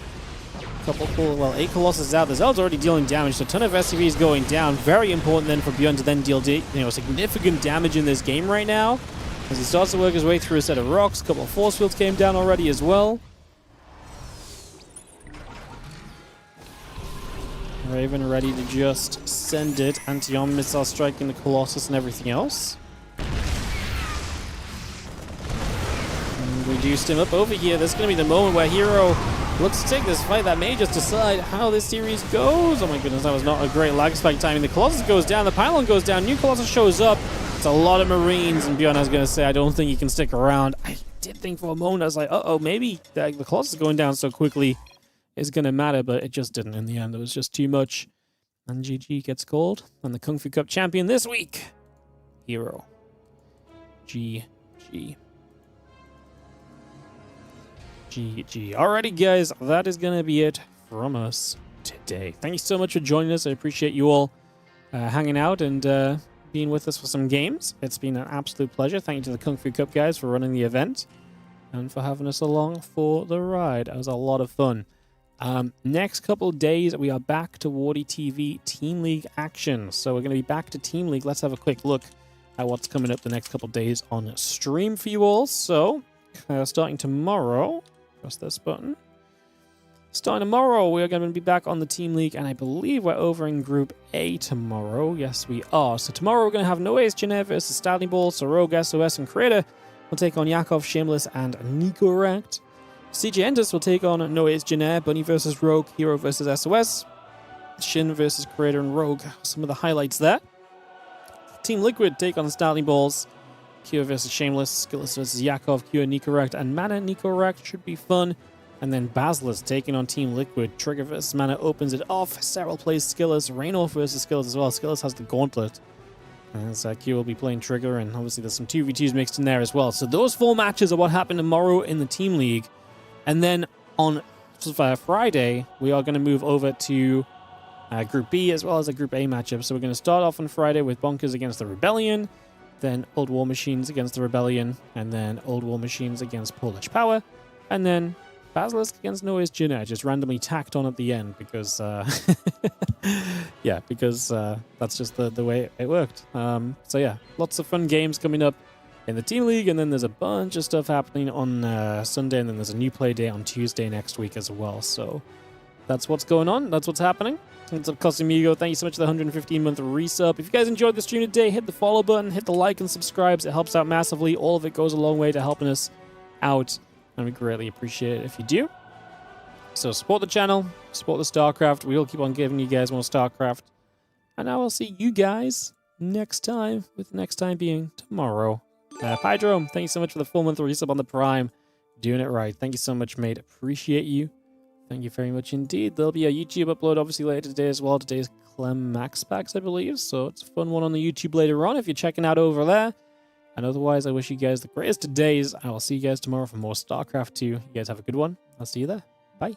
Couple cool, well, 8 Colossus out. The Zealot's already dealing damage, so a ton of SCVs going down. Very important then for ByuN to then deal significant damage in this game right now. As he starts to work his way through a set of rocks. A couple of force fields came down already as well. Raven ready to just send it. Anti-armor missile striking the Colossus and everything else. Reduced him up over here. This is going to be the moment where Hero looks to take this fight. That may just decide how this series goes. Oh my goodness, that was not a great lag spike timing. The Colossus goes down, the pylon goes down, new Colossus shows up. It's a lot of Marines, and ByuN is going to say, I don't think he can stick around. I did think for a moment, I was like, uh-oh, maybe the Colossus going down so quickly is going to matter, but it just didn't in the end. It was just too much. And GG gets called. And the Kung Fu Cup champion this week, Hero. GG. GG. Alrighty, guys, that is going to be it from us today. Thank you so much for joining us. I appreciate you all hanging out and being with us for some games. It's been an absolute pleasure. Thank you to the Kung Fu Cup guys for running the event and for having us along for the ride. It was a lot of fun. Next couple of days, we are back to WardiTV Team League action. So we're going to be back to Team League. Let's have a quick look at what's coming up the next couple of days on stream for you all. So starting tomorrow... press this button. Starting tomorrow, we are going to be back on the Team League, and I believe we're over in Group A tomorrow. Yes, we are. So tomorrow we're going to have Noes Genev versus Stanley Ball, so Rogue, SOS, and Creator will take on Yakov, Shameless, and Nicorect. CJ Enders will take on Noes Genev, Bunny versus Rogue, Hero versus SOS, Shin versus Creator and Rogue. Some of the highlights there. Team Liquid take on Stanley Balls. Kyo versus Shameless, Skilless versus Yakov, Kyo Nicorect, and Mana Nicorect should be fun. And then Basilisk taking on Team Liquid. Trigger versus Mana opens it off. Cyril plays Skilless. Raynor versus Skilless as well. Skilless has the Gauntlet. As Kyo will be playing Trigger, and obviously there's some 2v2s mixed in there as well. So those 4 matches are what happened tomorrow in the Team League. And then on Friday, we are going to move over to Group B as well as a Group A matchup. So we're going to start off on Friday with Bonkers against the Rebellion. Then Old War Machines against the Rebellion, and then Old War Machines against Polish Power, and then Basilisk against Noise Jinner, just randomly tacked on at the end because, yeah, because that's just the way it worked. So yeah, lots of fun games coming up in the Team League, and then there's a bunch of stuff happening on Sunday, and then there's a new play day on Tuesday next week as well. So that's what's going on. That's what's happening. What's up, Cosimigo? Thank you so much for the 115-month resub. If you guys enjoyed the stream today, hit the follow button, hit the like and subscribes. It helps out massively. All of it goes a long way to helping us out, and we greatly appreciate it if you do. So support the channel, support the StarCraft. We will keep on giving you guys more StarCraft. And I will see you guys next time, with the next time being tomorrow. Pydrome, thank you so much for the 4-month resub on the Prime. Doing it right. Thank you so much, mate. Appreciate you. Thank you very much indeed. There'll be a YouTube upload obviously later today as well. Today's Clem Max Packs, I believe. So it's a fun one on the YouTube later on if you're checking out over there. And otherwise, I wish you guys the greatest of days. I will see you guys tomorrow for more StarCraft 2. You guys have a good one. I'll see you there. Bye.